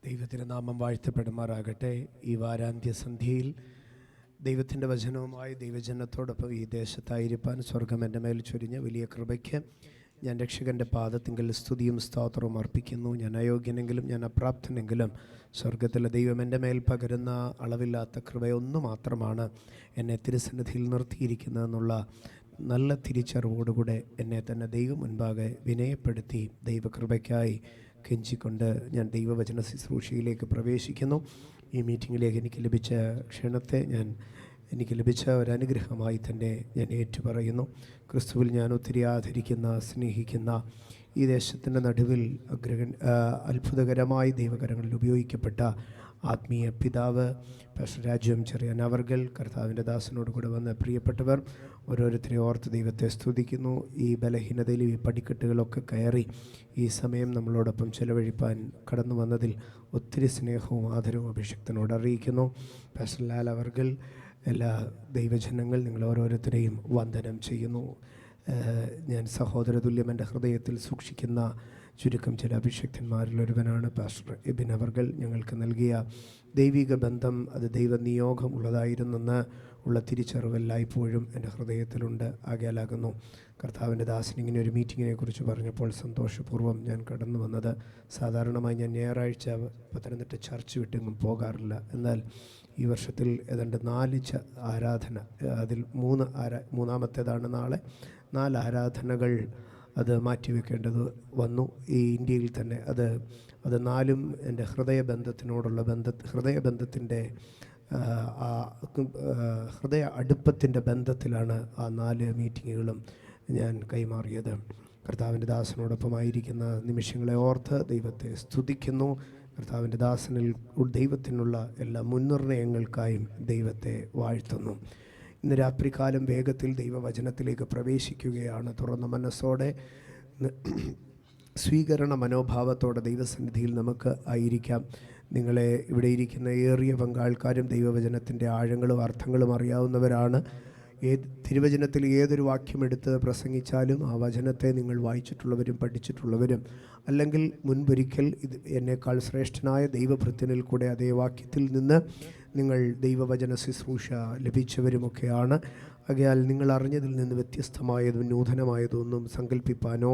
ദൈവത്തിൻ്റെ നാമം വാഴ്ത്തപ്പെടുമാറാകട്ടെ. ഈ വാരാന്ത്യസന്ധ്യയിൽ ദൈവത്തിൻ്റെ വചനവുമായി ദൈവജനത്തോടൊപ്പം ഈ ദേശത്തായിരിക്കാൻ സ്വർഗം എൻ്റെ മേൽ ചൊരിഞ്ഞ വലിയ കൃപയ്ക്ക് ഞാൻ രക്ഷകൻ്റെ പാദത്തിങ്കിൽ സ്തുതിയും സ്തോത്രവും അർപ്പിക്കുന്നു. ഞാൻ അയോഗ്യനെങ്കിലും ഞാൻ അപ്രാപ്തനെങ്കിലും സ്വർഗത്തിലെ ദൈവം എൻ്റെ മേൽ പകരുന്ന അളവില്ലാത്ത കൃപയൊന്നു മാത്രമാണ് എന്നെ തിരുസന്നിധിയിൽ നിർത്തിയിരിക്കുന്നതെന്നുള്ള നല്ല തിരിച്ചറിവോടുകൂടെ എന്നെ തന്നെ ദൈവം മുൻപാകെ വിനയപ്പെടുത്തി ദൈവകൃപയ്ക്കായി കെഞ്ചിക്കൊണ്ട് ഞാൻ ദൈവവചന ശുശ്രൂഷയിലേക്ക് പ്രവേശിക്കുന്നു. ഈ മീറ്റിങ്ങിലേക്ക് എനിക്ക് ലഭിച്ച ക്ഷണത്തെ എനിക്ക് ലഭിച്ച ഒരനുഗ്രഹമായി തന്നെ ഞാൻ ഏറ്റുപറയുന്നു. ക്രിസ്തുവിൽ ഞാൻ ഒത്തിരി ആദരിക്കുന്ന, സ്നേഹിക്കുന്ന ഈ ദേശത്തിൻ്റെ നടുവിൽ അത്ഭുതകരമായി ദൈവകരങ്ങളിൽ ഉപയോഗിക്കപ്പെട്ട ആത്മീയ പിതാവ് പാസ്റ്റർ രാജു ചെറിയാൻ അവർകൾ, കർത്താവിൻ്റെ ദാസനോട് കൂടെ വന്ന പ്രിയപ്പെട്ടവർ, ഓരോരുത്തരെ ഓർത്ത് ദൈവത്തെ സ്തുതിക്കുന്നു. ഈ ബലഹീനതയിൽ ഈ പടിക്കെട്ടുകളൊക്കെ കയറി ഈ സമയം നമ്മളോടൊപ്പം ചെലവഴിപ്പാൻ കടന്നു വന്നതിൽ ഒത്തിരി സ്നേഹവും ആദരവും അഭിഷിക്തനോട് അറിയിക്കുന്നു. പാസ്റ്റർ ലാൽ അവർകൾ, എല്ലാ ദൈവജനങ്ങൾ, നിങ്ങൾ ഓരോരുത്തരെയും വന്ദനം ചെയ്യുന്നു. ഞാൻ സഹോദരതുല്യം എൻ്റെ ഹൃദയത്തിൽ സൂക്ഷിക്കുന്ന ചുരുക്കം ചില അഭിഷിക്തന്മാരിൽ ഒരുവനാണ് പാസ്റ്റർ എബിൻ അവർകൾ. ഞങ്ങൾക്ക് നൽകിയ ദൈവിക ബന്ധം അത് ദൈവനിയോഗം ഉള്ളതായിരുന്നെന്ന് ഉള്ള തിരിച്ചറിവെല്ലായ്പ്പോഴും എൻ്റെ ഹൃദയത്തിലുണ്ട്. ആകയാലാകുന്നു കർത്താവിൻ്റെ ദാസൻ ഇങ്ങനെ ഒരു മീറ്റിങ്ങിനെ കുറിച്ച് പറഞ്ഞപ്പോൾ സന്തോഷപൂർവ്വം ഞാൻ കടന്നു വന്നത്. സാധാരണമായി ഞാൻ ഞായറാഴ്ച പത്തനംതിട്ട ചർച്ച് വിട്ടെങ്ങും പോകാറില്ല. എന്നാൽ ഈ വർഷത്തിൽ ഏതാണ്ട് 4 ആരാധന, അതിൽ മൂന്നാമത്തേതാണ് നാളെ. 4 ആരാധനകൾ അത് മാറ്റിവെക്കേണ്ടത് വന്നു. ഈ ഇന്ത്യയിൽ തന്നെ അത് 4ഉം എൻ്റെ ഹൃദയബന്ധത്തിനോടുള്ള ഹൃദയബന്ധത്തിൻ്റെ ഹൃദയ അടുപ്പത്തിൻ്റെ ബന്ധത്തിലാണ് ആ 4 മീറ്റിങ്ങുകളും ഞാൻ കൈമാറിയത്. കർത്താവിൻ്റെ ദാസനോടൊപ്പമായിരിക്കുന്ന നിമിഷങ്ങളെ ഓർത്ത് ദൈവത്തെ സ്തുതിക്കുന്നു. കർത്താവിൻ്റെ ദാസനിൽ ദൈവത്തിനുള്ള എല്ലാ മുൻനിർണയങ്ങൾക്കായും ദൈവത്തെ വാഴ്ത്തുന്നു. ഇന്ന് രാത്രികാലം വേഗത്തിൽ ദൈവവചനത്തിലേക്ക് പ്രവേശിക്കുകയാണ്. തുറന്ന മനസ്സോടെ, സ്വീകരണ മനോഭാവത്തോടെ ദൈവസന്നിധിയിൽ നമുക്ക് ആയിരിക്കാം. നിങ്ങളെ ഇവിടെ ഇരിക്കുന്ന ഏറിയ പങ്കാൾക്കാരും ദൈവവചനത്തിൻ്റെ ആഴങ്ങളും അർത്ഥങ്ങളും അറിയാവുന്നവരാണ്. തിരുവചനത്തിൽ ഏതൊരു വാക്യമെടുത്ത് പ്രസംഗിച്ചാലും ആ വചനത്തെ നിങ്ങൾ വായിച്ചിട്ടുള്ളവരും പഠിച്ചിട്ടുള്ളവരും, അല്ലെങ്കിൽ മുൻപൊരിക്കൽ എന്നേക്കാൾ ശ്രേഷ്ഠനായ ദൈവഭൃത്യനിൽ കൂടെ അതേ വാക്യത്തിൽ നിന്ന് നിങ്ങൾ ദൈവവചന ശുശ്രൂഷ ലഭിച്ചവരുമൊക്കെയാണ്. ആകയാൽ നിങ്ങൾ അറിഞ്ഞതിൽ നിന്ന് വ്യത്യസ്തമായതും നൂതനമായതൊന്നും സങ്കല്പിപ്പാനോ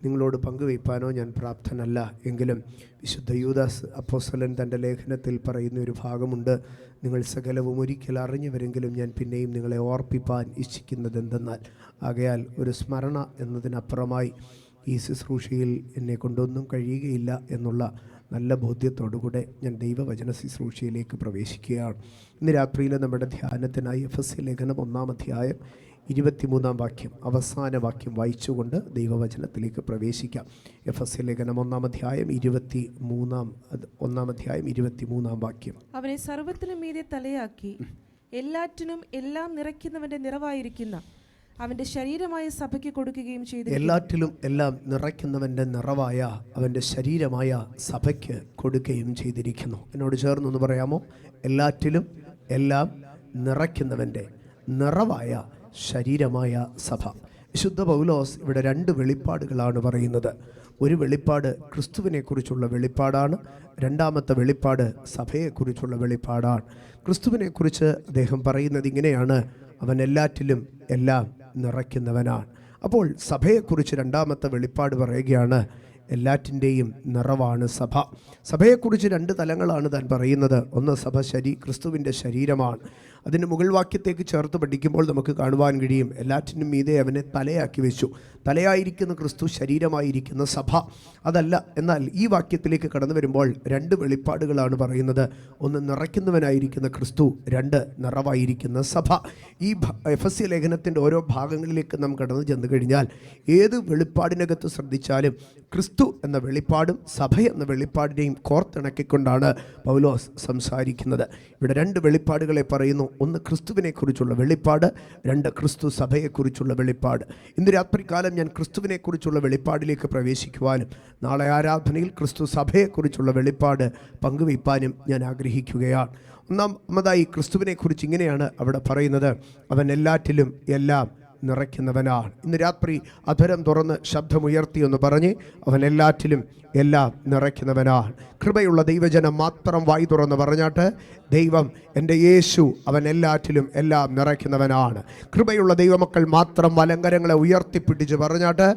നിങ്ങളോട് പങ്കുവയ്പ്പാനോ ഞാൻ പ്രാപ്തനല്ല. എങ്കിലും വിശുദ്ധ യൂദാസ് അപ്പോസ്തലൻ തൻ്റെ ലേഖനത്തിൽ പറയുന്ന ഒരു ഭാഗമുണ്ട്: നിങ്ങൾ സകലവും ഒരിക്കൽ അറിഞ്ഞവരെങ്കിലും ഞാൻ പിന്നെയും നിങ്ങളെ ഓർപ്പിപ്പാൻ ഇച്ഛിക്കുന്നത് എന്തെന്നാൽ. ആകയാൽ ഒരു സ്മരണ എന്നതിനപ്പുറമായി ഈ ശുശ്രൂഷയിൽ എന്നെ കൊണ്ടൊന്നും കഴിയുകയില്ല എന്നുള്ള നല്ല ബോധ്യത്തോടുകൂടെ ഞാൻ ദൈവവചന ശുശ്രൂഷയിലേക്ക് പ്രവേശിക്കുകയാണ്. ഇന്ന് രാത്രിയിൽ നമ്മുടെ ധ്യാനത്തിനായി എഫെസ്യ ലേഖനം 1-ാം അധ്യായം 23-ാം വാക്യം, അവസാന വാക്യം വായിച്ചുകൊണ്ട് ദൈവവചനത്തിലേക്ക് പ്രവേശിക്കാം. എഫെസ്യ ലേഖനം 1-ാം അധ്യായം 23-ാം വാക്യം. അവനെ സർവ്വത്തിനും മീതെ തലയാക്കി എല്ലാറ്റിനും എല്ലാം നിറയ്ക്കുന്നവന്റെ നിറവായിരിക്കുന്ന അവന്റെ ശരീരമായ സഭയ്ക്ക് കൊടുക്കുകയും ചെയ്തു. എല്ലാറ്റിലും എല്ലാം നിറയ്ക്കുന്നവന്റെ നിറവായ അവന്റെ ശരീരമായ സഭയ്ക്ക് കൊടുക്കുകയും ചെയ്തിരിക്കുന്നു. എന്നോട് ചേർന്നൊന്ന് പറയാമോ? എല്ലാറ്റിലും എല്ലാം നിറയ്ക്കുന്നവന്റെ നിറവായ ശരീരമായ സഭ. വിശുദ്ധ പൗലോസ് ഇവിടെ 2 വെളിപ്പാടുകളാണ് പറയുന്നത്. ഒരു വെളിപ്പാട് ക്രിസ്തുവിനെക്കുറിച്ചുള്ള വെളിപ്പാടാണ്. രണ്ടാമത്തെ വെളിപ്പാട് സഭയെക്കുറിച്ചുള്ള വെളിപ്പാടാണ്. ക്രിസ്തുവിനെക്കുറിച്ച് അദ്ദേഹം പറയുന്നത് ഇങ്ങനെയാണ്: അവൻ എല്ലാറ്റിലും എല്ലാം നിറയ്ക്കുന്നവനാണ്. അപ്പോൾ സഭയെക്കുറിച്ച് രണ്ടാമത്തെ വെളിപ്പാട് പറയുകയാണ്: എല്ലാറ്റിൻ്റെയും നിറവാണ് സഭ. സഭയെക്കുറിച്ച് 2 തലങ്ങളാണ് താൻ പറയുന്നത്. ഒന്ന്, സഭ ക്രിസ്തുവിൻ്റെ ശരീരമാണ്. അതിൻ്റെ മുകൾ വാക്യത്തേക്ക് ചേർത്ത് പഠിക്കുമ്പോൾ നമുക്ക് കാണുവാൻ കഴിയും, എല്ലാറ്റിനും മീതെ അവനെ തലയാക്കി വെച്ചു. തലയായിരിക്കുന്ന ക്രിസ്തു, ശരീരമായിരിക്കുന്ന സഭ. അതല്ല, എന്നാൽ ഈ വാക്യത്തിലേക്ക് കടന്നു വരുമ്പോൾ 2 വെളിപ്പാടുകളാണ് പറയുന്നത്. ഒന്ന്, നിറയ്ക്കുന്നവനായിരിക്കുന്ന ക്രിസ്തു; 2, നിറവായിരിക്കുന്ന സഭ. ഈ എഫെസ്യ ലേഖനത്തിൻ്റെ ഓരോ ഭാഗങ്ങളിലേക്ക് നാം കടന്നു ചെന്ന് കഴിഞ്ഞാൽ ഏത് വെളിപ്പാടിനകത്ത് ശ്രദ്ധിച്ചാലും ക്രിസ്തു എന്ന വെളിപ്പാടും സഭ എന്ന വെളിപ്പാടിനെയും കോർത്തിണക്കിക്കൊണ്ടാണ് പൗലോസ് സംസാരിക്കുന്നത്. ഇവിടെ 2 വെളിപ്പാടുകളെ പറയുന്നു. ഒന്ന്, ക്രിസ്തുവിനെക്കുറിച്ചുള്ള വെളിപ്പാട്; 2, ക്രിസ്തു സഭയെക്കുറിച്ചുള്ള വെളിപ്പാട്. ഇന്ന് രാത്രികാലം ഞാൻ ക്രിസ്തുവിനെക്കുറിച്ചുള്ള വെളിപ്പാടിലേക്ക് പ്രവേശിക്കുവാനും നാളെ ആരാധനയിൽ ക്രിസ്തു സഭയെക്കുറിച്ചുള്ള വെളിപ്പാട് പങ്കുവയ്പ്പാനും ഞാൻ ആഗ്രഹിക്കുകയാണ്. ഒന്നാമതായി ക്രിസ്തുവിനെക്കുറിച്ച് ഇങ്ങനെയാണ് അവിടെ പറയുന്നത്: അവൻ എല്ലാറ്റിലും എല്ലാം നിറയ്ക്കുന്നവനാണ്. ഇന്ന് രാത്രി അധരം തുറന്ന് ശബ്ദമുയർത്തി എന്ന് പറഞ്ഞ് അവൻ എല്ലാറ്റിലും എല്ലാം നിറയ്ക്കുന്നവനാണ്. കൃപയുള്ള ദൈവജനം മാത്രം വായി തുറന്ന് പറഞ്ഞാട്ട്, ദൈവം എൻ്റെ യേശു അവൻ എല്ലാറ്റിലും എല്ലാം നിറയ്ക്കുന്നവനാണ്. കൃപയുള്ള ദൈവമക്കൾ മാത്രം വലങ്കരങ്ങളെ ഉയർത്തിപ്പിടിച്ച് പറഞ്ഞാട്ട്,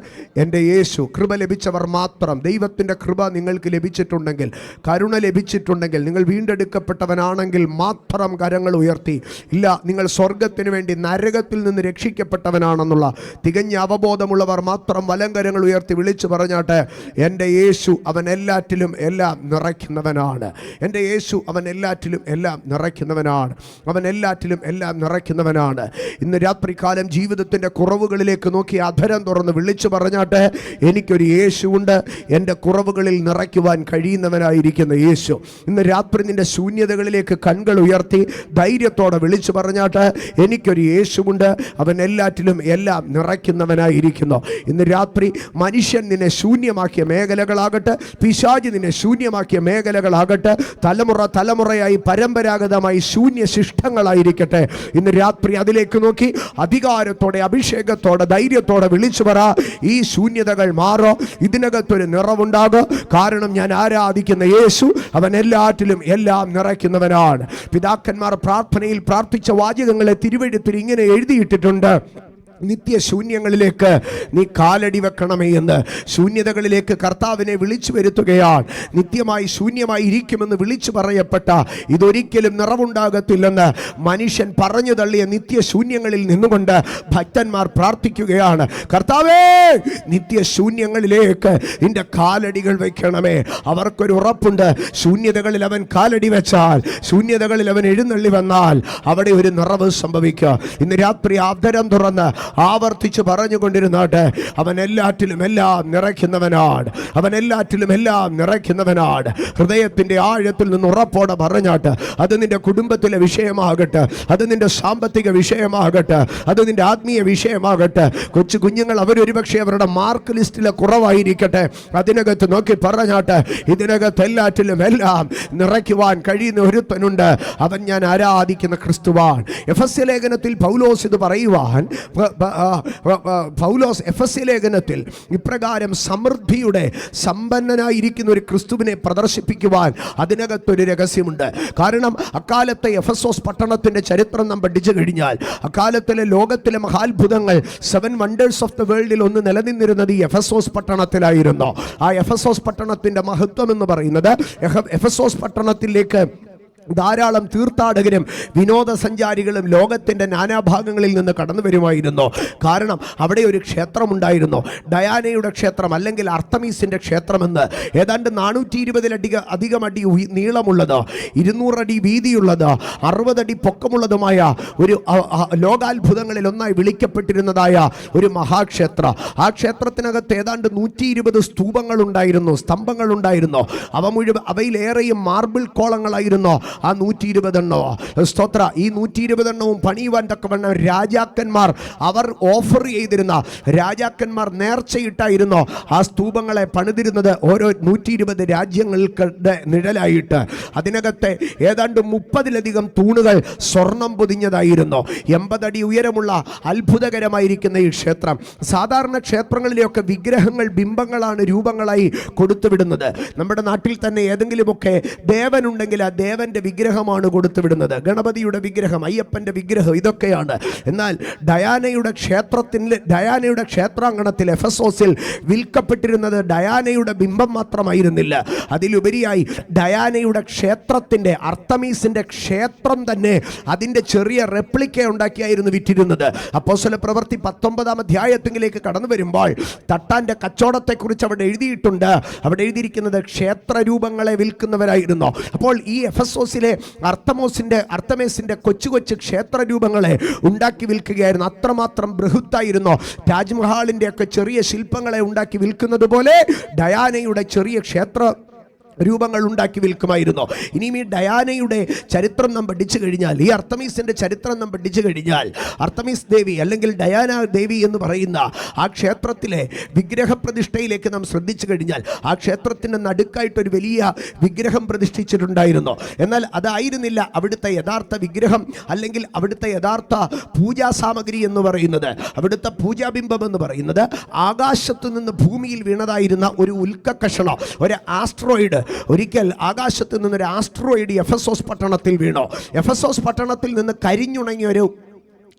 എൻ്റെ യേശു. കൃപ ലഭിച്ചവർ മാത്രം, ദൈവത്തിൻ്റെ കൃപ നിങ്ങൾക്ക് ലഭിച്ചിട്ടുണ്ടെങ്കിൽ, കരുണ ലഭിച്ചിട്ടുണ്ടെങ്കിൽ, നിങ്ങൾ വീണ്ടെടുക്കപ്പെട്ടവനാണെങ്കിൽ മാത്രം കരങ്ങൾ ഉയർത്തി. ഇല്ല, നിങ്ങൾ സ്വർഗത്തിന് വേണ്ടി നരകത്തിൽ നിന്ന് രക്ഷിക്കപ്പെട്ടവനാണെന്നുള്ള തികഞ്ഞ അവബോധമുള്ളവർ മാത്രം വലങ്കരങ്ങൾ ഉയർത്തി വിളിച്ചു പറഞ്ഞാട്ട്, എൻ്റെ യേശു അവൻ എല്ലാറ്റിലും എല്ലാം നിറയ്ക്കുന്നവനാണ്. എൻ്റെ യേശു അവൻ എല്ലാറ്റിലും എല്ലാം നിറയ്ക്കുന്നവനാണ്. അവൻ എല്ലാറ്റിലും എല്ലാം നിറയ്ക്കുന്നവനാണ്. ഇന്ന് രാത്രികാലം ജീവിതത്തിൻ്റെ കുറവുകളിലേക്ക് നോക്കി അധരം തുറന്ന് വിളിച്ചു പറഞ്ഞാട്ട്, എനിക്കൊരു യേശുവുണ്ട്, എൻ്റെ കുറവുകളിൽ നിറയ്ക്കുവാൻ കഴിയുന്നവനായിരിക്കുന്ന യേശു. ഇന്ന് രാത്രി നിൻ്റെ ശൂന്യതകളിലേക്ക് കൺകൾ ഉയർത്തി ധൈര്യത്തോടെ വിളിച്ചു പറഞ്ഞാട്ട്, എനിക്കൊരു യേശുവുണ്ട്, അവൻ എല്ലാറ്റിലും എല്ലാം നിറയ്ക്കുന്നവനായിരിക്കുന്നു. ഇന്ന് രാത്രി മനുഷ്യൻ നിന്നെ ശൂന്യമാക്കിയ മേഖലകളാകട്ടെ, പിശാച് നിന്നെ ശൂന്യമാക്കിയ മേഖലകളാകട്ടെ, തലമുറയായി പരമ്പരാഗതമായി ശൂന്യ ശിഷ്ടങ്ങളായിരിക്കട്ടെ, ഇന്ന് രാത്രി അതിലേക്ക് നോക്കി അധികാരത്തോടെ, അഭിഷേകത്തോടെ, ധൈര്യത്തോടെ വിളിച്ചു പറ, ഈ ശൂന്യതകൾ മാറോ, ഇതിനകത്തൊരു നിറവുണ്ടാകും. കാരണം ഞാൻ ആരാധിക്കുന്ന യേശു അവൻ എല്ലാറ്റിലും എല്ലാം നിറയ്ക്കുന്നവനാണ്. പിതാക്കന്മാർ പ്രാർത്ഥനയിൽ പ്രാർത്ഥിച്ച വാചകങ്ങളെ തിരുവെഴുത്തിൽ ഇങ്ങനെ എഴുതിയിട്ടിട്ടുണ്ട്: നിത്യശൂന്യങ്ങളിലേക്ക് നീ കാലടി വെക്കണമേ എന്ന്. ശൂന്യതകളിലേക്ക് കർത്താവിനെ വിളിച്ചു വരുത്തുകയാണ്. നിത്യമായി ശൂന്യമായി ഇരിക്കുമെന്ന് വിളിച്ചു പറയപ്പെട്ട, ഇതൊരിക്കലും നിറവുണ്ടാകത്തില്ലെന്ന് മനുഷ്യൻ പറഞ്ഞു തള്ളിയ നിത്യശൂന്യങ്ങളിൽ നിന്നുകൊണ്ട് ഭക്തന്മാർ പ്രാർത്ഥിക്കുകയാണ്. കർത്താവേ, നിത്യശൂന്യങ്ങളിലേക്ക് നിന്റെ കാലടികൾ വെക്കണമേ. അവർക്കൊരു ഉറപ്പുണ്ട്, ശൂന്യതകളിൽ അവൻ കാലടി വെച്ചാൽ, ശൂന്യതകളിൽ അവൻ എഴുന്നള്ളി വന്നാൽ അവിടെ ഒരു നിറവ് സംഭവിക്കുക. ഇന്ന് രാത്രി ആദരം തുറന്ന് ആവർത്തിച്ച് പറഞ്ഞുകൊണ്ടിരുന്നാട്ട്, അവൻ എല്ലാറ്റിലും എല്ലാം നിറയ്ക്കുന്നവനാണ്. അവൻ എല്ലാറ്റിലും എല്ലാം നിറയ്ക്കുന്നവനാണ്. ഹൃദയത്തിൻ്റെ ആഴത്തിൽ നിന്ന് ഉറപ്പോടെ പറഞ്ഞാട്ട്, അത് നിന്റെ കുടുംബത്തിലെ വിഷയമാകട്ടെ, അത് നിന്റെ സാമ്പത്തിക വിഷയമാകട്ടെ, അത് നിന്റെ ആത്മീയ വിഷയമാകട്ടെ, കൊച്ചു കുഞ്ഞുങ്ങൾ അവരൊരുപക്ഷെ അവരുടെ മാർക്ക് ലിസ്റ്റിലെ കുറവായിരിക്കട്ടെ, അതിനകത്ത് നോക്കി പറഞ്ഞാട്ട്, ഇതിനകത്ത് എല്ലാറ്റിലും എല്ലാം നിറയ്ക്കുവാൻ കഴിയുന്ന ഒരുത്തനുണ്ട്, അവൻ ഞാൻ ആരാധിക്കുന്ന ക്രിസ്തുവാൻ. എഫെസ്യ ലേഖനത്തിൽ പൗലോസ് ഇത് പറയുവാൻ, പൗലോസ് എഫെസ്യ ലേഖനത്തിൽ ഇപ്രകാരം സമൃദ്ധിയുടെ സമ്പന്നനായിരിക്കുന്ന ഒരു ക്രിസ്തുവിനെ പ്രദർശിപ്പിക്കുവാൻ അതിനകത്തൊരു രഹസ്യമുണ്ട്. കാരണം അക്കാലത്തെ എഫെസോസ് പട്ടണത്തിൻ്റെ ചരിത്രം നാം പഠിച്ചു കഴിഞ്ഞാൽ, അക്കാലത്തിലെ ലോകത്തിലെ മഹാത്ഭുതങ്ങൾ, 7 വണ്ടേഴ്സ് ഓഫ് ദ വേൾഡിൽ ഒന്ന് നിലനിന്നിരുന്നത് ഈ എഫെസോസ് പട്ടണത്തിലായിരുന്നു. ആ എഫെസോസ് പട്ടണത്തിൻ്റെ മഹത്വം എന്ന് പറയുന്നത്, എഫെസോസ് പട്ടണത്തിലേക്ക് ധാരാളം തീർത്ഥാടകരും വിനോദസഞ്ചാരികളും ലോകത്തിൻ്റെ നാനാഭാഗങ്ങളിൽ നിന്ന് കടന്നു വരുമായിരുന്നു. കാരണം അവിടെ ഒരു ക്ഷേത്രമുണ്ടായിരുന്നു, ഡയാനയുടെ ക്ഷേത്രം, അല്ലെങ്കിൽ അർത്തമീസിൻ്റെ ക്ഷേത്രമെന്ന്. ഏതാണ്ട് 420 അടി നീളമുള്ളത്, 200 അടി വീതിയുള്ളത്, 60 അടി പൊക്കമുള്ളതുമായ ഒരു ലോകാത്ഭുതങ്ങളിൽ ഒന്നായി വിളിക്കപ്പെട്ടിരുന്നതായ ഒരു മഹാക്ഷേത്ര. ആ ക്ഷേത്രത്തിനകത്ത് ഏതാണ്ട് 120 സ്തംഭങ്ങളുണ്ടായിരുന്നു. അവയിലേറെയും മാർബിൾ കോളങ്ങളായിരുന്നു. ആ 120 സ്തോത്ര. ഈ 120 പണിയുവാൻ തക്കവണ്ണം രാജാക്കന്മാർ അവർ ഓഫർ ചെയ്തിരുന്ന, രാജാക്കന്മാർ നേർച്ചയിട്ടായിരുന്നു ആ സ്തൂപങ്ങളെ പണിതിരുന്നത്. ഓരോ 120 രാജ്യങ്ങളുടെ നിഴലായിട്ട് അതിനകത്തെ ഏതാണ്ട് 30ലധികം തൂണുകൾ സ്വർണം പൊതിഞ്ഞതായിരുന്നു. 80 അടി ഉയരമുള്ള അത്ഭുതകരമായിരിക്കുന്ന ഈ ക്ഷേത്രം, സാധാരണ ക്ഷേത്രങ്ങളിലെയൊക്കെ വിഗ്രഹങ്ങൾ ബിംബങ്ങളാണ് രൂപങ്ങളായി കൊടുത്തുവിടുന്നത്. നമ്മുടെ നാട്ടിൽ തന്നെ ഏതെങ്കിലുമൊക്കെ ദേവനുണ്ടെങ്കിൽ ആ ദേവന്റെ വിഗ്രഹമാണ് കൊടുത്തുവിടുന്നത്. ഗണപതിയുടെ വിഗ്രഹം, അയ്യപ്പന്റെ വിഗ്രഹം, ഇതൊക്കെയാണ്. എന്നാൽ ഡയാനയുടെ ക്ഷേത്രാങ്കണത്തിൽ എഫെസോസിൽ വിൽക്കപ്പെട്ടിരുന്നത് ഡയാനയുടെ ബിംബം മാത്രമായിരുന്നില്ല. അതിലുപരിയായി ഡയാനയുടെ ക്ഷേത്രത്തിന്റെ, അർത്തമീസിന്റെ ക്ഷേത്രം തന്നെ അതിന്റെ ചെറിയ റെപ്ലിക്ക ഉണ്ടാക്കിയായിരുന്നു വിറ്റിരുന്നത്. അപ്പോസ്തല പ്രവൃത്തി 19-ാം അധ്യായത്തിലേക്ക് കടന്നു വരുമ്പോൾ തട്ടാന്റെ കച്ചവടത്തെക്കുറിച്ച് അവിടെ എഴുതിയിട്ടുണ്ട്. അവിടെ എഴുതിയിരിക്കുന്നത് ക്ഷേത്ര രൂപങ്ങളെ വിൽക്കുന്നവരായിരുന്നു. അപ്പോൾ ഈ എഫെസോസിലെ അർത്തമേസിന്റെ കൊച്ചു കൊച്ചു ക്ഷേത്ര രൂപങ്ങളെ ഉണ്ടാക്കി വിൽക്കുകയായിരുന്നു. അത്രമാത്രം ബൃഹത്തായിരുന്നു. താജ്മഹാളിന്റെ ഒക്കെ ചെറിയ ശില്പങ്ങളെ ഉണ്ടാക്കി വിൽക്കുന്നത് പോലെ ഡയാനയുടെ ചെറിയ ക്ഷേത്ര രൂപങ്ങൾ ഉണ്ടാക്കി വിൽക്കുമായിരുന്നു. ഇനിയും ഈ ഡയാനയുടെ ചരിത്രം നാം പഠിച്ചു കഴിഞ്ഞാൽ, ഈ അർത്തമീസിൻ്റെ ചരിത്രം നാം പഠിച്ചു കഴിഞ്ഞാൽ, അർത്തമീസ് ദേവി അല്ലെങ്കിൽ ഡയാന ദേവി എന്ന് പറയുന്ന ആ ക്ഷേത്രത്തിലെ വിഗ്രഹപ്രതിഷ്ഠയിലേക്ക് നാം ശ്രദ്ധിച്ചു കഴിഞ്ഞാൽ, ആ ക്ഷേത്രത്തിൻ്റെ നടുക്കായിട്ടൊരു വലിയ വിഗ്രഹം പ്രതിഷ്ഠിച്ചിട്ടുണ്ടായിരുന്നു. എന്നാൽ അതായിരുന്നില്ല അവിടുത്തെ യഥാർത്ഥ വിഗ്രഹം അല്ലെങ്കിൽ അവിടുത്തെ യഥാർത്ഥ പൂജാ സാമഗ്രി എന്ന് പറയുന്നത്. അവിടുത്തെ പൂജാബിംബം എന്ന് പറയുന്നത് ആകാശത്തു നിന്ന് ഭൂമിയിൽ വീണതായിരുന്ന ഒരു ഉൽക്കക്കഷണം, ഒരു ആസ്ട്രോയിഡ്. ഒരിക്കൽ ആകാശത്ത് നിന്നൊരു ആസ്ട്രോയിഡ് എഫെസോസ് പട്ടണത്തിൽ വീണു. എഫെസോസ് പട്ടണത്തിൽ നിന്ന് കരിഞ്ഞുണങ്ങിയ ഒരു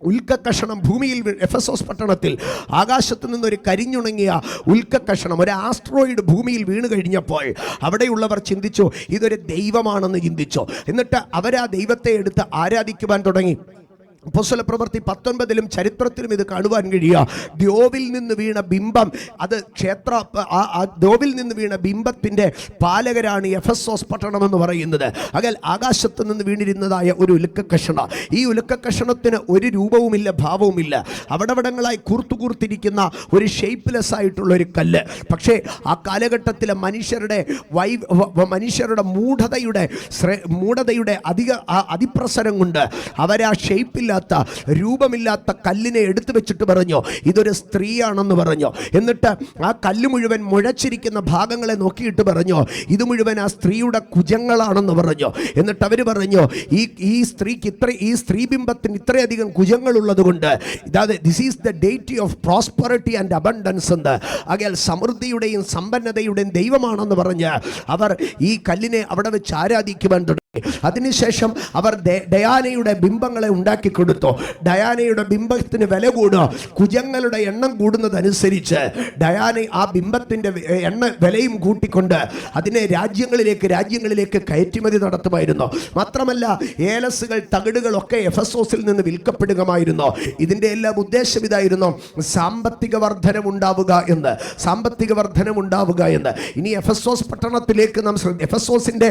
ഉൽക്കക്കഷണം ഭൂമിയിൽ എഫെസോസ് പട്ടണത്തിൽ ആകാശത്ത് നിന്നൊരു കരിഞ്ഞുണങ്ങിയ ഉൽക്കക്കഷണം, ഒരു ആസ്ട്രോയിഡ് ഭൂമിയിൽ വീണ് കഴിഞ്ഞപ്പോൾ അവിടെയുള്ളവർ ചിന്തിച്ചു ഇതൊരു ദൈവമാണെന്ന് ചിന്തിച്ചു. എന്നിട്ട് അവരാ ദൈവത്തെ എടുത്ത് ആരാധിക്കുവാൻ തുടങ്ങി. അപ്പോസ്തലപ്രവൃത്തി 19 ചരിത്രത്തിലും ഇത് കാണുവാൻ കഴിയുക. ദ്യോവിൽ നിന്ന് വീണ ബിംബം, അത് ദ്യോവിൽ നിന്ന് വീണ ബിംബത്തിൻ്റെ പാലകരാണ് എഫെസോസ് പട്ടണം എന്ന് പറയുന്നത്. അകൽ ആകാശത്ത് നിന്ന് വീണിരുന്നതായ ഒരു ഉൽക്കക്കഷണം. ഈ ഉൽക്കക്കഷണത്തിന് ഒരു രൂപവുമില്ല, ഭാവവുമില്ല. അവിടവിടങ്ങളായി കൂർത്തിരിക്കുന്ന ഒരു ഷേപ്പ്ലെസ് ആയിട്ടുള്ള ഒരു കല്ല്. പക്ഷേ ആ കാലഘട്ടത്തിലെ മനുഷ്യരുടെ മൂഢതയുടെ അതിപ്രസരം കൊണ്ട് അവരാ ഷേപ്പിൽ രൂപമില്ലാത്ത കല്ലിനെ എടുത്തു വെച്ചിട്ട് പറഞ്ഞു ഇതൊരു സ്ത്രീയാണെന്ന് പറഞ്ഞു. എന്നിട്ട് ആ കല്ല് മുഴുവൻ മുഴച്ചിരിക്കുന്ന ഭാഗങ്ങളെ നോക്കിയിട്ട് പറഞ്ഞു ഇത് മുഴുവൻ ആ സ്ത്രീയുടെ കുജങ്ങളാണെന്ന് പറഞ്ഞു. എന്നിട്ട് അവർ പറഞ്ഞു ഈ സ്ത്രീബിംബത്തിന് ഇത്രയധികം കുജങ്ങളുള്ളത് കൊണ്ട് this is the deity of prosperity and abundance എന്ന്, അകൽ സമൃദ്ധിയുടെയും സമ്പന്നതയുടെയും ദൈവമാണെന്ന് പറഞ്ഞ് അവർ ഈ കല്ലിനെ അവിടെ വെച്ച് ആരാധിക്കുവാൻ തുടങ്ങി. അതിനുശേഷം അവർ ഡയാനയുടെ ബിംബങ്ങളെ ഉണ്ടാക്കി കൊടുത്തു. ഡയാനയുടെ ബിംബത്തിന് വില കൂടുക, കുജങ്ങളുടെ എണ്ണം കൂടുന്നതനുസരിച്ച് ഡയാന ആ ബിംബത്തിൻ്റെ വിലയും കൂട്ടിക്കൊണ്ട് അതിനെ രാജ്യങ്ങളിലേക്ക് കയറ്റുമതി നടത്തുമായിരുന്നു. മാത്രമല്ല ഏലസുകൾ, തകിടുകളൊക്കെ എഫെസോസിൽ നിന്ന് വിൽക്കപ്പെടുകയായിരുന്നു. ഇതിൻ്റെ എല്ലാം ഉദ്ദേശം ഇതായിരുന്നു, സാമ്പത്തിക വർധനമുണ്ടാവുക എന്ന്. ഇനി എഫെസോസ് പട്ടണത്തിലേക്ക് നാം എഫെസോസിൻ്റെ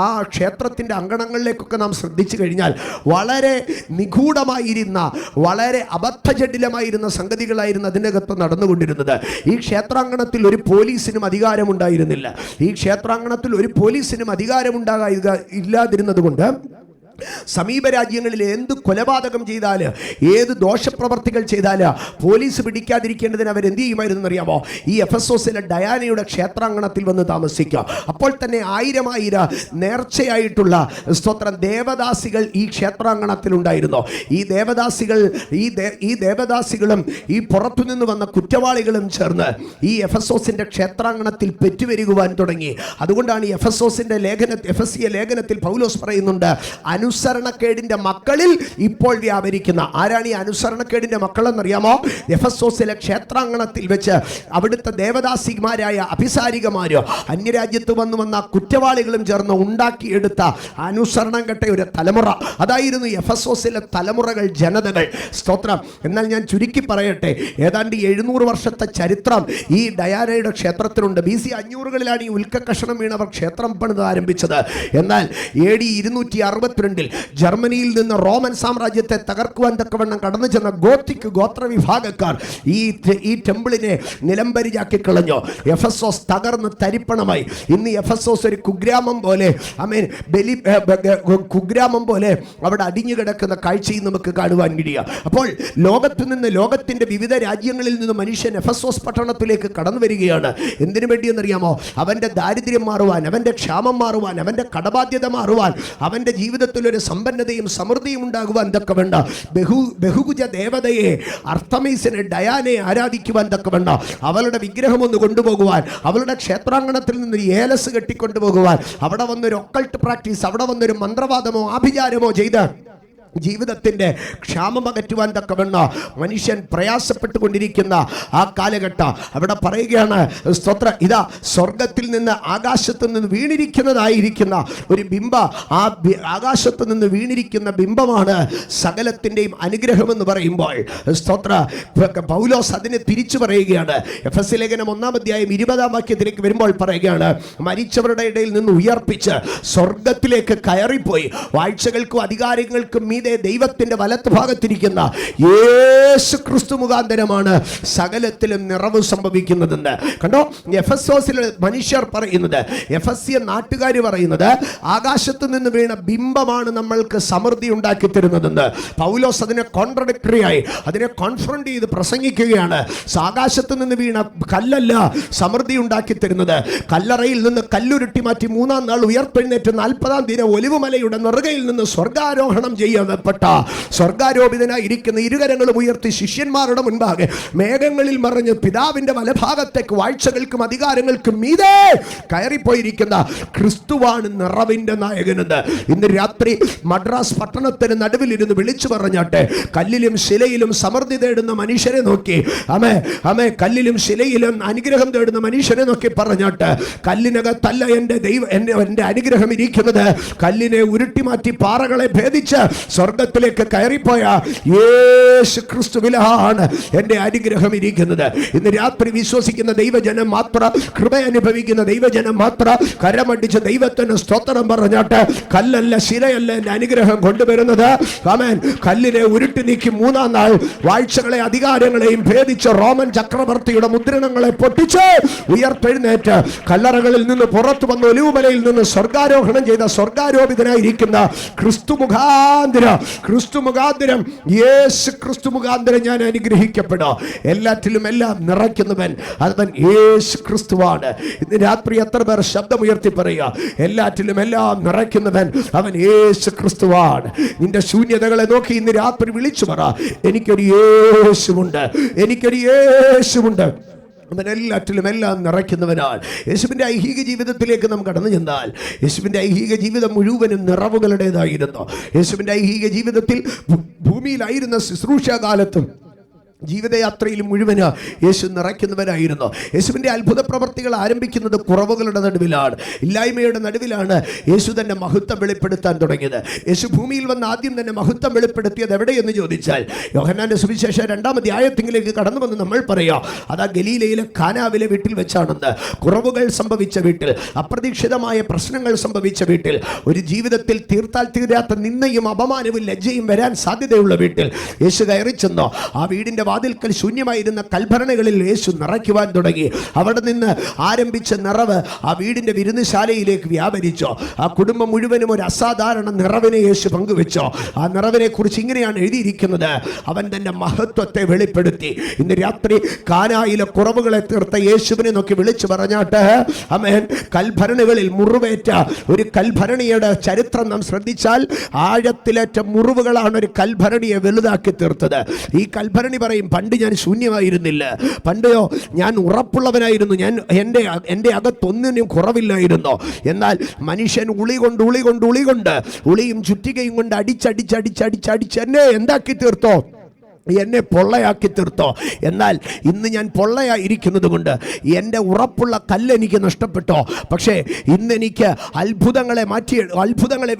ആ ക്ഷേത്രത്തിൻ്റെ അങ്കണങ്ങളിലേക്കൊക്കെ നാം ശ്രദ്ധിച്ചു കഴിഞ്ഞാൽ വളരെ നിഗൂഢമായിരുന്ന, വളരെ അബദ്ധജടിലമായിരുന്ന സംഗതികളായിരുന്നു അതിനകത്ത് നടന്നുകൊണ്ടിരുന്നത്. ഈ ക്ഷേത്രാങ്കണത്തിൽ ഒരു പോലീസിനും അധികാരമുണ്ടായിരുന്നില്ല. ഈ ക്ഷേത്രാങ്കണത്തിൽ ഒരു പോലീസിനും ഇല്ലാതിരുന്നത് കൊണ്ട് സമീപ രാജ്യങ്ങളിൽ എന്ത് കൊലപാതകം ചെയ്താൽ, ഏത് ദോഷപ്രവർത്തികൾ ചെയ്താൽ പോലീസ് പിടിക്കാതിരിക്കേണ്ടതിന് അവരെന്ത് ചെയ്യുമായിരുന്നു അറിയാമോ? ഈ എഫെസോസിലെ ഡയാനയുടെ ക്ഷേത്രാങ്കണത്തിൽ വന്ന് താമസിക്കുക. അപ്പോൾ തന്നെ 1000 നേർച്ചയായിട്ടുള്ള ദേവദാസികൾ ഈ ക്ഷേത്രാങ്കണത്തിലുണ്ടായിരുന്നു. ഈ ദേവദാസികളും ഈ പുറത്തുനിന്ന് വന്ന കുറ്റവാളികളും ചേർന്ന് ഈ എഫെസോസിന്റെ ക്ഷേത്രാങ്കണത്തിൽ പെറ്റുവരുവാൻ തുടങ്ങി. അതുകൊണ്ടാണ് ഈ എഫെസിയ ലേഖനത്തിൽ പൗലോസ് പറയുന്നുണ്ട്, അനുസരണക്കേടിന്റെ മക്കളിൽ ഇപ്പോൾ വ്യാപരിക്കുന്ന. ആരാണ് ഈ അനുസരണക്കേടിന്റെ മക്കളെന്നറിയാമോ? എഫെസോസിലെ ക്ഷേത്രാങ്കണത്തിൽ വെച്ച് അവിടുത്തെ ദേവദാസിമാരായ അഭിസാരികമാരോ അന്യരാജ്യത്ത് വന്ന കുറ്റവാളികളും ചേർന്ന് ഉണ്ടാക്കിയെടുത്ത അനുസരണം കെട്ട ഒരു തലമുറ. അതായിരുന്നു എഫെസോസിലെ തലമുറകൾ, ജനതകൾ. സ്തോത്രം. എന്നാൽ ഞാൻ ചുരുക്കി പറയട്ടെ, ഏതാണ്ട് 700 വർഷത്തെ ചരിത്രം ഈ ഡയാനയുടെ ക്ഷേത്രത്തിനുണ്ട്. BC 500കളിലാണ് ഈ ഉൽക്കക്കഷണം വീണവർ ക്ഷേത്രം പണിത് ആരംഭിച്ചത്. എന്നാൽ AD 262 ജർമ്മനിയിൽ നിന്ന് റോമൻ സാമ്രാജ്യത്തെ തകർക്കുവാൻ തക്കവണ്ണം കടന്നു ചെന്ന ഗോത്തിക് ഗോത്രവിഭാഗക്കാർ ഈ ടെമ്പിളിനെ നിലംപരിചാക്കി കളഞ്ഞു. എഫെസോസ് തകർന്ന് തരിപ്പണമായി. ഇന്ന് എഫെസോസ് ഒരു കുഗ്രാമം പോലെ അവിടെ അടിഞ്ഞു കിടക്കുന്ന കാഴ്ചയും നമുക്ക് കാണുവാൻ കഴിയുക. അപ്പോൾ ലോകത്തിന്റെ വിവിധ രാജ്യങ്ങളിൽ നിന്ന് മനുഷ്യൻ എഫെസോസ് പട്ടണത്തിലേക്ക് കടന്നു വരികയാണ്. എന്തിനു വേണ്ടിയെന്നറിയാമോ? അവന്റെ ദാരിദ്ര്യം മാറുവാൻ, അവന്റെ ക്ഷാമം മാറുവാൻ, അവന്റെ കടബാധ്യത മാറുവാൻ, അവന്റെ ജീവിതത്തിൽ ഒരു സമ്പന്നതയും സമൃദ്ധിയും ഉണ്ടാകുവാൻ തക്കവണ്ണ ബഹുഭുജ ദേവതയെ, അർത്തമീസിനെ, ഡയാനെ ആരാധിക്കുവാൻ തക്കവണ്ണ അവളുടെ വിഗ്രഹം ഒന്ന് കൊണ്ടുപോകുവാൻ, അവളുടെ ക്ഷേത്രാങ്കണത്തിൽ നിന്ന് ഏലസ് കെട്ടിക്കൊണ്ടുപോകുവാൻ, അവിടെ വന്നൊരു ഒക്കൾട്ട് പ്രാക്ടീസ്, അവിടെ വന്നൊരു മന്ത്രവാദമോ ആഭിചാരമോ ചെയ്ത് ജീവിതത്തിൻ്റെ ക്ഷാമം അകറ്റുവാൻ തക്കവണ്ണ മനുഷ്യൻ പ്രയാസപ്പെട്ടുകൊണ്ടിരിക്കുന്ന ആ കാലഘട്ടം അവിടെ പറയുകയാണ്. സ്തോത്രം. ഇതാ സ്വർഗത്തിൽ നിന്ന്, ആകാശത്ത് നിന്ന് വീണിരിക്കുന്നതായിരിക്കുന്ന ഒരു ബിംബ, ആ ആകാശത്ത് നിന്ന് വീണിരിക്കുന്ന ബിംബമാണ് സകലത്തിൻ്റെയും അനുഗ്രഹമെന്ന് പറയുമ്പോൾ, സ്തോത്ര, പൗലോസ് അതിനെ തിരിച്ചു പറയുകയാണ്. എഫെസ്യ ലേഖനം 1-ാം അധ്യായം 20-ാം വാക്യത്തിലേക്ക് വരുമ്പോൾ പറയുകയാണ്, മരിച്ചവരുടെ ഇടയിൽ നിന്ന് ഉയർപ്പിച്ച് സ്വർഗത്തിലേക്ക് കയറിപ്പോയി വാഴ്ചകൾക്കും അധികാരങ്ങൾക്കും മീതെ ദൈവത്തിന്റെ വലത്ത് ഭാഗത്തിരിക്കുന്ന യേശു ക്രിസ്തു മുഖാന്തരമാണ് സകലത്തിലും നിറവ് സംഭവിക്കുന്നതെന്ന് കണ്ടോ. എഫെസോസിലെ മനുഷ്യർ പറയുന്നത്, എഫെസ്യൻ നാട്ടുകാർ പറയുന്നത്, ആകാശത്ത് നിന്ന് വീണ ബിംബമാണ് നമ്മൾക്ക് സമൃദ്ധി ഉണ്ടാക്കി തരുന്നതെന്ന്. പൗലോസ് അതിനെ കോൺട്രഡിക്ടറി ആയി, അതിനെ കോൺഫ്രണ്ട് ചെയ്ത് പ്രസംഗിക്കുകയാണ്. ആകാശത്ത് നിന്ന് വീണ കല്ലല്ല സമൃദ്ധി ഉണ്ടാക്കി തരുന്നത്. കല്ലറയിൽ നിന്ന് കല്ലുരുട്ടി മാറ്റി 3-ാം നാൾ ഉയർത്തെഴുന്നേറ്റ് 40-ാം ദിനം ഒലിവുമലയുടെ നെറുകയിൽ നിന്ന് സ്വർഗാരോഹണം ചെയ്യപ്പെട്ട സ്വർഗാരോപിതനായി ഇരിക്കുന്ന ഇരുകരങ്ങളും ഉയർത്തി ശിഷ്യന്മാരുടെ മുൻപാകെ മേഘങ്ങളിൽ മറിഞ്ഞ് പിതാവിന്റെ വലഭാഗത്തേക്ക് വാഴ്ചകൾക്കും അധികാരങ്ങൾക്കും മീതെ കയറിപ്പോയിരിക്കുന്ന ക്രിസ്തുവാണ് നിറവിന്റെ നായകനെന്ന് ഇന്ന് രാത്രി മദ്രാസ് പട്ടണത്തിന് നടുവിലിരുന്ന് വിളിച്ചു പറഞ്ഞാട്ടെ. കല്ലിലും ശിലയിലും സമൃദ്ധി തേടുന്ന മനുഷ്യരെ നോക്കി, അമേ കല്ലിലും ശിലയിലും അനുഗ്രഹം തേടുന്ന മനുഷ്യരെ നോക്കി പറഞ്ഞാട്ട്, കല്ലിനകത്തല്ല എൻ്റെ അനുഗ്രഹം ഇരിക്കുന്നത്, കല്ലിനെ ഉരുട്ടി മാറ്റി പാറകളെ ഭേദിച്ച് സ്വർഗത്തിലേക്ക് കയറിപ്പോയ യേശു ക്രിസ്തുവിലാണ് എൻ്റെ അനുഗ്രഹം ഇരിക്കുന്നത്. ഇന്ന് രാത്രി വിശ്വസിക്കുന്ന ദൈവജനം മാത്രം, കൃപ അനുഭവിക്കുന്ന ദൈവജനം മാത്രം കരമടിച്ച് ദൈവത്തിന് സ്തോത്രം പറഞ്ഞാട്ട്, കല്ലല്ല ശിലയല്ല എൻ്റെ അനുഗ്രഹം കൊണ്ടുവരുന്നത്. ആമേൻ. കല്ലിനെ ഉരുട്ടി നീക്കി 3-ാം നാൾ വാഴ്ചകളെ അധികാരങ്ങളെയും ഭേദിച്ച് റോമൻ ചക്രവർത്തിയുടെ മുദ്രണങ്ങളെ പൊട്ടിച്ച് ഉയർത്തെഴുന്നേറ്റ് കല്ലറകളിൽ നിന്ന് പുറത്തു വന്ന ഒലിവുമലയിൽ നിന്ന് സ്വർഗാരോഹണം ചെയ്ത സ്വർഗാരോപിതനായിരിക്കുന്ന ക്രിസ്തു മുഖാന്തരം യേശു ക്രിസ്തു മുഖാന്തരം ഞാൻ അനുഗ്രഹിക്കപ്പെടാം. എല്ലാറ്റിലും എല്ലാം നിറയ്ക്കുന്നവൻ അവൻ യേശു ക്രിസ്തുവാണ്. ഇന്ന് രാത്രി എത്ര പേർ ശബ്ദമുയർത്തി പറയുക, എല്ലാറ്റിലും എല്ലാം നിറയ്ക്കുന്നവൻ അവൻ യേശു ക്രിസ്തുവാണ്. നിന്റെ ശൂന്യതകളെ നോക്കി ഇന്ന് രാത്രി വിളിച്ചു പറ, എനിക്കൊരു യേശുവുണ്ട്, എനിക്കൊരു യേശുവുണ്ട്. അവൻ എല്ലാറ്റിലും എല്ലാം നിറയ്ക്കുന്നവനാണ്. യേശുവിൻ്റെ ഐഹിക ജീവിതത്തിലേക്ക് നാം കടന്നു ചെന്നാൽ, യേശുവിൻ്റെ ഐഹിക ജീവിതം മുഴുവനും നിറവുകളുടേതായിരുന്നു. യേശുവിൻ്റെ ഐഹിക ജീവിതത്തിൽ ഭൂമിയിലായിരുന്ന ശുശ്രൂഷാകാലത്തും ജീവിതയാത്രയിലും മുഴുവന് യേശു നിറയ്ക്കുന്നവനായിരുന്നു. യേശുവിൻ്റെ അത്ഭുത പ്രവർത്തികൾ ആരംഭിക്കുന്നത് കുറവുകളുടെ നടുവിലാണ്, ഇല്ലായ്മയുടെ നടുവിലാണ് യേശു തന്നെ മഹത്വം വെളിപ്പെടുത്താൻ തുടങ്ങിയത്. യേശു ഭൂമിയിൽ വന്ന് ആദ്യം തന്നെ മഹത്വം വെളിപ്പെടുത്തിയത് എവിടെയെന്ന് ചോദിച്ചാൽ, യോഹന്നാന്റെ സുവിശേഷം 2-ാം അധ്യായത്തിലേക്ക് കടന്നു വന്ന് നമ്മൾ പറയാം, അതാ ഗലീലയിലെ കാനാവിലെ വീട്ടിൽ വെച്ചാണെന്ന്. കുറവുകൾ സംഭവിച്ച വീട്ടിൽ, അപ്രതീക്ഷിതമായ പ്രശ്നങ്ങൾ സംഭവിച്ച വീട്ടിൽ, ഒരു ജീവിതത്തിൽ തീർത്താൽ തീരാത്ത നിന്ദയും അപമാനവും ലജ്ജയും വരാൻ സാധ്യതയുള്ള വീട്ടിൽ യേശു കയറി ചെന്നോ. ആ വീടിൻ്റെ വാതിൽക്കൽ ശൂന്യമായിരുന്ന കൽഭരണികളിൽ യേശു നിറയ്ക്കുവാൻ തുടങ്ങി. അവിടെ നിന്ന് ആരംഭിച്ച നിറവ് ആ വീടിൻ്റെ വിരുന്നുശാലയിലേക്ക് വ്യാപരിച്ചോ. ആ കുടുംബം മുഴുവനും ഒരു അസാധാരണ നിറവിനെ യേശു പങ്കുവെച്ചോ. ആ നിറവിനെ കുറിച്ച് ഇങ്ങനെയാണ് എഴുതിയിരിക്കുന്നത്, അവൻ തൻ്റെ മഹത്വത്തെ വെളിപ്പെടുത്തി. ഇന്ന് രാത്രി കാനായിലെ കുറവുകളെ തീർത്ത യേശുവിനെ നോക്കി വിളിച്ചു പറഞ്ഞാട്ട്, ആമേൻ. കൽഭരണികളിൽ മുറിവേറ്റ ഒരു കൽഭരണിയുടെ ചരിത്രം നാം ശ്രദ്ധിച്ചാൽ, ആഴത്തിലേറ്റ മുറിവുകളാണ് ഒരു കൽഭരണിയെ വലുതാക്കി തീർത്തത്. ഈ കൽഭരണി പറയും, പണ്ട് ഞാൻ ശൂന്യമായിരുന്നില്ല, പണ്ടോ ഞാൻ ഉറപ്പുള്ളവനായിരുന്നു, ഞാൻ എൻ്റെ അകത്തൊന്നിനും കുറവില്ലായിരുന്നു. എന്നാൽ മനുഷ്യൻ ഉളിയും ചുറ്റികയും കൊണ്ട് അടിച്ചടിച്ച് എന്നെ എന്താക്കി തീർത്തോ, എന്നെ പൊള്ളയാക്കി തീർത്തോ. എന്നാൽ ഇന്ന് ഞാൻ പൊള്ളയായിരിക്കുന്നത് കൊണ്ട് എൻ്റെ ഉറപ്പുള്ള കല്ല് എനിക്ക് നഷ്ടപ്പെട്ടോ. പക്ഷേ ഇന്നെനിക്ക് അത്ഭുതങ്ങളെ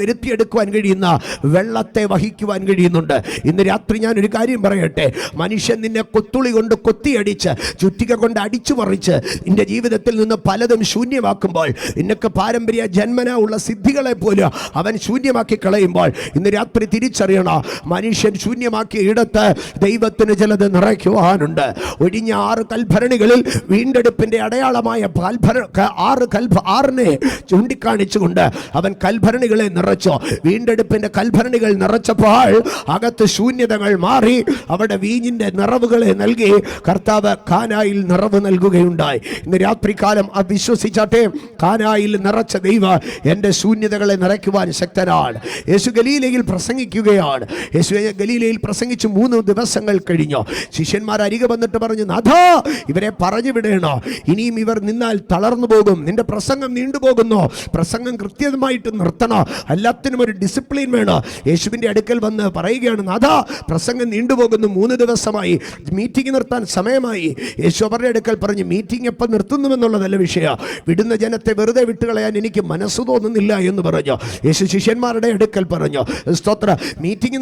വരുത്തിയെടുക്കുവാൻ കഴിയുന്ന വെള്ളത്തെ വഹിക്കുവാൻ കഴിയുന്നുണ്ട്. ഇന്ന് രാത്രി ഞാനൊരു കാര്യം പറയട്ടെ, മനുഷ്യൻ നിന്നെ കൊത്തുളി കൊണ്ട് കൊത്തിയടിച്ച് ചുറ്റിക കൊണ്ട് അടിച്ചു മറിച്ച് നിന്റെ ജീവിതത്തിൽ നിന്ന് പലതും ശൂന്യമാക്കുമ്പോൾ, നിനക്ക് പാരമ്പര്യ ജന്മന ഉള്ള സിദ്ധികളെ പോലും അവൻ ശൂന്യമാക്കി കളയുമ്പോൾ, ഇന്ന് രാത്രി തിരിച്ചറിയണം, മനുഷ്യൻ ശൂന്യമാക്കിയ ഇടത്ത് ദൈവത്തിന് ചിലത് നിറയ്ക്കുവാനുണ്ട്. ഒഴിഞ്ഞ 6 കൽഭരണികളിൽ വീണ്ടെടുപ്പിന്റെ അടയാളമായ 6 ചൂണ്ടിക്കാണിച്ചുകൊണ്ട് അവൻ കൽഭരണികളെ നിറച്ചു. വീണ്ടെടുപ്പിന്റെ കൽഭരണികൾ നിറച്ചപ്പോൾ അകത്ത് ശൂന്യതകൾ മാറി അവിടെ വീഞ്ഞിന്റെ നിറവുകളെ നൽകി കർത്താവ് കാനായിൽ നിറവ് നൽകുകയുണ്ടായി. ഇന്ന് രാത്രികാലം വിശ്വസിച്ചാട്ടെ, കാനായിൽ നിറച്ച ദൈവം എൻ്റെ ശൂന്യതകളെ നിറയ്ക്കുവാൻ ശക്തനാണ്. യേശു ഗലീലയിൽ പ്രസംഗിക്കുകയാണ്. യേശു ഗലീലയിൽ പ്രസംഗിച്ച് 3 ദിവസങ്ങൾ കഴിഞ്ഞു. ശിഷ്യന്മാർ അരികെ വന്നിട്ട് പറഞ്ഞു, നാഥാ, ഇവരെ പറഞ്ഞു വിടേണോ, ഇനിയും ഇവർ നിന്നാൽ തളർന്നു പോകും, നിന്റെ പ്രസംഗം നീണ്ടുപോകുന്നു, പ്രസംഗം കൃത്യമായിട്ട് നിർത്തണോ, എല്ലാത്തിനും ഒരു ഡിസിപ്ലിൻ വേണോ. യേശുവിൻ്റെ അടുക്കൽ വന്ന് പറയുകയാണ്, നാഥാ, പ്രസംഗം നീണ്ടുപോകുന്നു, 3 ദിവസമായി, മീറ്റിംഗ് നിർത്താൻ സമയമായി. യേശു അവരുടെ അടുക്കൽ പറഞ്ഞു, മീറ്റിംഗ് എപ്പോൾ നിർത്തുന്നുവെന്നുള്ളതല്ല വിഷയം, വിടുന്ന ജനത്തെ വെറുതെ വിട്ടുകളയാൻ എനിക്ക് മനസ്സ് തോന്നുന്നില്ല എന്ന് പറഞ്ഞു. യേശു ശിഷ്യന്മാരുടെ അടുക്കൽ പറഞ്ഞു, സ്തോത്ര, മീറ്റിംഗ്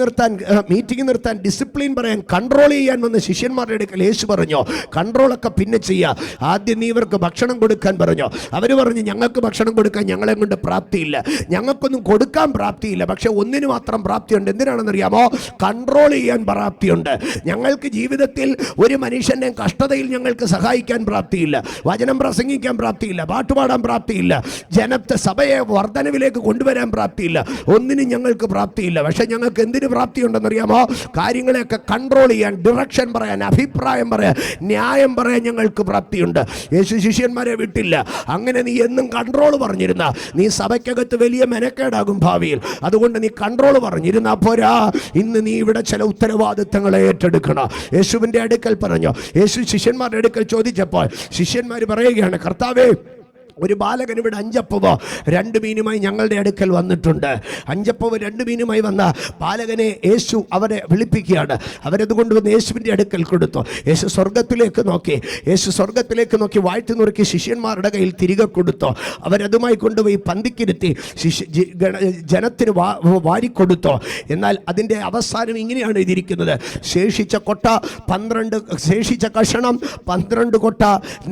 നിർത്താൻ ഡിസിപ്ലിൻ പറയാൻ കൺട്രോൾ ചെയ്യാൻ വന്ന ശിഷ്യന്മാരുടെ അടുക്കൽ യേശു പറഞ്ഞു, കൺട്രോളൊക്കെ പിന്നെ ചെയ്യുക, ആദ്യം നീ ഇവർക്ക് ഭക്ഷണം കൊടുക്കാൻ പറഞ്ഞു. അവർ പറഞ്ഞു, ഞങ്ങൾക്ക് ഭക്ഷണം കൊടുക്കാൻ ഞങ്ങളെ കൊണ്ട് പ്രാപ്തിയില്ല, ഞങ്ങൾക്കൊന്നും കൊടുക്കാൻ പ്രാപ്തിയില്ല, പക്ഷെ ഒന്നിന് മാത്രം പ്രാപ്തിയുണ്ട്. എന്തിനാണെന്നറിയാമോ? കൺട്രോൾ ചെയ്യാൻ പ്രാപ്തിയുണ്ട്. ഞങ്ങൾക്ക് ജീവിതത്തിൽ ഒരു മനുഷ്യൻ്റെ കഷ്ടതയിൽ ഞങ്ങൾക്ക് സഹായിക്കാൻ പ്രാപ്തിയില്ല, വചനം പ്രസംഗിക്കാൻ പ്രാപ്തിയില്ല, പാട്ടുപാടാൻ പ്രാപ്തിയില്ല, ജനത്തെ സഭയെ വർധനവിലേക്ക് കൊണ്ടുവരാൻ പ്രാപ്തിയില്ല, ഒന്നിനും ഞങ്ങൾക്ക് പ്രാപ്തിയില്ല. പക്ഷെ ഞങ്ങൾക്ക് എന്തിന് പ്രാപ്തിയുണ്ടെന്നറിയാമോ? കാര്യങ്ങളെയൊക്കെ കൺട്രോൾ ചെയ്യാൻ, ഡിറക്ഷൻ പറയാൻ, അഭിപ്രായം പറയാൻ, ന്യായം പറയാൻ ഞങ്ങൾക്ക് പ്രാപ്തിയുണ്ട്. യേശു ശിഷ്യന്മാരെ വിട്ടില്ല. അങ്ങനെ നീ എന്നും കൺട്രോൾ പറഞ്ഞിരുന്ന നീ സഭയ്ക്കകത്ത് വലിയ മെനക്കേടാകും ഭാവിയിൽ. അതുകൊണ്ട് നീ കൺട്രോൾ പറഞ്ഞിരുന്ന പോരാ, ഇന്ന് നീ ഇവിടെ ചില ഉത്തരവാദിത്തങ്ങളെ ഏറ്റെടുക്കണം. യേശുവിൻ്റെ അടുക്കൽ പറഞ്ഞു. യേശു ശിഷ്യന്മാരുടെ അടുക്കൽ ചോദിച്ചപ്പോൾ ശിഷ്യന്മാർ പറയുകയാണ്, കർത്താവേ, ഒരു ബാലകൻ ഇവിടെ 5 അപ്പവും 2 മീനുമായി ഞങ്ങളുടെ അടുക്കൽ വന്നിട്ടുണ്ട്. 5 അപ്പവും 2 മീനുമായി വന്ന ബാലകനെ യേശു അവരെ വിളിപ്പിക്കുകയാണ്. അവരത് കൊണ്ടുവന്ന് യേശുവിൻ്റെ അടുക്കൽ കൊടുത്തു. യേശു സ്വർഗത്തിലേക്ക് നോക്കി വാഴ്ത്തി നുറുക്കി ശിഷ്യന്മാരുടെ കയ്യിൽ തിരികെ കൊടുത്തു. അവരതുമായി കൊണ്ടുപോയി പന്തിക്കിരുത്തി ജനത്തിന് വാരിക്കൊടുത്തു. എന്നാൽ അതിൻ്റെ അവസാനം ഇങ്ങനെയാണ് എഴുതിയിരിക്കുന്നത്, ശേഷിച്ച കഷണം 12 കൊട്ട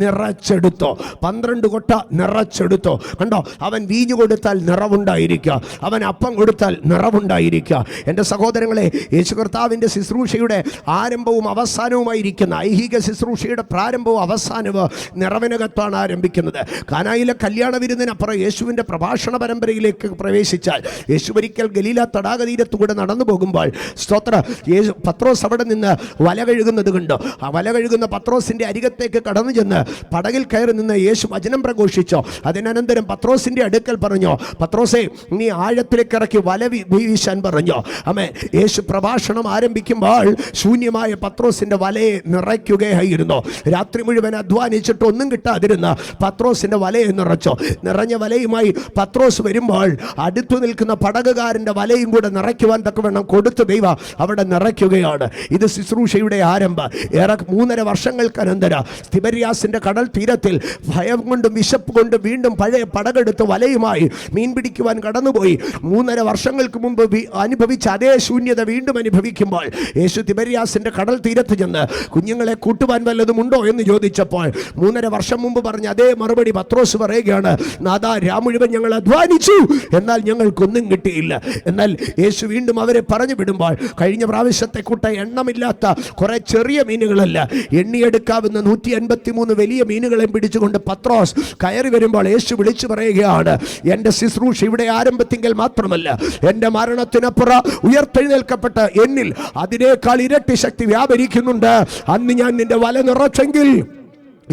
നിറച്ചെടുത്തു. 12 കൊട്ട നിറച്ചെടുത്തോ. കണ്ടോ, അവൻ വീഞ്ഞു കൊടുത്താൽ നിറവുണ്ടായിരിക്കുക, അവൻ അപ്പം കൊടുത്താൽ നിറവുണ്ടായിരിക്കുക. എൻ്റെ സഹോദരങ്ങളെ, യേശു കർത്താവിൻ്റെ ശുശ്രൂഷയുടെ ആരംഭവും അവസാനവുമായിരിക്കുന്ന ഐഹിക ശുശ്രൂഷയുടെ പ്രാരംഭവും അവസാനവും നിറവിനകത്താണ് ആരംഭിക്കുന്നത്. കാനായിലെ കല്യാണ വിരുന്നിനപ്പുറം യേശുവിൻ്റെ പ്രഭാഷണ പരമ്പരയിലേക്ക് പ്രവേശിച്ചാൽ, യേശു ഒരിക്കൽ ഗലീല തടാകതീരത്തുകൂടെ നടന്നു പോകുമ്പോൾ പത്രോസ് അവിടെ നിന്ന് വല കഴുകുന്നത് കണ്ടു. ആ വല കഴുകുന്ന പത്രോസിൻ്റെ അരികത്തേക്ക് കടന്നു ചെന്ന് പടകിൽ കയറി നിന്ന് യേശു വചനം പ്രഘോഷിച്ചു. അതിനനന്തരം പത്രോസിൻ്റെ അടുക്കൽ പറഞ്ഞു, പത്രോസേ, നീ ആഴത്തിലേക്ക് ഇറക്കി വല വീശാൻ പറഞ്ഞു. ആമേൻ. യേശു പ്രഭാഷണം ആരംഭിക്കുമ്പോൾ ശൂന്യമായ പത്രോസിൻ്റെ വലയെ നിറയ്ക്കുകയായിരുന്നു. രാത്രി മുഴുവൻ അധ്വാനിച്ചിട്ട് ഒന്നും കിട്ടാതിരുന്ന പത്രോസിൻ്റെ വലയെ നിറച്ചു. നിറഞ്ഞ വലയുമായി പത്രോസ് വരുമ്പോൾ അടുത്തു നിൽക്കുന്ന പടകുകാരൻ്റെ വലയും കൂടെ നിറയ്ക്കുവാൻ തക്കവണ്ണം കൊടുത്തു ദൈവം അവിടെ നിറയ്ക്കുകയാണ്. ഇത് ശുശ്രൂഷയുടെ ആരംഭം. 3.5 വർഷങ്ങൾക്കനന്തരം തിബര്യാസിൻ്റെ കടൽ തീരത്തിൽ ഭയം കൊണ്ടും വിശപ്പ് കൊണ്ടും വീണ്ടും പഴയ പടകെടുത്ത് വലയുമായി മീൻ പിടിക്കുവാൻ കടന്നുപോയി. 3.5 വർഷങ്ങൾക്ക് മുമ്പ് അനുഭവിച്ച അതേ ശൂന്യത വീണ്ടും അനുഭവിക്കുമ്പോൾ യേശു തിബര്യാസിൻ്റെ കടൽ തീരത്ത് ചെന്ന് കുഞ്ഞുങ്ങളെ കൂട്ടുവാൻ വല്ലതുമുണ്ടോ എന്ന് ചോദിച്ചപ്പോൾ 3.5 വർഷം മുമ്പ് പറഞ്ഞ അതേ മറുപടി പത്രോസ് പറയുകയാണ്, നാഥാ, മുഴുവൻ ഞങ്ങൾ അധ്വാനിച്ചു, എന്നാൽ ഞങ്ങൾക്കൊന്നും കിട്ടിയില്ല. എന്നാൽ യേശു വീണ്ടും അവരെ പറഞ്ഞു വിടുമ്പോൾ കഴിഞ്ഞ പ്രാവശ്യത്തെ കൂട്ട എണ്ണമില്ലാത്ത കുറെ ചെറിയ മീനുകളല്ല, എണ്ണിയെടുക്കാവുന്ന 153 വലിയ മീനുകളെ പിടിച്ചുകൊണ്ട് പത്രോസ് കയറി വരുമ്പോൾ യേശു വിളിച്ചു പറയുകയാണ്, എൻ്റെ ശുശ്രൂഷ ഇവിടെ ആരംഭത്തിങ്കിൽ മാത്രമല്ല, എൻ്റെ മരണത്തിനപ്പുറം ഉയർത്തെഴുന്നേൽക്കപ്പെട്ട എന്നിൽ അതിനേക്കാൾ ഇരട്ടി ശക്തി വ്യാപരിക്കുന്നുണ്ട്. അന്ന് ഞാൻ നിന്റെ വല നിറച്ചെങ്കിൽ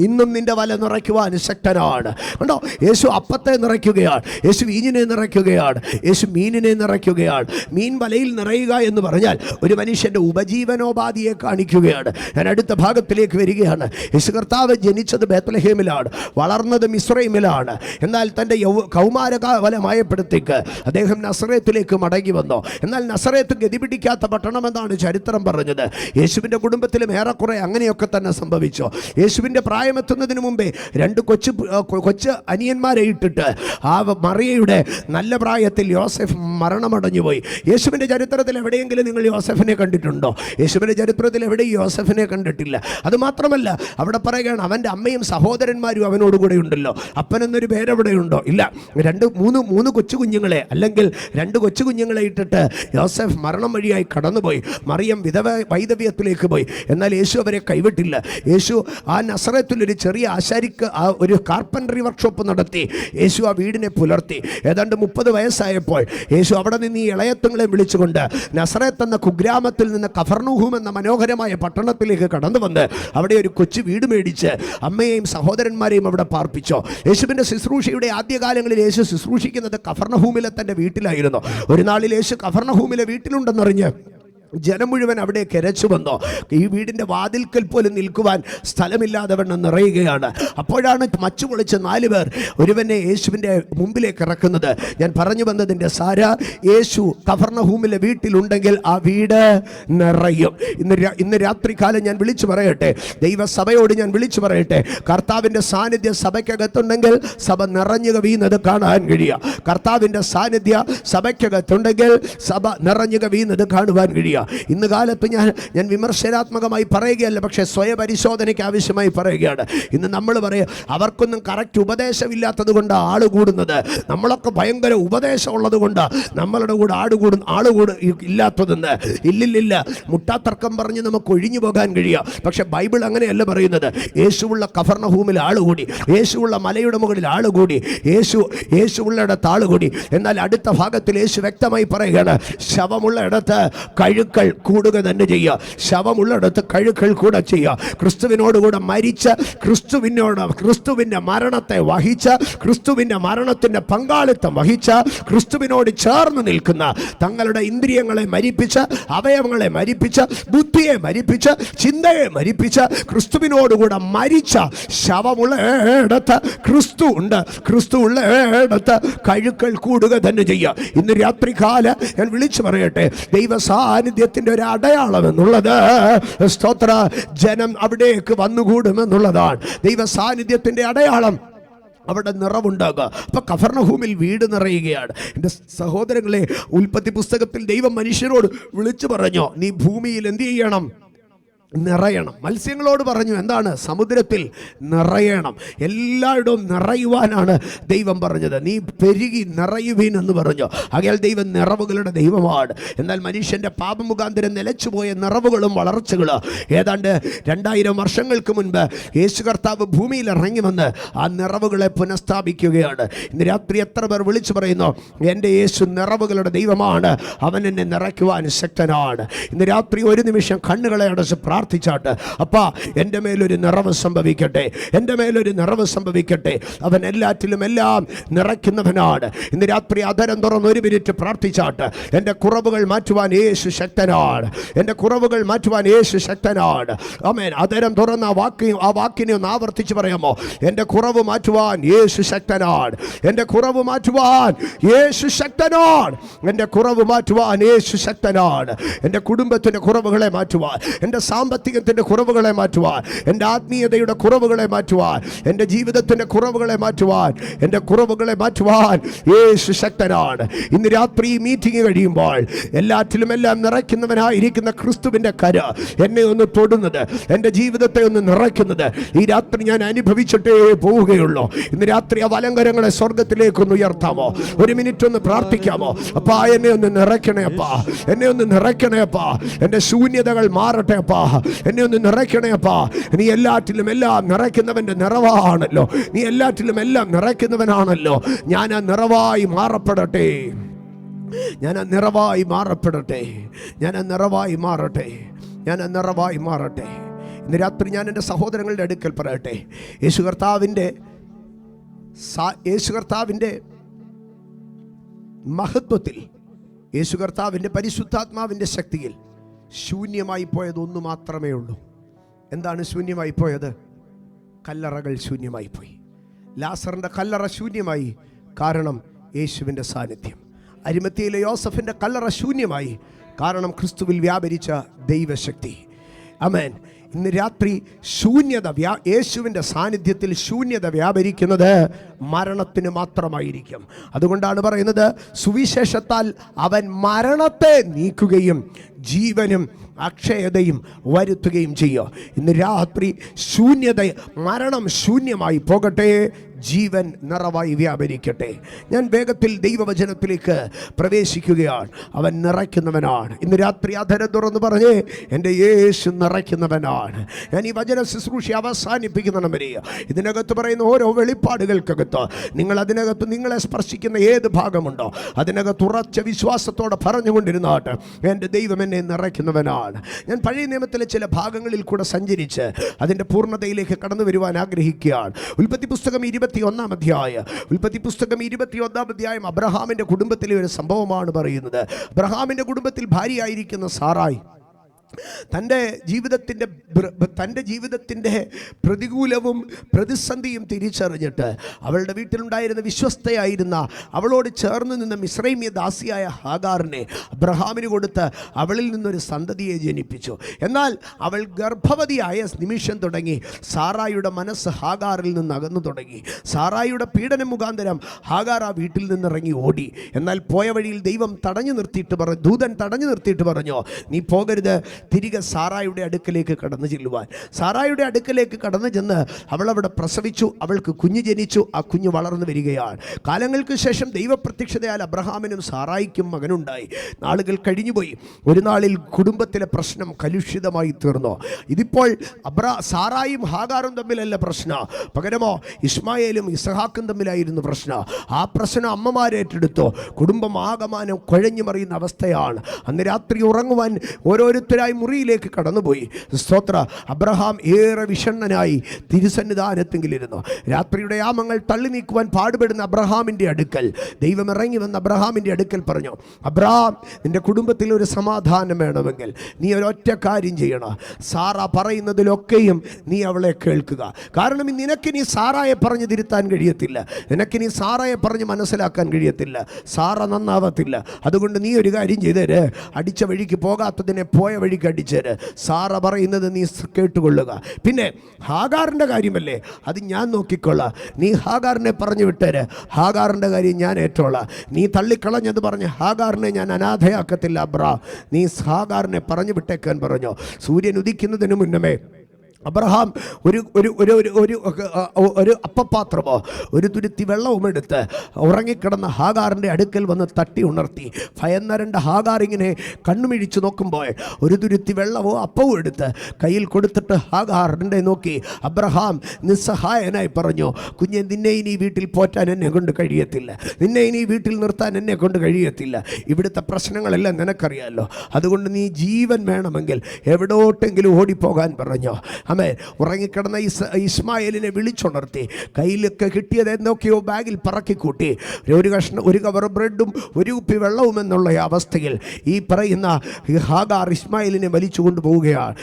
ഇന്നും നിന്റെ വല നിറയ്ക്കുവാൻ ശക്തനാണ്. കണ്ടോ, യേശു അപ്പത്തെ നിറയ്ക്കുകയാണ്, യേശു വീഞ്ഞിനെ നിറയ്ക്കുകയാണ്, യേശു മീനിനെ നിറയ്ക്കുകയാണ്. മീൻ വലയിൽ നിറയുക എന്ന് പറഞ്ഞാൽ ഒരു മനുഷ്യൻ്റെ ഉപജീവനോപാധിയെ കാണിക്കുകയാണ്. ഞാൻ അടുത്ത ഭാഗത്തിലേക്ക് വരികയാണ്. യേശു കർത്താവ് ജനിച്ചത് ബേത്ലഹേമിലാണ്, വളർന്നത് മിസ്രൈമിലാണ്. എന്നാൽ തൻ്റെ കൗമാരകാലമായപ്പോഴത്തേക്ക് അദ്ദേഹം നസറേത്തിലേക്ക് മടങ്ങി വന്നു. എന്നാൽ നസറേത്ത് ഗതിപിടിക്കാത്ത പട്ടണമെന്നാണ് ചരിത്രം പറഞ്ഞത്. യേശുവിൻ്റെ കുടുംബത്തിലും ഏറെക്കുറെ അങ്ങനെയൊക്കെ തന്നെ സംഭവിച്ചു. യേശുവിൻ്റെ പ്രായമെത്തുന്നതിന് മുമ്പേ 2 കൊച്ചു അനിയന്മാരെ ഇട്ടിട്ട് ആ മറിയയുടെ നല്ല പ്രായത്തിൽ യോസെഫ് മരണമടഞ്ഞുപോയി. യേശുവിൻ്റെ ചരിത്രത്തിൽ എവിടെയെങ്കിലും നിങ്ങൾ യോസെഫിനെ കണ്ടിട്ടുണ്ടോ? യേശുവിൻ്റെ ചരിത്രത്തിൽ എവിടെയും യോസെഫിനെ കണ്ടിട്ടില്ല. അതുമാത്രമല്ല, അവിടെ പറയുകയാണ് അവൻ്റെ അമ്മയും സഹോദരന്മാരും അവനോടുകൂടെ ഉണ്ടല്ലോ. അപ്പനെന്നൊരു പേരെവിടെയുണ്ടോ? ഇല്ല. 3 കൊച്ചു കുഞ്ഞുങ്ങളെ, അല്ലെങ്കിൽ 2 കൊച്ചു കുഞ്ഞുങ്ങളെ ഇട്ടിട്ട് യോസെഫ് മരണം വഴിയായി കടന്നുപോയി. മറിയം വൈദവ്യത്തിലേക്ക് പോയി. എന്നാൽ യേശു അവരെ കൈവിട്ടില്ല. യേശു ആ നസറേത്തിൽ ഒരു ചെറിയ ആശാരിക്ക് ഒരു കാർപ്പൻട്രി വർക്ക്ഷോപ്പ് നടത്തി. യേശു ആ വീടിനെ പുലർത്തി. ഏതാണ്ട് 30 വയസ്സായപ്പോൾ യേശു അവിടെ നിന്ന് ഈ ഇളയത്തുങ്ങളെ വിളിച്ചുകൊണ്ട് നസറേത്ത് എന്ന കുഗ്രാമത്തിൽ നിന്ന് കഫർനഹൂം എന്ന മനോഹരമായ പട്ടണത്തിലേക്ക് കടന്നു വന്ന് അവിടെ ഒരു കൊച്ചു വീട് മേടിച്ച് അമ്മയെയും സഹോദരന്മാരെയും അവിടെ പാർപ്പിച്ചു. യേശുവിൻ്റെ ശുശ്രൂഷയുടെ ആദ്യകാലങ്ങളിൽ യേശു ശുശ്രൂഷിക്കുന്നത് കഫർനഹൂമിലെ തൻ്റെ വീട്ടിലായിരുന്നു. ഒരു നാളിൽ യേശു കഫർനഹൂമിലെ വീട്ടിലുണ്ടെന്നറിഞ്ഞ് ജനം മുഴുവൻ അവിടെ കിരച്ചു വന്നോ. ഈ വീടിൻ്റെ വാതിൽക്കൽ പോലും നിൽക്കുവാൻ സ്ഥലമില്ലാതെ വണ്ണം നിറയുകയാണ്. അപ്പോഴാണ് മച്ചു പൊളിച്ച് 4 പേർ ഒരുവനെ യേശുവിൻ്റെ മുമ്പിലേക്ക് ഇറക്കുന്നത്. ഞാൻ പറഞ്ഞു വന്നതിൻ്റെ സാര, യേശു കഫർനഹൂമിലെ വീട്ടിലുണ്ടെങ്കിൽ ആ വീട് നിറയും. ഇന്ന് രാത്രികാലം ഞാൻ വിളിച്ചു പറയട്ടെ, ദൈവസഭയോട് ഞാൻ വിളിച്ചു പറയട്ടെ, കർത്താവിൻ്റെ സാന്നിധ്യം സഭയ്ക്കകത്തുണ്ടെങ്കിൽ സഭ നിറഞ്ഞു കവിയുന്നത് കാണാൻ കഴിയുക. കർത്താവിൻ്റെ സാന്നിധ്യം സഭയ്ക്കകത്തുണ്ടെങ്കിൽ സഭ നിറഞ്ഞു കവിയുന്നത് കാണുവാൻ കഴിയുക. ഇന്ന് കാലത്ത് ഞാൻ വിമർശനാത്മകമായി പറയുകയല്ല, പക്ഷേ സ്വയപരിശോധനയ്ക്ക് ആവശ്യമായി പറയുകയാണ്. ഇന്ന് നമ്മൾ പറയും അവർക്കൊന്നും കറക്റ്റ് ഉപദേശമില്ലാത്തത് കൊണ്ട് ആള് കൂടുന്നത്, നമ്മളൊക്കെ ഭയങ്കര ഉപദേശമുള്ളത് കൊണ്ട് നമ്മളുടെ കൂടെ ആളുകൂട് ഇല്ലാത്തതെന്ന്. ഇല്ലില്ല, മുട്ടാത്തർക്കം പറഞ്ഞ് നമുക്ക് ഒഴിഞ്ഞു പോകാൻ കഴിയുക. പക്ഷെ ബൈബിൾ അങ്ങനെയല്ല പറയുന്നത്. യേശുവുള്ള കഫർനഹൂമിൽ ആളുകൂടി, യേശുവുള്ള മലയുടെ മുകളിൽ ആളുകൂടി, യേശുവുള്ളിടത്ത് ആളുകൂടി. എന്നാൽ അടുത്ത ഭാഗത്തിൽ യേശു വ്യക്തമായി പറയുകയാണ്, ശവമുള്ള ഇടത്ത് കഴുക്കൾ കൂടുക തന്നെ ചെയ്യുക. ശവമുള്ളിടത്ത് കഴുക്കൾ കൂടെ ചെയ്യുക. ക്രിസ്തുവിനോടുകൂടെ മരിച്ച, ക്രിസ്തുവിൻ്റെ മരണത്തെ വഹിച്ച, ക്രിസ്തുവിൻ്റെ മരണത്തിൻ്റെ പങ്കാളിത്തം വഹിച്ച, ക്രിസ്തുവിനോട് ചേർന്ന് നിൽക്കുന്ന, തങ്ങളുടെ ഇന്ദ്രിയങ്ങളെ മരിപ്പിച്ച്, അവയവങ്ങളെ മരിപ്പിച്ച്, ബുദ്ധിയെ മരിപ്പിച്ച്, ചിന്തയെ മരിപ്പിച്ച്, ക്രിസ്തുവിനോടുകൂടെ മരിച്ച ശവമുള്ള ഇടത്ത് ക്രിസ്തു ഉണ്ട്. ക്രിസ്തു ഉള്ള ഇടത്ത് കഴുക്കൾ കൂടുക തന്നെ ചെയ്യുക. ഇന്ന് രാത്രികാല ഞാൻ വിളിച്ചു പറയട്ടെ, ദൈവ സാന്നിധ്യത്തിൻ്റെ ഒരു അടയാളം എന്നുള്ളത് സ്തോത്ര ജനം അവിടേക്ക് വന്നുകൂടുമെന്നുള്ളതാണ്. ദൈവ സാന്നിധ്യത്തിൻ്റെ അടയാളം അവിടെ നിറവുണ്ടാകുക. അപ്പൊ കഫർനഹൂമിൽ വീട് നിറയുകയാണ്. എൻ്റെ സഹോദരങ്ങളെ, ഉൽപ്പത്തി പുസ്തകത്തിൽ ദൈവം മനുഷ്യരോട് വിളിച്ചു പറഞ്ഞു, നീ ഭൂമിയിൽ എന്ത് ചെയ്യണം? നിറയണം. മത്സ്യങ്ങളോട് പറഞ്ഞു, എന്താണ്? സമുദ്രത്തിൽ നിറയണം. എല്ലായിടവും നിറയുവാനാണ് ദൈവം പറഞ്ഞത്. നീ പെരുകി നിറയുവീൻ എന്ന് പറഞ്ഞു. ആകയാൽ ദൈവം നിറവുകളുടെ ദൈവമാണ്. എന്നാൽ മനുഷ്യൻ്റെ പാപമുഖാന്തരം നിലച്ചുപോയ നിറവുകളും വളർച്ചകളും ഏതാണ്ട് 2000 വർഷങ്ങൾക്ക് മുൻപ് യേശു കർത്താവ് ഭൂമിയിൽ ഇറങ്ങി വന്ന് ആ നിറവുകളെ പുനഃസ്ഥാപിക്കുകയാണ്. ഇന്ന് രാത്രി എത്ര പേർ വിളിച്ചു പറയുന്നു, എൻ്റെ യേശു നിറവുകളുടെ ദൈവമാണ്, അവൻ എന്നെ നിറയ്ക്കുവാൻ ശക്തനാണ്. ഇന്ന് രാത്രി ഒരു നിമിഷം കണ്ണുകളെ അടച്ച് പ്രാർത്ഥിച്ചാട്ട്, അപ്പാ എൻ്റെ മേലൊരു നിറവ് സംഭവിക്കട്ടെ, എൻ്റെ മേലൊരു നിറവ് സംഭവിക്കട്ടെ. അവൻ എല്ലാറ്റിലും എല്ലാം നിറയ്ക്കുന്നവനാണ്. ഇന്ന് രാത്രി അധരം തുറന്ന് 1 മിനിറ്റ് പ്രാർത്ഥിച്ചാട്ട്, എൻ്റെ കുറവുകൾ മാറ്റുവാൻ യേശു ശക്തനാണ്, എൻ്റെ കുറവുകൾ മാറ്റുവാൻ യേശു ശക്തനാണ്. ആമേൻ. അധരം തുറന്ന് ആ വാക്കിനെ ഒന്ന് ആവർത്തിച്ച് പറയാമോ? എൻ്റെ കുറവ് മാറ്റുവാൻ യേശു ശക്തനാണ്, എൻ്റെ കുറവ് മാറ്റുവാൻ യേശു ശക്തനാണ്, എൻ്റെ കുറവ് മാറ്റുവാൻ യേശു ശക്തനാണ്. എൻ്റെ കുടുംബത്തിൻ്റെ കുറവുകളെ മാറ്റുവാൻ, എൻ്റെ സാമ്പത്തികത്തിൻ്റെ കുറവുകളെ മാറ്റുവാൻ, എൻ്റെ ആത്മീയതയുടെ കുറവുകളെ മാറ്റുവാൻ, എൻ്റെ ജീവിതത്തിൻ്റെ കുറവുകളെ മാറ്റുവാൻ, എൻ്റെ കുറവുകളെ മാറ്റുവാൻ യേശു ശക്തനാണ്. ഇന്ന് രാത്രി ഈ മീറ്റിംഗ് കഴിയുമ്പോൾ എല്ലാറ്റിലും എല്ലാം നിറയ്ക്കുന്നവനായിരിക്കുന്ന ക്രിസ്തുവിൻ്റെ കര എന്നെ ഒന്ന് തൊടുന്നത്, എൻ്റെ ജീവിതത്തെ ഒന്ന് നിറയ്ക്കുന്നത് ഈ രാത്രി ഞാൻ അനുഭവിച്ചിട്ടേ പോവുകയുള്ളൂ. ഇന്ന് രാത്രി ആ വലങ്കരങ്ങളെ സ്വർഗത്തിലേക്കൊന്ന് ഉയർത്താമോ? 1 മിനിറ്റ് ഒന്ന് പ്രാർത്ഥിക്കാമോ? അപ്പാ, എന്നെ ഒന്ന് നിറയ്ക്കണേ അപ്പാ, എന്നെ ഒന്ന് നിറയ്ക്കണേ അപ്പാ, എൻ്റെ ശൂന്യതകൾ മാറട്ടെ അപ്പാ, എന്നെ ഒന്ന് നിറയ്ക്കണേ അപ്പാ. നീ എല്ലാറ്റിലും എല്ലാം നിറയ്ക്കുന്നവൻ്റെ നിറവാണല്ലോ, നീ എല്ലാറ്റിലും എല്ലാം നിറയ്ക്കുന്നവനാണല്ലോ. ഞാൻ ആ നിറവായി മാറപ്പെടട്ടെ, ഞാൻ ആ നിറവായി മാറപ്പെടട്ടെ, ഞാൻ ആ നിറവായി മാറട്ടെ, ഞാൻ ആ നിറവായി മാറട്ടെ. ഇന്ന് രാത്രി ഞാൻ എൻ്റെ സഹോദരങ്ങളുടെ അടുക്കൽ പറയട്ടെ, യേശു കർത്താവിൻ്റെ മഹത്വത്തിൽ, യേശു കർത്താവിൻ്റെ പരിശുദ്ധാത്മാവിൻ്റെ ശക്തിയിൽ ശൂന്യമായി പോയത് ഒന്ന് മാത്രമേ ഉള്ളൂ. എന്താണ് ശൂന്യമായി പോയത്? കല്ലറകൾ ശൂന്യമായി പോയി. ലാസറിൻ്റെ കല്ലറ ശൂന്യമായി, കാരണം യേശുവിൻ്റെ സാന്നിധ്യം. അരിമത്തിയിലെ യോസഫിൻ്റെ കല്ലറ ശൂന്യമായി, കാരണം ക്രിസ്തുവിൽ വ്യാപരിച്ച ദൈവശക്തി. ആമേൻ. ഇന്ന് രാത്രി ശൂന്യത, യേശുവിൻ്റെ സാന്നിധ്യത്തിൽ ശൂന്യത വ്യാപരിക്കുന്നത് മരണത്തിന് മാത്രമായിരിക്കും. അതുകൊണ്ടാണ് പറയുന്നത്, സുവിശേഷത്താൽ അവൻ മരണത്തെ നീക്കുകയും ജീവനും അക്ഷയതയും വരുത്തുകയും ചെയ്യുക. ഇന്ന് രാത്രി മരണം ശൂന്യമായി പോകട്ടെ, ജീവൻ നിറവായി വ്യാപരിക്കട്ടെ. ഞാൻ വേഗത്തിൽ ദൈവവചനത്തിലേക്ക് പ്രവേശിക്കുകയാണ്. അവൻ നിറയ്ക്കുന്നവനാണ്. ഇന്ന് രാത്രി അധരം തുറന്ന് പറഞ്ഞേ, എൻ്റെ യേശു നിറയ്ക്കുന്നവനാണ്. ഞാൻ ഈ വചന ശുശ്രൂഷ അവസാനിപ്പിക്കുന്നതാണ് വരിക. ഇതിനകത്ത് പറയുന്ന ഓരോ വെളിപ്പാടുകൾക്കകത്ത് അതിനകത്ത് നിങ്ങളെ സ്പർശിക്കുന്ന ഏത് ഭാഗമുണ്ടോ അതിനകത്ത് ഉറച്ച വിശ്വാസത്തോടെ പറഞ്ഞുകൊണ്ടിരുന്നാട്ട്, എൻ്റെ ദൈവം എന്നെ നിറയ്ക്കുന്നവനാണ്. ഞാൻ പഴയ നിയമത്തിലെ ചില ഭാഗങ്ങളിൽ കൂടെ സഞ്ചരിച്ച് അതിൻ്റെ പൂർണ്ണതയിലേക്ക് കടന്നു വരുവാൻ ആഗ്രഹിക്കുകയാണ്. ഉൽപ്പത്തി പുസ്തകം 21-ാം അധ്യായം അബ്രഹാമിൻ്റെ കുടുംബത്തിലെ ഒരു സംഭവമാണ് പറയുന്നത്. അബ്രഹാമിൻ്റെ കുടുംബത്തിൽ ഭാര്യയായിരിക്കുന്ന സാറായി തൻ്റെ ജീവിതത്തിൻ്റെ പ്രതികൂലവും പ്രതിസന്ധിയും തിരിച്ചറിഞ്ഞിട്ട് അവളുടെ വീട്ടിലുണ്ടായിരുന്ന വിശ്വസ്തയായിരുന്ന അവളോട് ചേർന്ന് നിന്ന മിസ്രൈമ്യ ദാസിയായ ഹാഗാറിനെ അബ്രഹാമിന് കൊടുത്ത് അവളിൽ നിന്നൊരു സന്തതിയെ ജനിപ്പിച്ചു. എന്നാൽ അവൾ ഗർഭവതിയായ നിമിഷം തുടങ്ങി സാറായുടെ മനസ്സ് ഹാഗാറിൽ നിന്ന് അകന്നു തുടങ്ങി. സാറായുടെ പീഡനം മുഖാന്തരം ഹാഗാർ ആ വീട്ടിൽ നിന്നിറങ്ങി ഓടി. എന്നാൽ പോയ വഴിയിൽ ദൂതൻ തടഞ്ഞു നിർത്തിയിട്ട് പറഞ്ഞു, നീ പോകരുത്, തിരികെ സാറായുടെ അടുക്കലേക്ക് കടന്നു ചെല്ലുവാൻ. സാറായുടെ അടുക്കലേക്ക് കടന്നു ചെന്ന് അവളവിടെ പ്രസവിച്ചു. അവൾക്ക് കുഞ്ഞ് ജനിച്ചു. ആ കുഞ്ഞ് വളർന്നു വരികയാണ്. കാലങ്ങൾക്ക് ശേഷം ദൈവപ്രത്യക്ഷതയാൽ അബ്രഹാമിനും സാറായിക്കും മകനുണ്ടായി. നാളുകൾ കഴിഞ്ഞുപോയി. ഒരു നാളിൽ കുടുംബത്തിലെ പ്രശ്നം കലുഷിതമായി തീർന്നു. ഇതിപ്പോൾ സാറായും ഹാഗാറും തമ്മിലല്ല പ്രശ്നം, പകരമോ ഇസ്മായേലും ഇസഹാക്കും തമ്മിലായിരുന്നു പ്രശ്നം. ആ പ്രശ്നം അമ്മമാരേറ്റെടുത്തു. കുടുംബം ആകമാനം കുഴഞ്ഞു മറിയുന്ന അവസ്ഥയാണ്. അന്ന് രാത്രി ഉറങ്ങുവാൻ ഓരോരുത്തരായി മുറിയിലേക്ക് കടന്നുപോയി. സ്തോത്ര. അബ്രഹാം ഏറെ വിഷണ്ണനായി തിരുസന്നിധാനത്തെങ്കിലിരുന്നു. രാത്രിയുടെ യാമങ്ങൾ തള്ളി നീക്കുവാൻ പാടുപെടുന്ന അബ്രഹാമിൻ്റെ അടുക്കൽ ദൈവം ഇറങ്ങി വന്ന അബ്രഹാമിൻ്റെ അടുക്കൽ പറഞ്ഞു, അബ്രഹാം, നിന്റെ കുടുംബത്തിൽ ഒരു സമാധാനം വേണമെങ്കിൽ നീ ഒരൊറ്റ കാര്യം ചെയ്യണം. സാറ പറയുന്നതിലൊക്കെയും നീ അവളെ കേൾക്കുക. കാരണം നിനക്കിനി സാറായെ പറഞ്ഞ് തിരുത്താൻ കഴിയത്തില്ല, നിനക്കിനി സാറായെ പറഞ്ഞ് മനസ്സിലാക്കാൻ കഴിയത്തില്ല, സാറ നന്നാവത്തില്ല. അതുകൊണ്ട് നീ ഒരു കാര്യം ചെയ്തേര്, അടിച്ച വഴിക്ക് പോകാത്തതിനെ പോയ വഴിക്ക് അടിച്ചേര്. സാറ പറയുന്നത് നീ കേട്ടുകൊള്ളുക. പിന്നെ ഹാഗാറിൻ്റെ കാര്യമല്ലേ, അത് ഞാൻ നോക്കിക്കൊള്ളാം. നീ ഹാഗാറിനെ പറഞ്ഞു വിട്ടേര്, ഹാഗാറിൻ്റെ കാര്യം ഞാൻ ഏറ്റോളാം. നീ തള്ളിക്കളഞ്ഞത് പറഞ്ഞ് ഹാഗാറിനെ ഞാൻ അനാഥയാക്കത്തില്ല. നീ ഹാഗാറിനെ പറഞ്ഞു വിട്ടേക്കാൻ പറഞ്ഞു. സൂര്യൻ ഉദിക്കുന്നതിന് മുന്നമേ അബ്രഹാം ഒരു അപ്പപാത്രമോ ഒരു തുരുത്തി വെള്ളവും എടുത്ത് ഉറങ്ങിക്കിടന്ന ഹാഗാറിൻ്റെ അടുക്കൽ വന്ന് തട്ടി ഉണർത്തി. ഭയന്നരണ്ട ഹാഗാർ ഇങ്ങനെ കണ്ണുമിഴിച്ച് നോക്കുമ്പോൾ ഒരു തുരുത്തി വെള്ളമോ അപ്പവും എടുത്ത് കയ്യിൽ കൊടുത്തിട്ട് ഹാഗാറിൻ്റെ നോക്കി അബ്രഹാം നിസ്സഹായനായി പറഞ്ഞു, കുഞ്ഞെ, നിന്നെ ഇനി വീട്ടിൽ പോറ്റാൻ എന്നെ കൊണ്ട് കഴിയത്തില്ല, നിന്നെ ഇനി വീട്ടിൽ നിർത്താൻ എന്നെ കൊണ്ട് കഴിയത്തില്ല. ഇവിടുത്തെ പ്രശ്നങ്ങളെല്ലാം നിനക്കറിയാമല്ലോ. അതുകൊണ്ട് നീ ജീവൻ വേണമെങ്കിൽ എവിടോട്ടെങ്കിലും ഓടിപ്പോകാൻ പറഞ്ഞു. അമ്മേ, ഉറങ്ങിക്കിടന്ന ഇസ്മായേലിനെ വിളിച്ചുണർത്തി. കയ്യിലൊക്കെ കിട്ടിയത് എന്തൊക്കെയോ ബാഗിൽ പറക്കിക്കൂട്ടി. ഒരു കവർ ബ്രെഡും ഒരു കുപ്പി വെള്ളവും എന്നുള്ള അവസ്ഥയിൽ ഈ പറയുന്ന ഹാഗാർ ഇസ്മായേലിനെ വലിച്ചു കൊണ്ടുപോവുകയാണ്.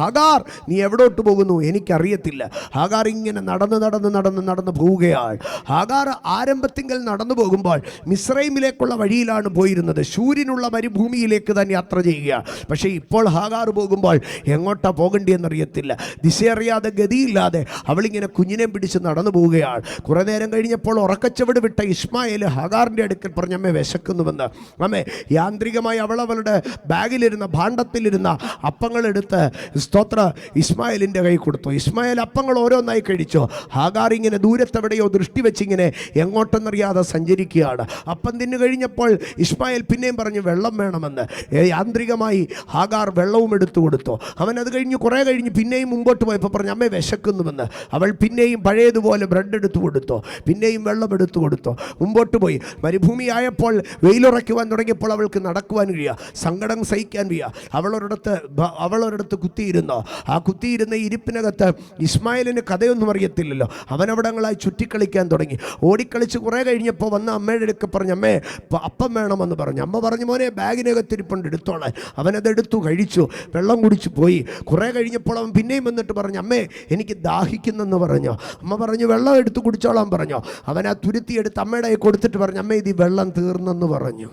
ഹാഗാർ, നീ എവിടോട്ട് പോകുന്നു എനിക്കറിയത്തില്ല. ഹാഗാർ ഇങ്ങനെ നടന്ന് പോവുകയാണ്. ഹാഗാർ ആരംഭത്തിങ്കൽ നടന്നു പോകുമ്പോൾ മിസ്രൈമിലേക്കുള്ള വഴിയിലാണ് പോയിരുന്നത്. ശൂരിനുള്ള മരുഭൂമിയിലേക്ക് തന്നെ യാത്ര ചെയ്യുകയാണ്. പക്ഷേ ഇപ്പോൾ ഹാഗാർ പോകുമ്പോൾ എങ്ങോട്ടാ പോകേണ്ടിയെന്നറിയത്തില്ല. ദിശയറിയാതെ ഗതിയില്ലാതെ അവളിങ്ങനെ കുഞ്ഞിനെ പിടിച്ച് നടന്നു പോവുകയാണ്. കുറേ നേരം കഴിഞ്ഞപ്പോൾ ഉറക്കച്ചവട് വിട്ട ഇസ്മായേൽ ഹാഗാറിൻ്റെ അടുക്കൽ പറഞ്ഞു, അമ്മേ, വിശക്കുന്നുവെന്ന്. അമ്മേ, യാന്ത്രികമായി അവളവളുടെ ബാഗിലിരുന്ന ഭാണ്ഡത്തിലിരുന്ന അപ്പങ്ങളെടുത്ത് സ്തോത്ര ഇസ്മായേലിൻ്റെ കൈ കൊടുത്തു. ഇസ്മായേൽ അപ്പങ്ങൾ ഓരോന്നായി കഴിച്ചു. ഹാഗാർ ഇങ്ങനെ ദൂരത്തെവിടെയോ ദൃഷ്ടി വെച്ചിങ്ങനെ എങ്ങോട്ടെന്നറിയാതെ സഞ്ചരിക്കുകയാണ്. അപ്പം തിന്നു കഴിഞ്ഞപ്പോൾ ഇസ്മായേൽ പിന്നെയും പറഞ്ഞു വെള്ളം വേണമെന്ന്. യാന്ത്രികമായി ഹാഗാർ വെള്ളവും എടുത്തു കൊടുത്തു. അവൻ അത് കഴിഞ്ഞ് കുറേ കഴിഞ്ഞ് പിന്നെയും മുമ്പോട്ട് പോയപ്പോൾ പറഞ്ഞു, അമ്മേ, വിശക്കുന്നുവെന്ന്. അവൾ പിന്നെയും പഴയതുപോലെ ബ്രെഡ് എടുത്തു കൊടുത്തു, പിന്നെയും വെള്ളം എടുത്തു കൊടുത്തു. മുമ്പോട്ട് പോയി. മരുഭൂമിയായപ്പോൾ വെയിലുറയ്ക്കുവാൻ തുടങ്ങിയപ്പോൾ അവൾക്ക് നടക്കുവാൻ കഴിയുക, സങ്കടം സഹിക്കാൻ വയ്യ. അവളൊരിടത്ത് കുത്തിയിരുന്നോ. ആ കുത്തിയിരുന്ന ഇരിപ്പിനകത്ത് ഇസ്മായേലിന് കഥയൊന്നും അറിയത്തില്ലല്ലോ. അവനവിടങ്ങളായി ചുറ്റിക്കളിക്കാൻ തുടങ്ങി. ഓടിക്കളിച്ച് കുറേ കഴിഞ്ഞപ്പോൾ വന്ന് അമ്മയുടെ അടുക്ക പറഞ്ഞു, അമ്മേ, അപ്പം വേണമെന്ന് പറഞ്ഞു. അമ്മ പറഞ്ഞു, മോനെ, ബാഗിനകത്തിരിപ്പുണ്ട്, എടുത്തോളാൻ. അവനതെടുത്തു, കഴിച്ചു, വെള്ളം കുടിച്ചു പോയി. കുറേ കഴിഞ്ഞപ്പോൾ അവൻ പിന്നെയും വന്നിട്ട് പറഞ്ഞു, അമ്മേ, എനിക്ക് ദാഹിക്കുന്നെന്ന് പറഞ്ഞു. അമ്മ പറഞ്ഞു, വെള്ളം എടുത്ത് കുടിച്ചോളാൻ പറഞ്ഞു. അവൻ ആ തുരുത്തി എടുത്ത് അമ്മയുടെ കൊടുത്തിട്ട് പറഞ്ഞു, അമ്മേ, ഇത് വെള്ളം തീർന്നെന്ന് പറഞ്ഞു.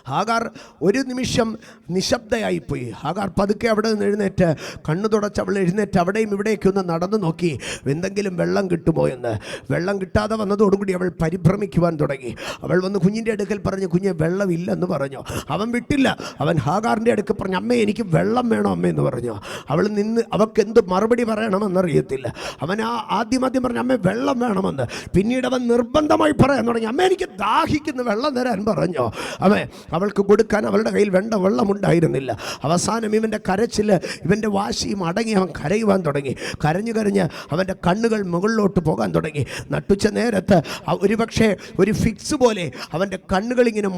ഹാഗാർ ഒരു നിമിഷം നിശബ്ദയായിപ്പോയി. ഹാഗാർ പതുക്കെ അവിടെ നിന്ന് എഴുന്നേറ്റ് കണ്ണു തുടച്ച് അവൾ എഴുന്നേറ്റ് അവിടെയും ഇവിടേക്ക് ഒന്ന് നടന്നു നോക്കി, എന്തെങ്കിലും വെള്ളം കിട്ടുമോ എന്ന്. വെള്ളം കിട്ടാതെ വന്നതോടുകൂടി അവൾ പരിഭ്രമിക്കുവാൻ തുടങ്ങി. അവൾ വന്ന് കുഞ്ഞിൻ്റെ അടുക്കൽ പറഞ്ഞു, കുഞ്ഞെ, വെള്ളമില്ലെന്ന് പറഞ്ഞു. അവൻ വിട്ടില്ല. അവൻ ഹാഗാറിൻ്റെ അടുക്കൽ പറഞ്ഞു, അമ്മേ, എനിക്ക് വെള്ളം വേണോ അമ്മ എന്ന് പറഞ്ഞു. അവൾ നിന്ന് അവൾക്ക് എന്ത് മറുപടി പറയണമെന്നറിയത്തില്ല. അവൻ ആദ്യം പറഞ്ഞു, അമ്മേ, വെള്ളം വേണമെന്ന്. പിന്നീട് അവൻ നിർബന്ധമായി പറയാൻ തുടങ്ങി, അമ്മേ, എനിക്ക് ദാഹിക്കുന്ന വെള്ളം തരാൻ പറഞ്ഞു. അവൾക്ക് കൊടുക്കാൻ അവളുടെ കയ്യിൽ വെള്ളമുണ്ടായിരുന്നില്ല. അവസാനം ഇവൻ്റെ കരച്ചിൽ, ഇവൻ്റെ വാശിയും അടങ്ങി അവൻ കരയുവാൻ തുടങ്ങി. കരഞ്ഞ് അവൻ്റെ കണ്ണുകൾ മുകളിലോട്ട് പോകാൻ തുടങ്ങി. നട്ടുച്ച നേരത്ത് ഒരുപക്ഷെ ഒരു ഫിക്സ് പോലെ അവൻ്റെ കണ്ണുകളിങ്ങനെ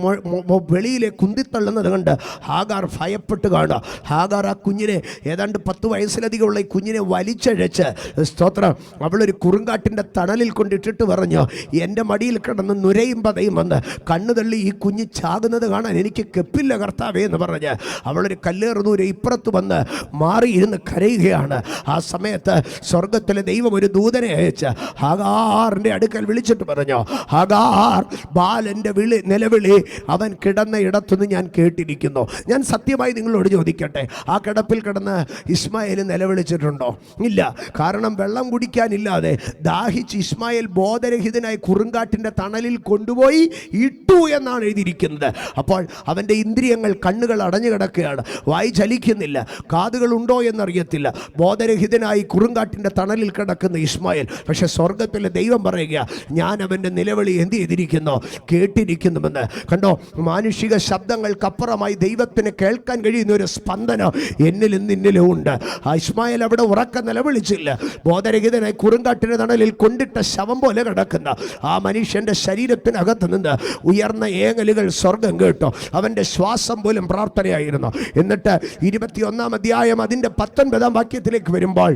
വെളിയിലെ കുന്തിത്തള്ളുന്നത് കണ്ട് ഹാഗാർ ഭയപ്പെട്ട് കാണുക. ഹാഗാർ ആ കുഞ്ഞിനെ, ഏതാണ്ട് 10 വയസ്സിലധികമുള്ള ഈ കുഞ്ഞിനെ വലിച്ചഴച്ച് സ്തോത്രം അവളൊരു കുറുങ്കാട്ടിൻ്റെ തണലിൽ കൊണ്ടിട്ടിട്ട് പറഞ്ഞു, എൻ്റെ മടിയിൽ കിടന്ന് നുരയും പതയും വന്ന് കണ്ണു തള്ളി ഈ കുഞ്ഞ് ചാകുന്ന നടക്കുന്നത് കാണാൻ എനിക്ക് കെപ്പില്ല കർത്താവേ എന്ന് പറഞ്ഞ് അവളൊരു കല്ലേറുന്നൂരെ ഇപ്പുറത്ത് വന്ന് മാറിയിരുന്ന് കരയുകയാണ്. ആ സമയത്ത് സ്വർഗത്തിലെ ദൈവം ഒരു ദൂതനെ അയച്ച് ഹാഗാറിൻ്റെ അടുക്കൽ വിളിച്ചിട്ട് പറഞ്ഞു, ഹാഗാർ, ബാലൻ്റെ നിലവിളി അവൻ കിടന്ന ഇടത്തുനിന്ന് ഞാൻ കേട്ടിരിക്കുന്നു. ഞാൻ സത്യമായി നിങ്ങളോട് ചോദിക്കട്ടെ, ആ കിടപ്പിൽ കിടന്ന് ഇസ്മായേൽ നിലവിളിച്ചിട്ടുണ്ടോ? ഇല്ല. കാരണം വെള്ളം കുടിക്കാനില്ലാതെ ദാഹിച്ച് ഇസ്മായേൽ ബോധരഹിതനായി കുറുങ്കാട്ടിൻ്റെ തണലിൽ കൊണ്ടുപോയി ഇട്ടു എന്നാണ് എഴുതിയിരിക്കുന്നത്. അപ്പോൾ അവൻ്റെ ഇന്ദ്രിയങ്ങൾ, കണ്ണുകൾ അടഞ്ഞു കിടക്കുകയാണ്, വായി ചലിക്കുന്നില്ല, കാതുകളുണ്ടോ എന്നറിയത്തില്ല. ബോധരഹിതനായി കുറുങ്കാട്ടിൻ്റെ തണലിൽ കിടക്കുന്ന ഇസ്മായേൽ. പക്ഷെ സ്വർഗത്തിലെ ദൈവം പറയുക, ഞാൻ അവൻ്റെ നിലവിളി എന്ത് ചെയ്തിരിക്കുന്നു? കേട്ടിരിക്കുന്നുവെന്ന്. കണ്ടോ, മാനുഷിക ശബ്ദങ്ങൾക്കപ്പുറമായി ദൈവത്തിന് കേൾക്കാൻ കഴിയുന്ന ഒരു സ്പന്ദനം എന്നിലും നിന്നിലും ഉണ്ട്. ആ ഇസ്മായേൽ അവിടെ ഉറക്കം നിലവിളിച്ചില്ല. ബോധരഹിതനായി കുറുങ്കാട്ടിൻ്റെ തണലിൽ കൊണ്ടിട്ട ശവം പോലെ കിടക്കുന്ന ആ മനുഷ്യൻ്റെ ശരീരത്തിനകത്ത് നിന്ന് ഉയർന്ന ഏങ്ങലുകൾ സ്വർഗം കേട്ടോ. അവൻ്റെ ശ്വാസം പോലും പ്രാർത്ഥനയായിരുന്നു. എന്നിട്ട് 21-ാം അധ്യായം അതിൻ്റെ 19-ാം വാക്യത്തിലേക്ക് വരുമ്പോൾ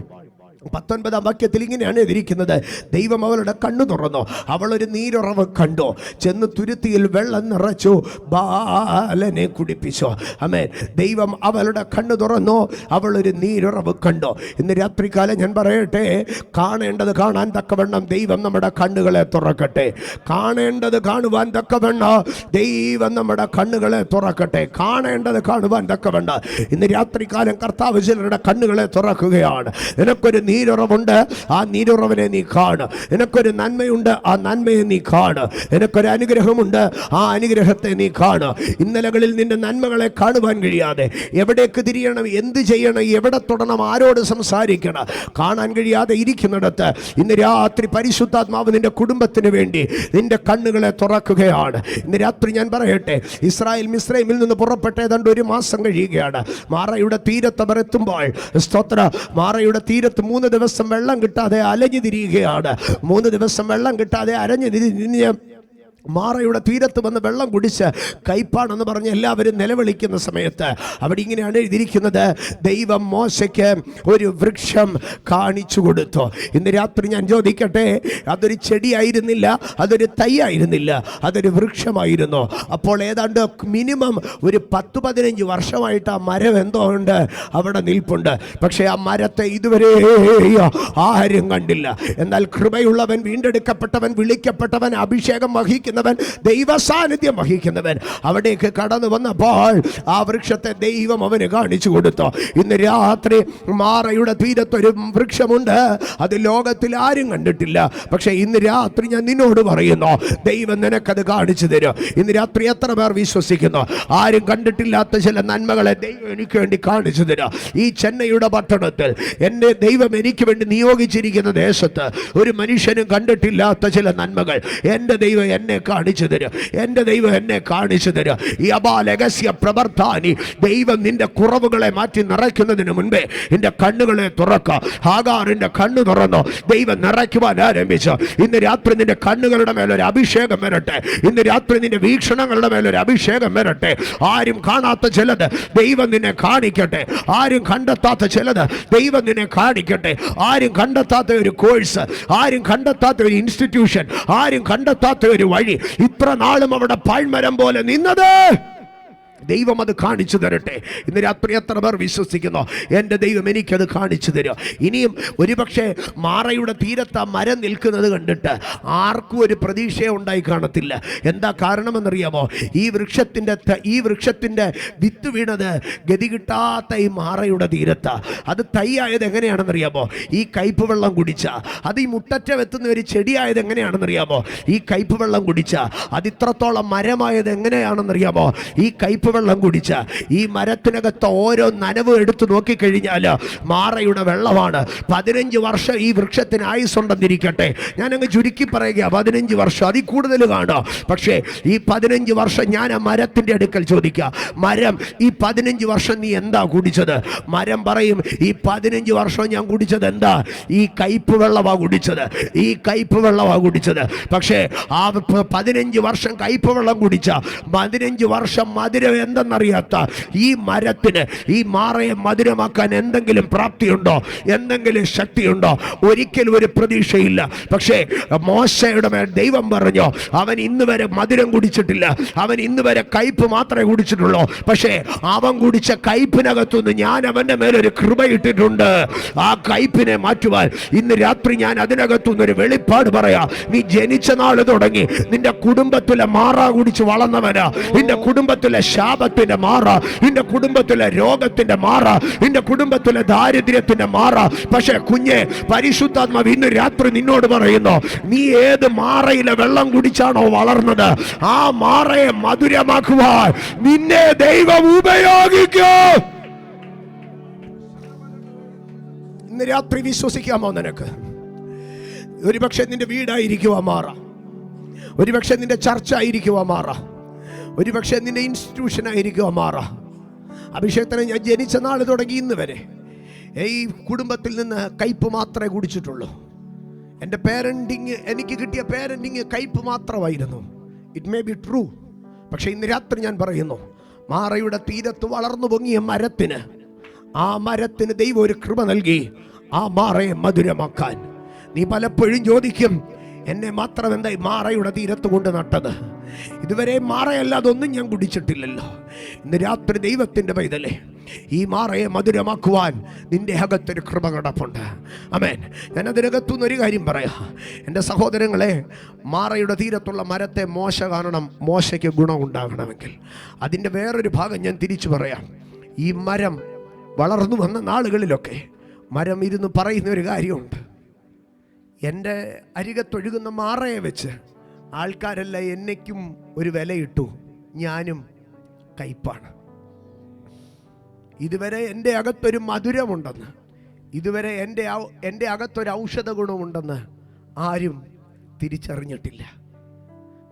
19-ാം വാക്യത്തിൽ ഇങ്ങനെയാണ് എഴുതിയിരിക്കുന്നത്, ദൈവം അവളുടെ കണ്ണു തുറന്നു, അവളൊരു നീരുറവ് കണ്ടു, ചെന്ന് തുരുത്തിയിൽ വെള്ളം നിറച്ചു, ബാലനെ കുടിപ്പിച്ചു. ആമേൻ. ദൈവം അവളുടെ കണ്ണു തുറന്നു, അവളൊരു നീരുറവ് കണ്ടു. ഇന്ന് രാത്രികാലം ഞാൻ പറയട്ടെ, കാണേണ്ടത് കാണാൻ തക്കവണ്ണം ദൈവം നമ്മുടെ കണ്ണുകളെ തുറക്കട്ടെ. കാണേണ്ടത് കാണുവാൻ തക്കവണ്ണം ദൈവം നമ്മുടെ കണ്ണുകളെ തുറക്കട്ടെ. കാണേണ്ടത് കാണുവാൻ തക്കവണ്ണം ഇന്ന് രാത്രികാലം കർത്താവ് ചിലരുടെ കണ്ണുകളെ തുറക്കുകയാണ്. നിനക്കൊരു നീരുറവുണ്ട്, ആ നീരുറവിനെ നീ കാണ്. നിനക്കൊരു നന്മയുണ്ട്, ആ നന്മയെ നീ കാണ്. നിനക്കൊരു അനുഗ്രഹമുണ്ട്, ആ അനുഗ്രഹത്തെ നീ കാണ്. ഇന്നലകളിൽ നിന്റെ നന്മകളെ കാണുവാൻ കഴിയാതെ എവിടേക്ക് തിരിയണം, എന്ത് ചെയ്യണം, എവിടെ തൊടണം, ആരോട് സംസാരിക്കണം, കാണാൻ കഴിയാതെ ഇരിക്കുന്നിടത്ത് ഇന്ന് രാത്രി പരിശുദ്ധാത്മാവ് നിന്റെ കുടുംബത്തിന് വേണ്ടി നിന്റെ കണ്ണുകളെ തുറക്കുകയാണ്. ഇന്ന് രാത്രി ഞാൻ പറയട്ടെ, ഇസ്രായേൽ മിസ്രൈമിൽ നിന്ന് പുറപ്പെട്ട ഏതാണ്ട് 1 മാസം കഴിയുകയാണ്. മാറയുടെ തീരത്ത് അവർ എത്തുമ്പോൾ, സ്തോത്ര, മാറയുടെ തീരത്ത് 3 ദിവസം വെള്ളം കിട്ടാതെ അലഞ്ഞു തിരിയുകയാണ്. 3 ദിവസം വെള്ളം കിട്ടാതെ അലഞ്ഞു തിരിഞ്ഞ് മാറയുടെ തീരത്ത് വന്ന് വെള്ളം കുടിച്ച് കൈപ്പാണെന്ന് പറഞ്ഞ് എല്ലാവരും നിലവിളിക്കുന്ന സമയത്ത് അവിടെ ഇങ്ങനെയാണ് എഴുതിയിരിക്കുന്നത്, ദൈവം മോശയ്ക്ക് ഒരു വൃക്ഷം കാണിച്ചു കൊടുത്തു. ഇന്ന് രാത്രി ഞാൻ ചോദിക്കട്ടെ, അതൊരു ചെടിയായിരുന്നില്ല, അതൊരു തൈയായിരുന്നില്ല, അതൊരു വൃക്ഷമായിരുന്നു. അപ്പോൾ ഏതാണ്ട് മിനിമം ഒരു 10-15 വർഷമായിട്ട് ആ മരം എന്തോ ഉണ്ട് അവിടെ നിൽപ്പുണ്ട്. പക്ഷേ ആ മരത്തെ ഇതുവരെ ആരും കണ്ടില്ല. എന്നാൽ കൃപയുള്ളവൻ, വീണ്ടെടുക്കപ്പെട്ടവൻ, വിളിക്കപ്പെട്ടവൻ, അഭിഷേകം വഹിക്കുന്ന ദൈവ സാന്നിധ്യം വഹിക്കുന്നവൻ അവിടേക്ക് കടന്നു വന്നപ്പോൾ ആ വൃക്ഷത്തെ ദൈവം അവന് കാണിച്ചു കൊടുത്തു. ഇന്ന് രാത്രി മാറയുടെ തീരത്തൊരു വൃക്ഷമുണ്ട്, അത് ലോകത്തിൽ ആരും കണ്ടിട്ടില്ല. പക്ഷെ ഇന്ന് രാത്രി ഞാൻ നിന്നോട് പറയുന്നു, ദൈവം നിനക്കത് കാണിച്ചു തരും. ഇന്ന് രാത്രി എത്ര പേർ വിശ്വസിക്കുന്നു? ആരും കണ്ടിട്ടില്ലാത്ത ചില നന്മകളെ ദൈവം എനിക്ക് വേണ്ടി കാണിച്ചു തരും. ഈ ചെന്നൈയുടെ പട്ടണത്തിൽ എൻ്റെ ദൈവം എനിക്ക് വേണ്ടി നിയോഗിച്ചിരിക്കുന്ന ദേശത്ത് ഒരു മനുഷ്യനും കണ്ടിട്ടില്ലാത്ത ചില നന്മകൾ എൻ്റെ ദൈവം എന്നെ കാണിച്ചു തരും. എൻ്റെ ദൈവം എന്നെ കാണിച്ചു തരും. ഈ അബാലഗസ്യ പ്രവർത്താനി, ദൈവം നിന്റെ കുറവുകളെ മാറ്റി നിറയ്ക്കുന്നതിന് മുൻപേ നിന്റെ കണ്ണുകളെ തുറക്കുക. ഹാഗാറിന്റെ കണ്ണു തുറന്നു, ദൈവം നിറയ്ക്കുവാൻ ആരംഭിച്ചു. ഇന്ന് രാത്രി നിന്റെ കണ്ണുകളുടെ മേലൊരു അഭിഷേകം വരട്ടെ. ഇന്ന് രാത്രി നിന്റെ വീക്ഷണങ്ങളുടെ മേലൊരു അഭിഷേകം വരട്ടെ. ആരും കാണാത്ത ചിലത് ദൈവം നിന്നെ കാണിക്കട്ടെ. ആരും കണ്ടെത്താത്ത ചിലത് ദൈവം നിന്നെ കാണിക്കട്ടെ. ആരും കണ്ടെത്താത്ത ഒരു കോഴ്സ്, ആരും കണ്ടെത്താത്ത ഒരു ഇൻസ്റ്റിറ്റ്യൂഷൻ, ആരും കണ്ടെത്താത്ത ഒരു വഴി, ഇത്ര നാളും അവിടെ പാഴ്മരം പോലെ നിന്നത് ദൈവം അത് കാണിച്ചു തരട്ടെ. ഇന്ന് രാത്രി എത്ര പേർ വിശ്വസിക്കുന്നു എൻ്റെ ദൈവം എനിക്കത് കാണിച്ചു തരും? ഇനിയും ഒരുപക്ഷെ മാറയുടെ തീരത്ത് ആ മരം നിൽക്കുന്നത് കണ്ടിട്ട് ആർക്കും ഒരു പ്രതീക്ഷ ഉണ്ടായി കാണത്തില്ല. എന്താ കാരണമെന്നറിയാമോ? ഈ വൃക്ഷത്തിൻ്റെ വിത്ത് വീണത് ഗതി കിട്ടാത്ത ഈ മാറയുടെ തീരത്ത്. അത് തൈയായത് എങ്ങനെയാണെന്നറിയാമോ? ഈ കയ്പ് വെള്ളം കുടിച്ച. അത് ഈ മുട്ടറ്റം എത്തുന്ന ഒരു ചെടിയായത് എങ്ങനെയാണെന്നറിയാമോ? ഈ കയ്പ് വെള്ളം കുടിച്ച. അതിത്രത്തോളം മരമായത് എങ്ങനെയാണെന്നറിയാമോ? ഈ കയ്പ് വെള്ളം കുടിച്ച. ഈ മരത്തിനകത്ത് ഓരോ നനവ് എടുത്തു നോക്കിക്കഴിഞ്ഞാൽ മാറയുടെ വെള്ളമാണ്. 15 വർഷം ഈ വൃക്ഷത്തിന് ആയുസ്സുണ്ടെന്നിരിക്കട്ടെ, ഞാനങ്ങ് ചുരുക്കി പറയുക, 15 വർഷം, അതിൽ കൂടുതൽ കാണാം. പക്ഷേ ഈ 15 വർഷം ഞാൻ ആ മരത്തിൻ്റെ അടുക്കൽ ചോദിക്കുക, മരം, ഈ 15 വർഷം നീ എന്താ കുടിച്ചത്? മരം പറയും, ഈ 15 വർഷം ഞാൻ കുടിച്ചത് എന്താ? ഈ കയ്പ് വെള്ളമാണ് കുടിച്ചത്, ഈ കയ്പ് വെള്ളമാണ് കുടിച്ചത്. പക്ഷേ ആ 15 വർഷം കയ്പ് വെള്ളം കുടിച്ച, 15 വർഷം മധുരം എന്തെന്നറിയാത്ത ഈ മരത്തിന് ഈ മാറയെ മധുരമാക്കാൻ എന്തെങ്കിലും പ്രാപ്തിയുണ്ടോ, എന്തെങ്കിലും ശക്തിയുണ്ടോ? ഒരിക്കലും ഒരു പ്രതീക്ഷയില്ല. പക്ഷേ മോശയുടെ മേൽ ദൈവം പറഞ്ഞു, അവൻ ഇന്ന് വരെ മധുരം കുടിച്ചിട്ടില്ല, അവൻ ഇന്ന് വരെ കയ്പ് മാത്രമേ കുടിച്ചിട്ടുള്ളൂ. പക്ഷേ അവൻ കുടിച്ച കയ്പിനകത്തുനിന്ന് ഞാൻ അവന്റെ മേലൊരു കൃപ ഇട്ടിട്ടുണ്ട്. ആ കയ്പിനെ മാറ്റുവാൻ ഇന്ന് രാത്രി ഞാൻ അതിനകത്തുനിന്നൊരു വെളിപ്പാട് പറയാം. നീ ജനിച്ച നാൾ തുടങ്ങി നിന്റെ കുടുംബത്തിലെ മാറ കുടിച്ച് വളർന്നവനാ. നിന്റെ കുടുംബത്തിലെ ശാപത്തിന്റെ മാറ, നിന്റെ കുടുംബത്തിലെ രോഗത്തിന്റെ മാറ, നിന്റെ കുടുംബത്തിലെ ദാരിദ്ര്യത്തിന്റെ മാറ. പക്ഷേ കുഞ്ഞെ, പരിശുദ്ധാത്മാവ് ഇന്ന് രാത്രി നിന്നോട് പറയുന്നു, നീ ഏത് മാറയിലെ വെള്ളം കുടിച്ചാണോ വളർന്നത്, ആ മാറയെ മധുരമാക്കുവാൻ നിന്നെ ദൈവം ഉപയോഗിക്കും. ഇന്ന് രാത്രി വിശ്വസിക്കാമോ നിനക്ക്? ഒരുപക്ഷെ നിന്റെ വീടായിരിക്കുവാ മാറ, ഒരുപക്ഷെ നിന്റെ ചർച്ച ആയിരിക്കുവാ മാറ, ഒരുപക്ഷെ നിന്റെ ഇൻസ്റ്റിറ്റ്യൂഷൻ ആയിരിക്കുവാ മാറ. അഭിഷേകത്തിന് ഞാൻ ജനിച്ച നാൾ തുടങ്ങി ഇന്ന് വരെ ഈ കുടുംബത്തിൽ നിന്ന് കയ്പ് മാത്രമേ കുടിച്ചിട്ടുള്ളൂ. എൻ്റെ പേരൻറ്റിങ്, എനിക്ക് കിട്ടിയ പേരൻറ്റിങ് കയ്പ് മാത്രമായിരുന്നു. It may be true. പക്ഷെ ഇന്ന് രാത്രി ഞാൻ പറയുന്നു, മാറയുടെ തീരത്ത് വളർന്നു പൊങ്ങിയ മരത്തിന്, ആ മരത്തിന് ദൈവം ഒരു കൃപ നൽകി ആ മാറയെ മധുരമാക്കാൻ. നീ പലപ്പോഴും ചോദിക്കും, എന്നെ മാത്രം എന്താ മാറയുടെ തീരത്ത് കൊണ്ട് നട്ടത്? ഇതുവരെ മാറയല്ലാതെ ഒന്നും ഞാൻ കുടിച്ചിട്ടില്ലല്ലോ. ഇന്ന് രാത്രി ദൈവത്തിൻ്റെ പൈതലേ, ഈ മാറയെ മധുരമാക്കുവാൻ നിന്റെ അകത്തൊരു കൃപ കിടപ്പുണ്ട്. ആമേൻ. ഞാൻ അതിനകത്തുനിന്നൊരു കാര്യം പറയാം. എൻ്റെ സഹോദരങ്ങളെ, മാറയുടെ തീരത്തുള്ള മരത്തെ മോശ കാണണം, മോശയ്ക്ക് ഗുണമുണ്ടാകണമെങ്കിൽ അതിൻ്റെ വേറൊരു ഭാഗം ഞാൻ തിരിച്ചു പറയാം. ഈ മരം വളർന്നു വന്ന നാളുകളിലൊക്കെ മരം ഇരുന്ന് പറയുന്ന ഒരു കാര്യമുണ്ട്. എൻ്റെ അരികത്തൊഴുകുന്ന മാറയെ വെച്ച് ആൾക്കാരെല്ലാം എന്നേക്കും ഒരു വിലയിട്ടു, ഞാനും കയ്പാണ്. ഇതുവരെ എൻ്റെ അകത്തൊരു മധുരമുണ്ടെന്ന്, ഇതുവരെ എൻ്റെ അകത്തൊരു ഔഷധ ഗുണമുണ്ടെന്ന് ആരും തിരിച്ചറിഞ്ഞിട്ടില്ല.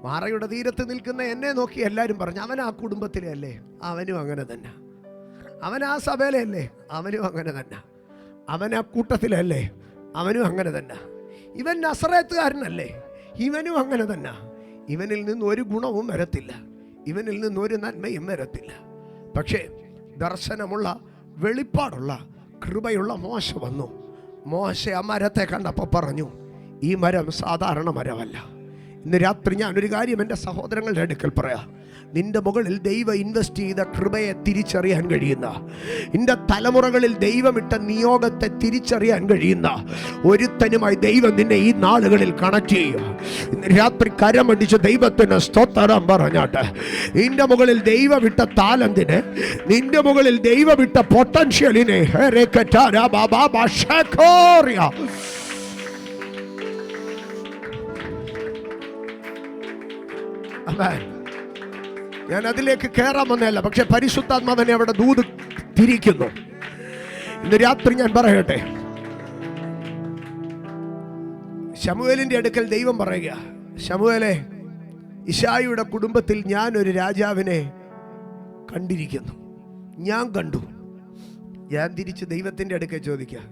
മാറയുടെ തീരത്ത് നിൽക്കുന്ന എന്നെ നോക്കി എല്ലാവരും പറഞ്ഞു, അവൻ ആ കുടുംബത്തിലെ അല്ലേ, അവനും അങ്ങനെ തന്നെ. അവൻ ആ സഭയിലല്ലേ, അവനും അങ്ങനെ തന്നെ. അവൻ ആ കൂട്ടത്തിലല്ലേ, അവനും അങ്ങനെ തന്നെ. ഇവൻ നസറേത്തുകാരനല്ലേ, ഇവനും അങ്ങനെ തന്നെ. ഇവനിൽ നിന്ന് ഒരു ഗുണവും വരത്തില്ല, ഇവനിൽ നിന്ന് ഒരു നന്മയും വരത്തില്ല. പക്ഷേ ദർശനമുള്ള, വെളിപ്പാടുള്ള, കൃപയുള്ള മോശ വന്നു. മോശ ആ മരത്തെ കണ്ടപ്പോൾ പറഞ്ഞു, ഈ മരം സാധാരണ മരമല്ല. ഇന്ന് രാത്രി ഞാനൊരു കാര്യം എൻ്റെ സഹോദരങ്ങളുടെ അടുക്കൽ പറയാം. നിന്റെ മുകളിൽ ദൈവം ഇൻവെസ്റ്റ് ചെയ്ത കൃപയെ തിരിച്ചറിയാൻ കഴിയുന്ന, നിന്റെ തലമുറകളിൽ ദൈവമിട്ട നിയോഗത്തെ തിരിച്ചറിയാൻ കഴിയുന്ന ഒരുത്തനുമായി ദൈവം നിന്നെ ഈ നാളുകളിൽ കണക്ട് ചെയ്യുക. രാത്രി കരമടിച്ച് ദൈവത്തിന് സ്തോത്രം പറഞ്ഞാട്ട്, നിന്റെ മുകളിൽ ദൈവമിട്ട താലന്തിന്, നിന്റെ മുകളിൽ ദൈവമിട്ട പൊട്ടൻഷ്യലിനെ ഞാൻ അതിലേക്ക് കയറാൻ വന്നതല്ല. പക്ഷെ പരിശുദ്ധാത്മാവിനെ അവിടെ ദൂത് തിരിക്കുന്നു. ഇന്ന് രാത്രി ഞാൻ പറയട്ടെ, ശമൂവേലിന്റെ അടുക്കൽ ദൈവം പറയുക, ശമൂവേലേ, ഇശായിയുടെ കുടുംബത്തിൽ ഞാനൊരു രാജാവിനെ കണ്ടിരിക്കുന്നു, ഞാൻ കണ്ടു. ഞാൻ തിരിച്ച് ദൈവത്തിൻ്റെ അടുക്കൽ ചോദിക്കുക,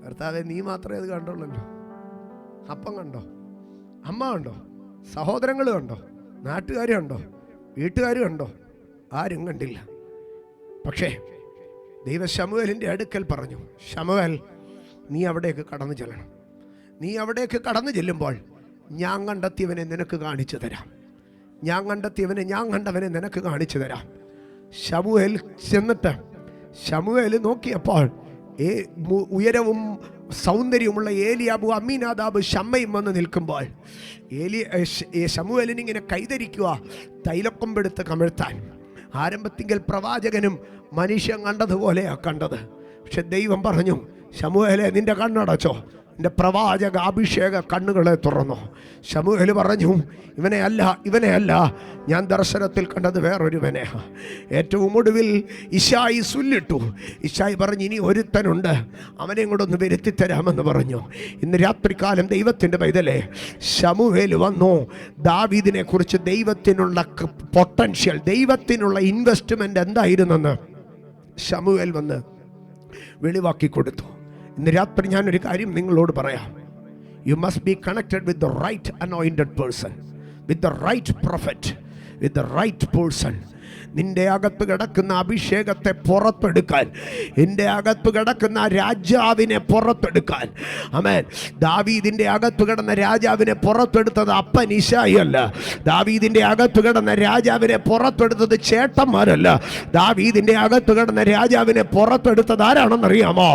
കർത്താവേ, നീ മാത്രമേ അത് കണ്ടുള്ളല്ലോ. അപ്പം കണ്ടോ? അമ്മ കണ്ടോ? സഹോദരങ്ങൾ കണ്ടോ? നാട്ടുകാർ കണ്ടോ? വീട്ടുകാർ കണ്ടോ? ആരും കണ്ടില്ല. പക്ഷേ ദൈവ ശമൂവേലിൻ്റെ അടുക്കൽ പറഞ്ഞു, ശമൂവേൽ, നീ അവിടേക്ക് കടന്നു ചെല്ലണം. നീ അവിടേക്ക് കടന്നു ചെല്ലുമ്പോൾ ഞാൻ കണ്ടെത്തിയവനെ നിനക്ക് കാണിച്ചു തരാം, ഞാൻ കണ്ടെത്തിയവനെ, ഞാൻ കണ്ടവനെ നിനക്ക് കാണിച്ചു തരാം. ശമൂവേൽ ചെന്നിട്ട് ശമൂവേൽ നോക്കിയപ്പോൾ ഉയരവും സൗന്ദര്യമുള്ള ഏലിയാബു, അമ്മീനാദാബ്, ശമ്മയും വന്ന് നിൽക്കുമ്പോൾ ശമൂവേലിനിങ്ങനെ കൈധരിക്കുക, തൈലക്കൊമ്പെടുത്ത് കമിഴ്ത്താൻ. ആരംഭത്തിങ്കൽ പ്രവാചകനും മനുഷ്യൻ കണ്ടതുപോലെയാ കണ്ടത്. പക്ഷെ ദൈവം പറഞ്ഞു, ശമൂവേലേ, നിന്റെ കണ്ണടച്ചോ, എൻ്റെ പ്രവാചക അഭിഷേക കണ്ണുകളെ തുറന്നു. ശമൂവേൽ പറഞ്ഞു, ഇവനെ അല്ല ഞാൻ ദർശനത്തിൽ കണ്ടത് വേറൊരുവനെ. ഏറ്റവും ഒടുവിൽ ഇശായി സുല്ലിട്ടു. ഇശായി പറഞ്ഞു, ഇനി ഒരുത്തനുണ്ട്, അവനെ കൂടെ ഒന്ന് വരുത്തിത്തരാമെന്ന് പറഞ്ഞു. ഇന്ന് രാത്രികാലം ദൈവത്തിൻ്റെ പൈതലേ, ശമൂവേൽ വന്നു. ദാവീദിനെ കുറിച്ച് ദൈവത്തിനുള്ള പൊട്ടൻഷ്യൽ, ദൈവത്തിനുള്ള ഇൻവെസ്റ്റ്മെൻ്റ് എന്തായിരുന്നെന്ന് ശമൂവേൽ വന്ന് വെളിവാക്കി കൊടുത്തു. ഇന്ന് രാത്രി ഞാനൊരു കാര്യം നിങ്ങളോട് പറയാം. You must be connected with the right anointed person, with the right prophet, with the right person. നിന്റെ അകത്ത് കിടക്കുന്ന അഭിഷേകത്തെ പുറത്തെടുക്കാൻ, നിന്റെ അകത്ത് കിടക്കുന്ന രാജാവിനെ പുറത്തെടുക്കാൻ. ആമേൻ. ദാവീദിന്റെ അകത്ത് കിടന്ന രാജാവിനെ പുറത്തെടുത്തത് അപ്പൻ ഇശായി അല്ല. ദാവീദിന്റെ അകത്ത് കിടന്ന രാജാവിനെ പുറത്തെടുത്തത് ചേട്ടന്മാരല്ല. ദാവീദിന്റെ അകത്ത് കിടന്ന രാജാവിനെ പുറത്തെടുത്തത് ആരാണെന്നറിയാമോ?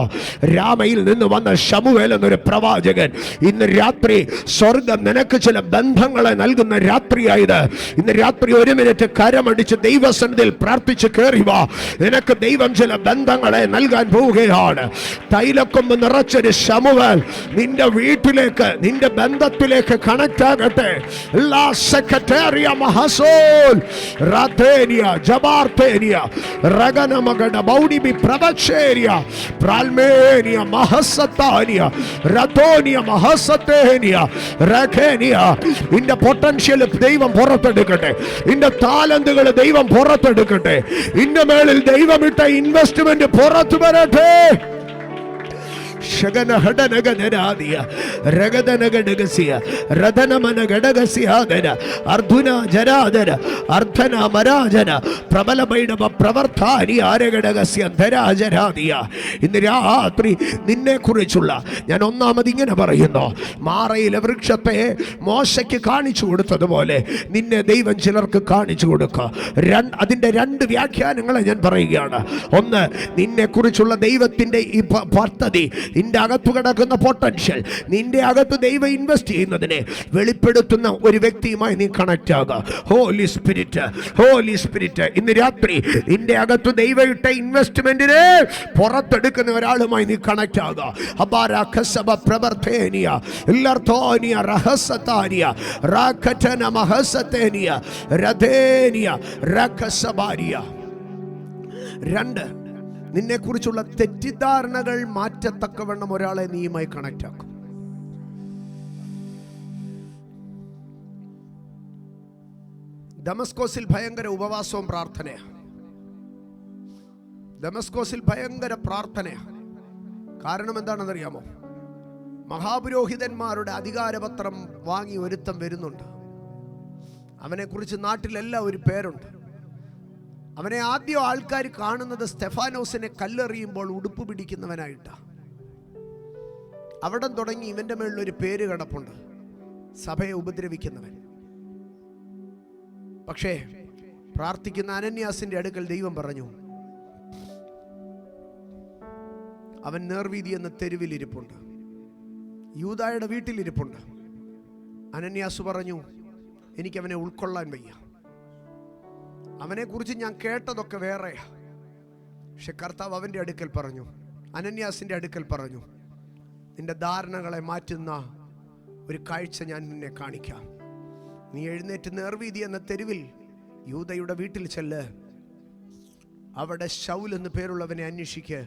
രാമയിൽ നിന്ന് വന്ന ശമൂവേൽ എന്നൊരു പ്രവാചകൻ. ഇന്ന് രാത്രി സ്വർഗം നിനക്ക് ചില ബന്ധങ്ങളെ നൽകുന്ന രാത്രിയായത്. ഇന്ന് രാത്രി 1 മിനിറ്റ് കരമടിച്ച് ദൈവസന്നിധിയിൽ പ്രാർത്ഥിച്ച് കയറി വാ. നിനക്ക് ദൈവം ചില ബന്ധങ്ങളെ നൽകാൻ പോവുകയാണ്. തൈലക്കൊമ്പ് നിറച്ചൊരു ശമൂവേൽ നിന്റെ വീട്ടിലേക്ക്, നിന്റെ ബന്ധത്തിലേക്ക് കണക്ട് ആകട്ടെ. എല്ലാ സെക്രട്ടേറിയ മഹസോൽ റാതേനിയ ജബാർതേനിയ റഗനമഗഡ ബൗഡിബി പ്രവക്ഷേരിയ പ്രാൽമേനിയ മഹസത്താനിയ റതോനിയ മഹസത്തേനിയ റഖേനിയ. നിന്റെ പൊട്ടൻഷ്യൽ ദൈവം പുറത്തെടുക്കട്ടെ. നിന്റെ താലന്തുകൾ ദൈവം പുറത്തെടുക്കട്ടെ. നിന്റെ മേളിൽ ദൈവമിട്ട ഇൻവെസ്റ്റ്മെന്റ് പുറത്തു വരട്ടെ. ഇന്ന് രാത്രി നിന്നെ കുറിച്ചുള്ള ഞാൻ ഒന്നാമത് ഇങ്ങനെ പറയുന്നു. മാറയിലെ വൃക്ഷത്തെ മോശയ്ക്ക് കാണിച്ചു കൊടുത്തതുപോലെ നിന്നെ ദൈവം ചിലർക്ക് കാണിച്ചു കൊടുക്കുക. അതിന്റെ 2 വ്യാഖ്യാനങ്ങളെ ഞാൻ പറയുകയാണ്. ഒന്ന്, നിന്നെ കുറിച്ചുള്ള ദൈവത്തിന്റെ ഈ പദ്ധതി, നിന്റെ അകത്ത് കിടക്കുന്ന പൊട്ടൻഷ്യൽ, നിന്റെ അകത്ത് ദൈവം ഇൻവെസ്റ്റ് ചെയ്യുന്നതിനെ വെളിപ്പെടുത്തുന്ന ഒരു വ്യക്തിയുമായി നീ കണക്ട് ആകുക. ഹോലി സ്പിരിറ്റ്, ഹോലി സ്പിരിറ്റ്, ഇന്ന് രാത്രി നിന്റെ അകത്ത് ദൈവം ഇട്ട ഇൻവെസ്റ്റ്മെന്റിനെ പുറത്തെടുക്കുന്ന ഒരാളുമായി നീ കണക്ട് ആകുക. അബാരഖസബ പ്രവർത്തേനിയ ഇല്ലർത്തോനിയ റഹസതാനിയ റാഖതന മഹസതേനിയ രദേനിയ റഖസബാരിയ. 2, നിന്നെ കുറിച്ചുള്ള തെറ്റിദ്ധാരണകൾ മാറ്റത്തക്കവണ്ണം ഒരാളെ നീയുമായി കണക്ട് ആക്കും. ദമസ്കോസിൽ ഭയങ്കര ഉപവാസവും പ്രാർത്ഥനയാണ്. ദമസ്കോസിൽ ഭയങ്കര പ്രാർത്ഥനയാണ്. കാരണം എന്താണെന്നറിയാമോ? മഹാപുരോഹിതന്മാരുടെ അധികാരപത്രം വാങ്ങി ഒരുത്തം വരുന്നുണ്ട്. അവനെക്കുറിച്ച് നാട്ടിലെല്ലാം ഒരു പേരുണ്ട്. അവനെ ആദ്യം ആൾക്കാർ കാണുന്നത് സ്തെഫാനോസിനെ കല്ലെറിയുമ്പോൾ ഉടുപ്പ് പിടിക്കുന്നവനായിട്ടാണ്. അവിടെ തുടങ്ങി ഇവന്റെ മേളിലൊരു പേര് കിടപ്പുണ്ട്, സഭയെ ഉപദ്രവിക്കുന്നവൻ. പക്ഷേ പ്രാർത്ഥിക്കുന്ന അനന്യാസിന്റെ അടുക്കൽ ദൈവം പറഞ്ഞു, അവൻ നേർവീതി എന്ന തെരുവിലിരിപ്പുണ്ട്, യൂദായുടെ വീട്ടിലിരിപ്പുണ്ട്. അനന്യാസ് പറഞ്ഞു, എനിക്കവനെ ഉൾക്കൊള്ളാൻ വയ്യ. അവനെക്കുറിച്ച് ഞാൻ കേട്ടതൊക്കെ വേറെയാ. പക്ഷെ കർത്താവ് അവൻ്റെ അടുക്കൽ പറഞ്ഞു, അനന്യാസിൻ്റെ അടുക്കൽ പറഞ്ഞു, നിന്റെ ധാരണകളെ മാറ്റുന്ന ഒരു കാഴ്ച ഞാൻ നിന്നെ കാണിക്കാം. നീ എഴുന്നേറ്റ് നേർവീതി എന്ന തെരുവിൽ യൂദയുടെ വീട്ടിൽ ചെല്ല്. അവിടെ ശൗൽ എന്ന് പേരുള്ളവനെ അന്വേഷിക്ക്.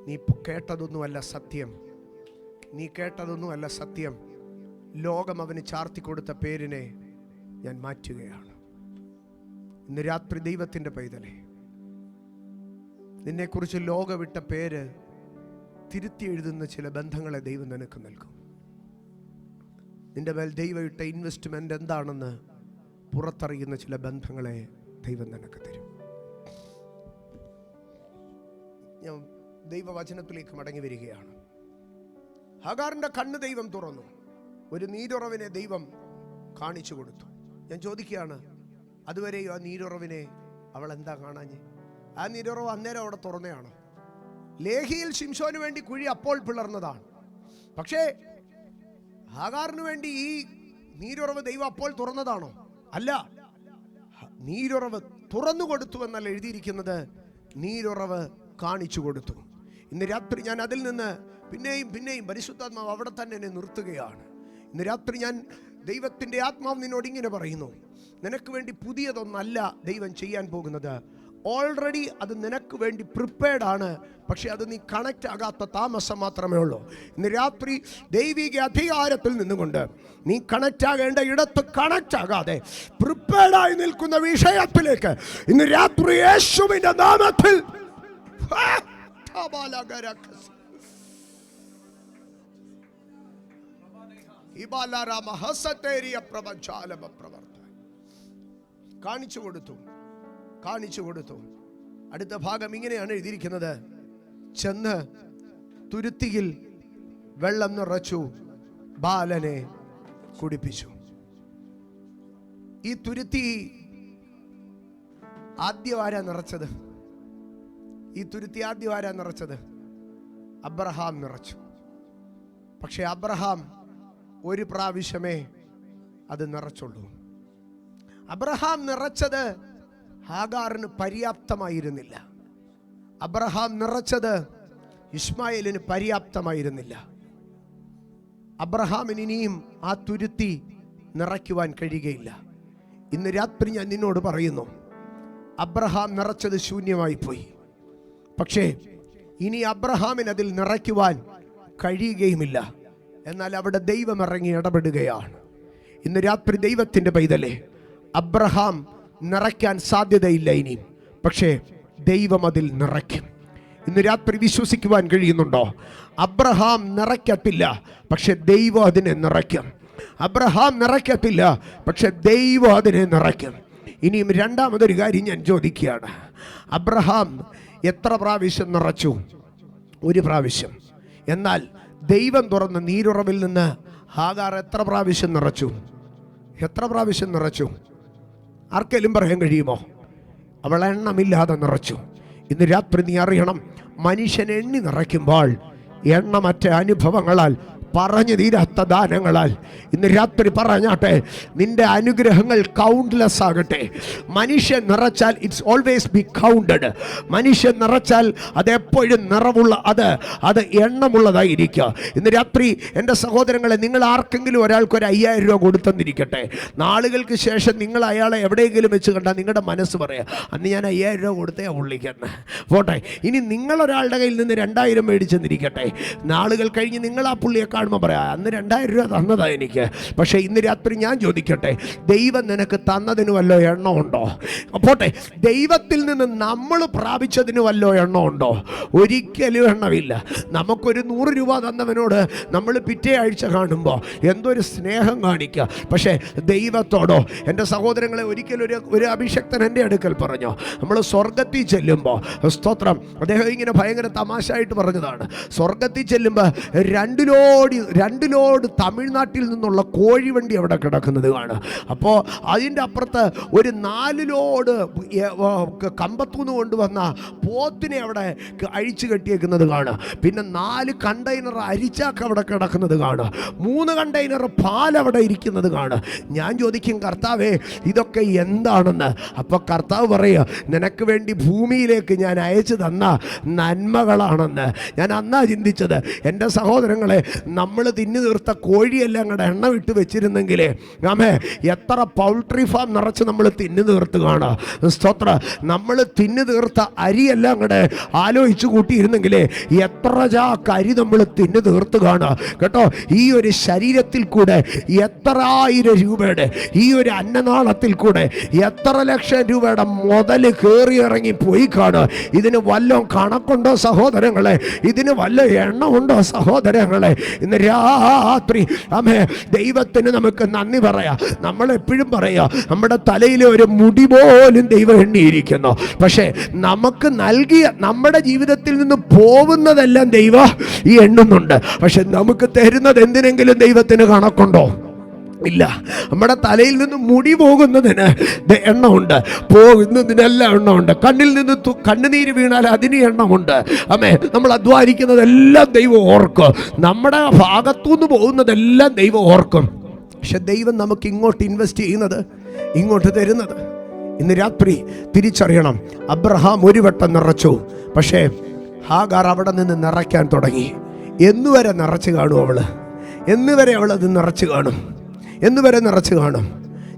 നീ കേട്ടതൊന്നുമല്ല സത്യം, നീ കേട്ടതൊന്നുമല്ല സത്യം. ലോകം അവന് ചാർത്തിക്കൊടുത്ത പേരിനെ ഞാൻ മാറ്റുകയാണ്. ഇന്ന് രാത്രി ദൈവത്തിൻ്റെ പൈതലേ, നിന്നെക്കുറിച്ച് ലോകവിട്ട പേര് തിരുത്തി എഴുതുന്ന ചില ബന്ധങ്ങളെ ദൈവം നിനക്ക് നൽകും. നിന്റെ മേൽ ദൈവം ഇട്ട ഇൻവെസ്റ്റ്മെന്റ് എന്താണെന്ന് പുറത്തറിയുന്ന ചില ബന്ധങ്ങളെ ദൈവം നിനക്ക് തരും. ഞാൻ ദൈവവചനത്തിലേക്ക് മടങ്ങി വരികയാണ്. ഹഗാറിന്റെ കണ്ണ് ദൈവം തുറന്നു. ഒരു നീരുറവിനെ ദൈവം കാണിച്ചു കൊടുത്തു. ഞാൻ ചോദിക്കുകയാണ്, അതുവരെയോ ആ നീരുറവിനെ അവൾ എന്താ കാണാഞ്ഞ്? ആ നീരുറവ് അന്നേരം അവിടെ തുറന്നതാണോ? ലേഹിയിൽ ശിംശോന് വേണ്ടി കുഴി അപ്പോൾ പിളർന്നതാണ്. പക്ഷേ ഹാഗാറിന് വേണ്ടി ഈ നീരുറവ് ദൈവം അപ്പോൾ തുറന്നതാണോ? അല്ല. നീരുറവ് തുറന്നു കൊടുത്തു എന്നല്ല എഴുതിയിരിക്കുന്നത്, നീരുറവ് കാണിച്ചു കൊടുത്തു. ഇന്ന് രാത്രി ഞാൻ അതിൽ നിന്ന് പിന്നെയും പരിശുദ്ധാത്മാവ് അവിടെ തന്നെ എന്നെ നിർത്തുകയാണ്. ഇന്ന് രാത്രി ഞാൻ ദൈവത്തിൻ്റെ ആത്മാവ് നിന്നോട് ഇങ്ങനെ പറയുന്നു, നിനക്ക് വേണ്ടി പുതിയതൊന്നല്ല ദൈവം ചെയ്യാൻ പോകുന്നത്. ഓൾറെഡി അത് നിനക്ക് വേണ്ടി പ്രിപ്പയർഡ് ആണ്. പക്ഷെ അത് നീ കണക്റ്റ് ആകാത്ത താമസം മാത്രമേ ഉള്ളൂ. ഇന്ന് രാത്രി ദൈവിക അധികാരത്തിൽ നിന്നുകൊണ്ട് നീ കണക്റ്റ് ആകേണ്ട ഇടത്ത് കണക്റ്റ് ആകാതെ പ്രിപ്പയർഡായി നിൽക്കുന്ന വിഷയത്തിലേക്ക് ഇന്ന് രാത്രി യേശുവിന്റെ നാമത്തിൽ കാണിച്ചു കൊടുത്തു. കാണിച്ചു കൊടുത്തു. അടുത്ത ഭാഗം ഇങ്ങനെയാണ് എഴുതിയിരിക്കുന്നത്: ചെന്ന് തുരുത്തിയിൽ വെള്ളം നിറച്ചു, ബാലനെ കുടിപ്പിച്ചു. ഈ തുരുത്തി ആദ്യം ആരാ നിറച്ചത്? ഈ തുരുത്തി ആദ്യം ആരാ നിറച്ചത്? അബ്രഹാം നിറച്ചു. പക്ഷെ അബ്രഹാം ഒരു പ്രാവശ്യമേ അത് നിറച്ചുള്ളൂ. അബ്രഹാം നിറച്ചത് ഹാഗാറിന് പര്യാപ്തമായിരുന്നില്ല. അബ്രഹാം നിറച്ചത് ഇസ്മായേലിന് പര്യാപ്തമായിരുന്നില്ല. അബ്രഹാമിന് ഇനിയും ആ തുരുത്തി നിറയ്ക്കുവാൻ കഴിയുകയില്ല. ഇന്ന് രാത്രി ഞാൻ നിന്നോട് പറയുന്നു, അബ്രഹാം നിറച്ചത് ശൂന്യമായി പോയി. പക്ഷേ ഇനി അബ്രഹാമിന് അതിൽ നിറയ്ക്കുവാൻ കഴിയുകയുമില്ല. എന്നാൽ അവിടെ ദൈവം ഇറങ്ങി ഇടപെടുകയാണ്. ഇന്ന് രാത്രി ദൈവത്തിൻ്റെ പൈതലേ, അബ്രഹാം നിറയ്ക്കാൻ സാധ്യതയില്ല ഇനിയും, പക്ഷേ ദൈവം അതിൽ നിറയ്ക്കും. ഇന്ന് രാത്രി വിശ്വസിക്കുവാൻ കഴിയുന്നുണ്ടോ? അബ്രഹാം നിറയ്ക്കത്തില്ല, പക്ഷെ ദൈവം അതിനെ നിറയ്ക്കും. അബ്രഹാം നിറയ്ക്കത്തില്ല, പക്ഷെ ദൈവം അതിനെ നിറയ്ക്കും. ഇനിയും രണ്ടാമതൊരു കാര്യം ഞാൻ ചോദിക്കുകയാണ്. അബ്രഹാം എത്ര പ്രാവശ്യം നിറച്ചു? ഒരു പ്രാവശ്യം. എന്നാൽ ദൈവം തുറന്ന നീരുറവിൽ നിന്ന് ഹാഗാർ എത്ര പ്രാവശ്യം നിറച്ചു? എത്ര പ്രാവശ്യം നിറച്ചു? ആർക്കെങ്കിലും പറയാൻ കഴിയുമോ? അവൾ എണ്ണമില്ലാതെ നിറച്ചു. ഇന്ന് രാത്രി നീ അറിയണം, മനുഷ്യൻ എണ്ണി നിറയ്ക്കുമ്പോൾ എണ്ണമറ്റ അനുഭവങ്ങളാൽ, പറഞ്ഞു തീരാത്ത ദാനങ്ങളാൽ, ഇന്ന് രാത്രി പറഞ്ഞാട്ടെ, നിന്റെ അനുഗ്രഹങ്ങൾ കൗണ്ട്ലെസ് ആകട്ടെ. മനുഷ്യൻ നിറച്ചാൽ ഇറ്റ്സ് ഓൾവേസ് ബി കൗണ്ടഡ്. മനുഷ്യൻ നിറച്ചാൽ അതെപ്പോഴും നിറവുള്ള, അത് എണ്ണമുള്ളതായിരിക്കുക. ഇന്ന് രാത്രി എൻ്റെ സഹോദരങ്ങളെ, നിങ്ങൾ ആർക്കെങ്കിലും ഒരാൾക്ക് ഒരു 5000 രൂപ കൊടുത്തെന്നിരിക്കട്ടെ. നാളുകൾക്ക് ശേഷം നിങ്ങൾ അയാളെ എവിടെയെങ്കിലും വെച്ച് കണ്ടാൽ നിങ്ങളുടെ മനസ്സ് പറയാം, അന്ന് ഞാൻ 5000 രൂപ കൊടുത്തേ ഉള്ളിക്കന്നെ പോട്ടെ. ഇനി നിങ്ങളൊരാളുടെ കയ്യിൽ നിന്ന് 2000 മേടിച്ചെന്നിരിക്കട്ടെ. നാളുകൾ കഴിഞ്ഞ് നിങ്ങൾ ആ പുള്ളിയെ കാണുമ്പോൾ പറയാം, അന്ന് 2000 രൂപ തന്നതാ എനിക്ക്. പക്ഷേ ഇന്ന് രാത്രി ഞാൻ ചോദിക്കട്ടെ, ദൈവം നിനക്ക് തന്നതിന് വല്ലോ എണ്ണമുണ്ടോ? പോട്ടെ, ദൈവത്തിൽ നിന്ന് നമ്മൾ പ്രാപിച്ചതിന് വല്ലോ എണ്ണമുണ്ടോ? ഒരിക്കലും എണ്ണമില്ല. നമുക്കൊരു 100 രൂപ തന്നവനോട് നമ്മൾ പിറ്റേ ആഴ്ച കാണുമ്പോൾ എന്തൊരു സ്നേഹം കാണിക്കുക. പക്ഷേ ദൈവത്തോടോ? എൻ്റെ സഹോദരങ്ങളെ, ഒരിക്കലും ഒരു അഭിഷക്തൻ എൻ്റെ അടുക്കൽ പറഞ്ഞു, നമ്മൾ സ്വർഗത്തിൽ ചെല്ലുമ്പോൾ, സ്തോത്രം, അദ്ദേഹം ഇങ്ങനെ ഭയങ്കര തമാശയായിട്ട് പറഞ്ഞതാണ്, സ്വർഗത്തിൽ ചെല്ലുമ്പോൾ 2 ലോഡ് തമിഴ്നാട്ടിൽ നിന്നുള്ള കോഴിവണ്ടി അവിടെ കിടക്കുന്നത് കാണും. അപ്പോൾ അതിൻ്റെ അപ്പുറത്ത് ഒരു 4 ലോഡ് കമ്പത്തൂന്ന് കൊണ്ടുവന്ന പോത്തിനെ അവിടെ അഴിച്ചു കെട്ടിയേക്കുന്നത് കാണും. പിന്നെ 4 കണ്ടെയ്നർ അരിച്ചാക്ക് അവിടെ കിടക്കുന്നത് കാണും. 3 കണ്ടെയ്നർ പാൽ അവിടെ ഇരിക്കുന്നത് കാണും. ഞാൻ ചോദിക്കും, കർത്താവേ, ഇതൊക്കെ എന്താണെന്ന്? അപ്പോൾ കർത്താവ് പറയുക, നിനക്ക് വേണ്ടി ഭൂമിയിലേക്ക് ഞാൻ അയച്ചു തന്ന നന്മകളാണെന്ന്. ഞാൻ അന്നാ ചിന്തിച്ചത്, എൻ്റെ സഹോദരങ്ങളെ, നമ്മൾ തിന്നു തീർത്ത കോഴിയെല്ലാം കൂടെ എണ്ണ വിട്ട് വെച്ചിരുന്നെങ്കിലേ എത്ര പൗൾട്രി ഫാം നിറച്ച് നമ്മൾ തിന്നു തീർത്ത് കാണാം. സ്തോത്ര, നമ്മൾ തിന്നു തീർത്ത അരിയെല്ലാം കൂടെ ആലോചിച്ച് കൂട്ടിയിരുന്നെങ്കിലേ എത്ര ചാക്ക് അരി നമ്മൾ തിന്നു തീർത്ത് കാണാം കേട്ടോ. ഈ ഒരു ശരീരത്തിൽ കൂടെ എത്ര 1000 രൂപയുടെ, ഈ ഒരു അന്നനാളത്തിൽ കൂടെ എത്ര ലക്ഷം രൂപയുടെ മുതൽ കയറി ഇറങ്ങി പോയി കാണുക. ഇതിന് വല്ലതും കണക്കുണ്ടോ സഹോദരങ്ങളെ? ഇതിന് വല്ല എണ്ണമുണ്ടോ സഹോദരങ്ങളെ? ഇന്ന് രാത്രി ദൈവത്തിന് നമുക്ക് നന്ദി പറയാം. നമ്മൾ എപ്പോഴും പറയാം, നമ്മുടെ തലയിലെ ഒരു മുടി പോലും ദൈവം എണ്ണിയിരിക്കുന്നു. പക്ഷേ നമുക്ക് നൽകിയ, നമ്മുടെ ജീവിതത്തിൽ നിന്ന് പോകുന്നതെല്ലാം ദൈവം ഈ എണ്ണുന്നുണ്ട്. പക്ഷെ നമുക്ക് തരുന്നത് എന്തിനെങ്കിലും ദൈവത്തിന് കണക്കുണ്ടോ? ഇല്ല. നമ്മുടെ തലയിൽ നിന്ന് മുടി പോകുന്നതിന് എണ്ണമുണ്ട്, പോകുന്നതിനെല്ലാം എണ്ണമുണ്ട്. കണ്ണിൽ നിന്ന് കണ്ണുനീര് വീണാൽ അതിന് എണ്ണമുണ്ട്. നമ്മൾ അധ്വാനിക്കുന്നതെല്ലാം ദൈവം ഓർക്കും. നമ്മുടെ ഭാഗത്തുനിന്ന് പോകുന്നതെല്ലാം ദൈവം ഓർക്കും. പക്ഷെ ദൈവം നമുക്ക് ഇങ്ങോട്ട് ഇൻവെസ്റ്റ് ചെയ്യുന്നത്, ഇങ്ങോട്ട് തരുന്നത്. ഇന്ന് രാത്രി തിരിച്ചറിയണം, അബ്രഹാം ഒരു വട്ടം നിറച്ചു, പക്ഷേ ഹാഗാർ അവിടെ നിന്ന് നിറയ്ക്കാൻ തുടങ്ങി. എന്നുവരെ നിറച്ച് കാണും അവള്? എന്നുവരെ അവൾ അത് നിറച്ച് കാണും? എന്നുവരെ നിറച്ച് കാണും?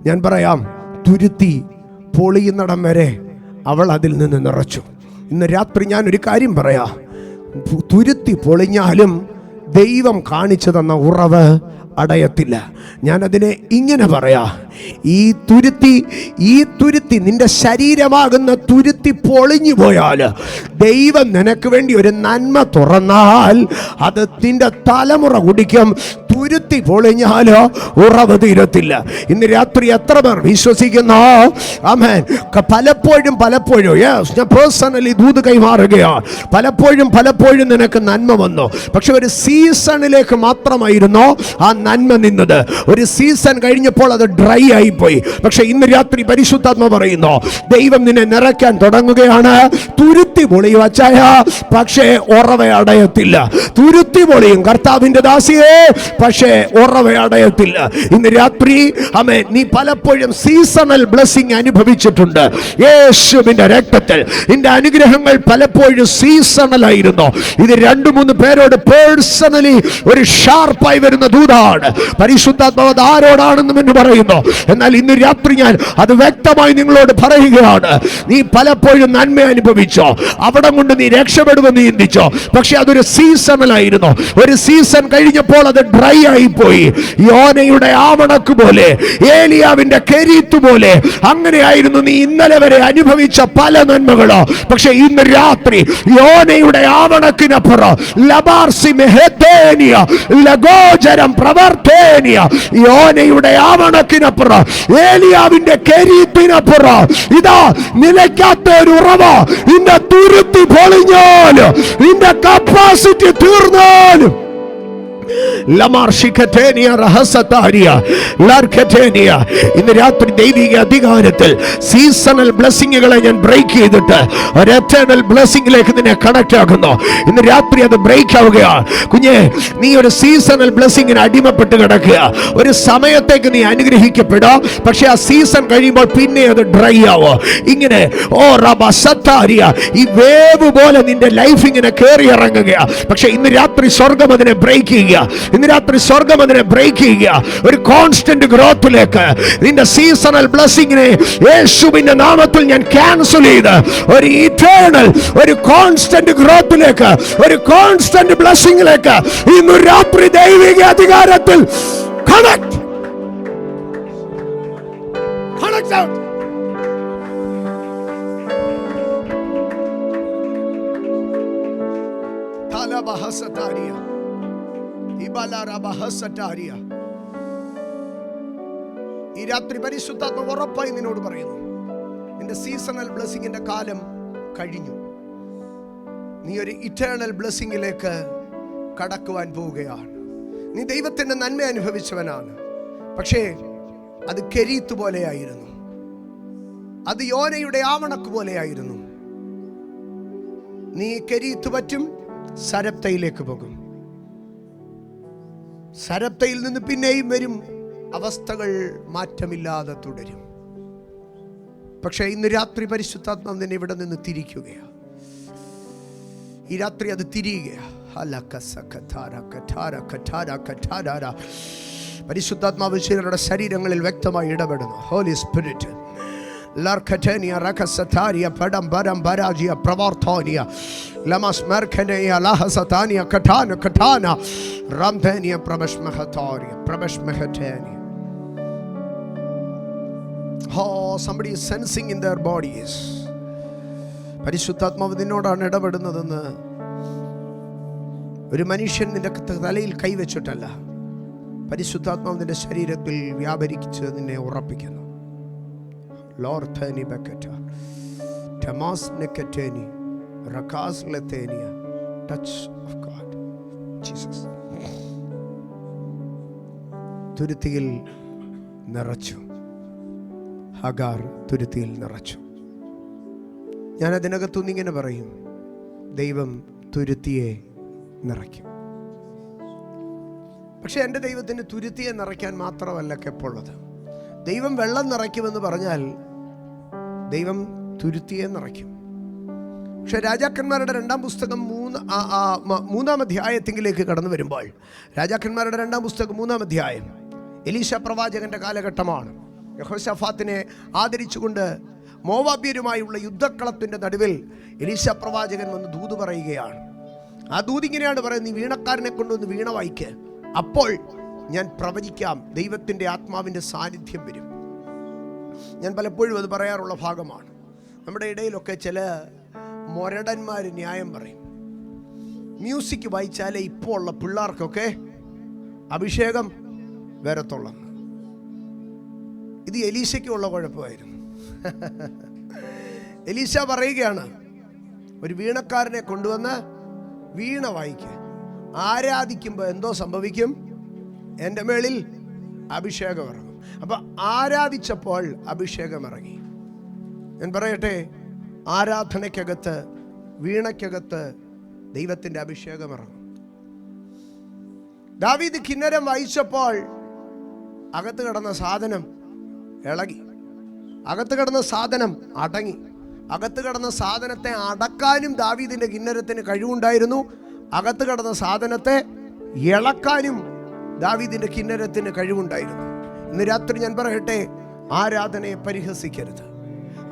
ഞാൻ പറയാം, തുരുത്തി പൊളിയുന്നിടം വരെ അവൾ അതിൽ നിന്ന് നിറച്ചു. ഇന്ന് രാത്രി ഞാനൊരു കാര്യം പറയാം, തുരുത്തി പൊളിഞ്ഞാലും ദൈവം കാണിച്ചു തന്ന ഉറവ് അടയത്തില്ല. ഞാനതിനെ ഇങ്ങനെ പറയാം, ഈ തുരുത്തി നിന്റെ ശരീരമാകുന്ന തുരുത്തി പൊളിഞ്ഞു പോയാൽ, ദൈവം നിനക്ക് വേണ്ടി ഒരു നന്മ തുറന്നാൽ അത് നിന്റെ തലമുറ കുടിക്കും. തുരുത്തി പൊളിഞ്ഞാലോ ഉറവ് തീരത്തില്ല. ഇന്ന് രാത്രി എത്ര പേർ വിശ്വസിക്കുന്നു? ആമേൻ. പലപ്പോഴും ഞാൻ പേഴ്സണലി ദൂത് കൈമാറുകയാണ്. പലപ്പോഴും നിനക്ക് നന്മ വന്നു, പക്ഷെ ഒരു സീസണിലേക്ക് മാത്രമായിരുന്നു ആ നന്മ നിന്നത്. ഒരു സീസൺ കഴിഞ്ഞപ്പോൾ അത് ഡ്രൈ ആയിപ്പോയി. പക്ഷെ ഇന്ന് രാത്രി പരിശുദ്ധാത്മ പറയുന്നു, ദൈവം നിന്നെ നിറയ്ക്കാൻ തുടങ്ങുകയാണ്. തുരുത്തി പൊളിയും അച്ചായ, പക്ഷേ ഉറവ അടയത്തില്ല. തുരുത്തി പൊളിയും കർത്താവിന്റെ ദാസിയെ, പക്ഷേ ഉറവ അടയത്തില്ല. ഇന്ന് രാത്രി ആമേൻ, നീ പലപ്പോഴും സീസണൽ ബ്ലെസ്സിംഗ് അനുഭവിച്ചിട്ടുണ്ട്. യേശുവിന്റെ രക്തത്തിൽ നിന്റെ അനുഗ്രഹങ്ങൾ പലപ്പോഴും സീസണൽ ആയിരുന്നു. ഇത് 2-3 പേരോട് പേഴ്സണലി ഒരു ഷാർപ്പായി വരുന്ന ദൂതാണ്. പരിശുദ്ധാത്മാവ് ആരോടാണെന്നും എന്ന് പറയുന്നു. എന്നാൽ ഇന്ന് രാത്രി ഞാൻ അത് വ്യക്തമായി നിങ്ങളോട് പറയുകയാണ്. നീ പലപ്പോഴും നന്മ അനുഭവിച്ചോ, അവിടെ കൊണ്ട് നീ രക്ഷപ്പെടുമെന്ന് ചിന്തിച്ചോ, പക്ഷെ അതൊരു സീസണലായിരുന്നു. ഒരു സീസൺ കഴിഞ്ഞപ്പോൾ അത് ഡ്രൈ ആയി പോയി. യോനയുടെ ആവണക്ക് പോലെ, ഏലിയാവിന്റെ കെരീത്ത് പോലെ അങ്ങനെയായിരുന്നു നീ ഇന്നലെ വരെ അനുഭവിച്ച പല നന്മകളോ. പക്ഷെ ഇന്ന് രാത്രി യോനയുടെ ആവണക്കിനപ്പുറം യോനയുടെ ആവണക്കിനപ്പുറം, ഏലിയാവിന്റെ കെരീത്തിനപ്പുറം ഇതാ നിലയ്ക്കാത്ത ഒരു ഉറവ. നിന്റെ തുരുത്തി പൊളിഞ്ഞാലും, നിന്റെ കപ്പാസിറ്റി തീർന്നാലും, ഇന്ന് രാത്രി ദൈവിക അധികാരത്തിൽ സീസണൽ ബ്ലെസ്സിങ്ങുകളെ ഞാൻ ബ്രേക്ക് ചെയ്തിട്ട് ഒരു എറ്റേണൽ ബ്ലെസ്സിങ്ങിലേക്ക് നിന്നെ കണക്ട് ആക്കുന്നു. ഇന്ന് രാത്രി അത് ബ്രേക്ക് ആവുകയാണ്. കുഞ്ഞെ, നീ ഒരു സീസണൽ ബ്ലെസ്സിങ്ങിന് അടിമപ്പെട്ട് കിടക്കുക. ഒരു സമയത്തേക്ക് നീ അനുഗ്രഹിക്കപ്പെടുക, പക്ഷെ ആ സീസൺ കഴിയുമ്പോൾ പിന്നെ അത് ഡ്രൈ ആവോ. ഇങ്ങനെ ഈ വേവ് പോലെ നിന്റെ ലൈഫ് ഇങ്ങനെ കയറി ഇറങ്ങുകയാണ്. പക്ഷെ ഇന്ന് രാത്രി സ്വർഗം അതിനെ ബ്രേക്ക് ചെയ്യുക. ഇന്ന് രാത്രി സ്വർഗം അതിനെ ബ്രേക്ക് ചെയ്യുക. ഒരു കോൺസ്റ്റന്റ് ഗ്രോത്തിലേക്ക് നിന്റെ സീസണൽ ബ്ലെസ്സിങ്ങിനെ യേശുവിന്റെ നാമത്തിൽ ഞാൻ ക്യാൻസൽ ചെയ്ത് ഒരു ഇറ്റേണൽ, ഒരു കോൺസ്റ്റന്റ് ഗ്രോത്തിലേക്ക്, ഒരു കോൺസ്റ്റന്റ് ബ്ലെസ്സിങ്ങിലേക്ക് ഇന്ന് രാത്രി ദൈവിക അധികാരത്തിൽ കണക്ട് ഔട്ട്. ഈ രാത്രി പരിശുദ്ധാത്മാവ് ഉറപ്പായി നിന്നോട് പറയുന്നു, നിന്റെ സീസണൽ ബ്ലെസ്സിങ്ങിന്റെ കാലം കഴിഞ്ഞു. നീ ഒരു ഇറ്റേണൽ ബ്ലെസ്സിങ്ങിലേക്ക് കടക്കുവാൻ പോവുകയാണ്. നീ ദൈവത്തിന്റെ നന്മ അനുഭവിച്ചവനാണ്, പക്ഷേ അത് കെരീത്ത് പോലെയായിരുന്നു. അത് യോനയുടെ ആവണക്ക് പോലെയായിരുന്നു. നീ കെരീത്ത് പറ്റും, സരപ്തയിലേക്ക് പോകും. സരപ്തയിൽ നിന്ന് പിന്നെയും വരും. അവസ്ഥകൾ മാറ്റമില്ലാതെ തുടരും. പക്ഷേ ഇന്ന് രാത്രി പരിശുദ്ധാത്മാവ് നിന്നെ ഇവിടെ നിന്ന് തിരിക്കുകയാണ്. ഈ രാത്രി അത് തിരിയുകയാണ്. പരിശുദ്ധാത്മാവ് ചിലരുടെ ശരീരങ്ങളിൽ വ്യക്തമായി ഇടപെടുന്നു. Holy spirit Larkatenia Rakasataria Padam Badam Barajia Pravartonia Lamas Merkania Lahasatania Katana Rampenia Prabashmahataria Prabashmahatania. Oh, somebody is sensing in their bodies. പരിശുദ്ധാത്മാവ് നിന്നോടാണ് ഇടപെടുന്നതെന്ന്. ഒരു മനുഷ്യൻ നിന്റെ തലയിൽ കൈവച്ചിട്ടല്ല, പരിശുദ്ധാത്മാവ് നിന്റെ ശരീരത്തിൽ വ്യാപരിച്ച് നിന്നെ ഉറപ്പിക്കുന്നു. Lorthani Bakata Tamas Nekateni Rakas Lethania. Touch of God. Jesus. തുരുത്തിയിൽ നിറച്ചു. ഹഗാർ തുരുത്തിയിൽ നിറച്ചു. ഞാൻ അതിനകത്തുനിന്ന് ഇങ്ങനെ പറയും, ദൈവം തുരുത്തിയെ നിറയ്ക്കും. പക്ഷെ എൻ്റെ ദൈവത്തിന് തുരുത്തിയെ നിറയ്ക്കാൻ മാത്രമല്ല കെപ്പുള്ളത്. ദൈവം വെള്ളം നിറയ്ക്കുമെന്ന് പറഞ്ഞാൽ ദൈവം തുരുത്തിയെ നിറയ്ക്കും. പക്ഷെ രാജാക്കന്മാരുടെ 2-ാം പുസ്തകം 3-ാം അധ്യായത്തിലേക്ക് കടന്നു വരുമ്പോൾ, രാജാക്കന്മാരുടെ 2-ാം പുസ്തകം 3-ാം അധ്യായം എലീശ പ്രവാചകന്റെ കാലഘട്ടമാണ്. യഹോശാഫാത്തിനെ ആദരിച്ചുകൊണ്ട് മോവാബ്യരുമായുള്ള യുദ്ധക്കളത്തിൻ്റെ നടുവിൽ എലീശ പ്രവാചകൻ വന്ന് ദൂത് പറയുകയാണ്. ആ ദൂത് ഇങ്ങനെയാണ് പറയുന്നത്, നീ വീണക്കാരനെ കൊണ്ടുവന്ന് വീണ വായിക്ക്, അപ്പോൾ ഞാൻ പ്രവചിക്കാം, ദൈവത്തിൻ്റെ ആത്മാവിൻ്റെ സാന്നിധ്യം വരും. ഞാൻ പലപ്പോഴും അത് പറയാറുള്ള ഭാഗമാണ്. നമ്മുടെ ഇടയിലൊക്കെ ചില മൊരടന്മാർ ന്യായം പറയും. മ്യൂസിക് വായിച്ചാലേ ഇപ്പോൾ ഉള്ള പിള്ളേർക്കൊക്കെ അഭിഷേകം വരത്തുള്ളൂ. ഇത് എലീശയ്ക്കുള്ള കുഴപ്പമായിരുന്നു. എലീശ പറയുകയാണ്, ഒരു വീണക്കാരനെ കൊണ്ടുവന്ന് വീണ വായിക്ക്, ആരാധിക്കുമ്പോൾ എന്തോ സംഭവിക്കും, എൻ്റെ മേളിൽ അഭിഷേകം ഇറങ്ങും. അപ്പൊ ആരാധിച്ചപ്പോൾ അഭിഷേകം ഇറങ്ങി. ഞാൻ പറയട്ടെ, ആരാധനയ്ക്കകത്ത്, വീണയ്ക്കകത്ത് ദൈവത്തിൻ്റെ അഭിഷേകം ഇറങ്ങും. ദാവീദ് കിന്നരം വായിച്ചപ്പോൾ അകത്ത് കിടന്ന സാധനം ഇളകി, അകത്ത് കിടന്ന സാധനം അടങ്ങി. അകത്ത് കിടന്ന സാധനത്തെ അടക്കാനും ദാവീദിന്റെ കിന്നരത്തിന് കഴിവുണ്ടായിരുന്നു. അകത്ത് കിടന്ന സാധനത്തെ ഇളക്കാനും ദാവീദിന്റെ കിന്നരത്തിന് കഴിവുണ്ടായിരുന്നു. ഇന്ന് രാത്രി ഞാൻ പറയട്ടെ, ആരാധനയെ പരിഹസിക്കരുത്.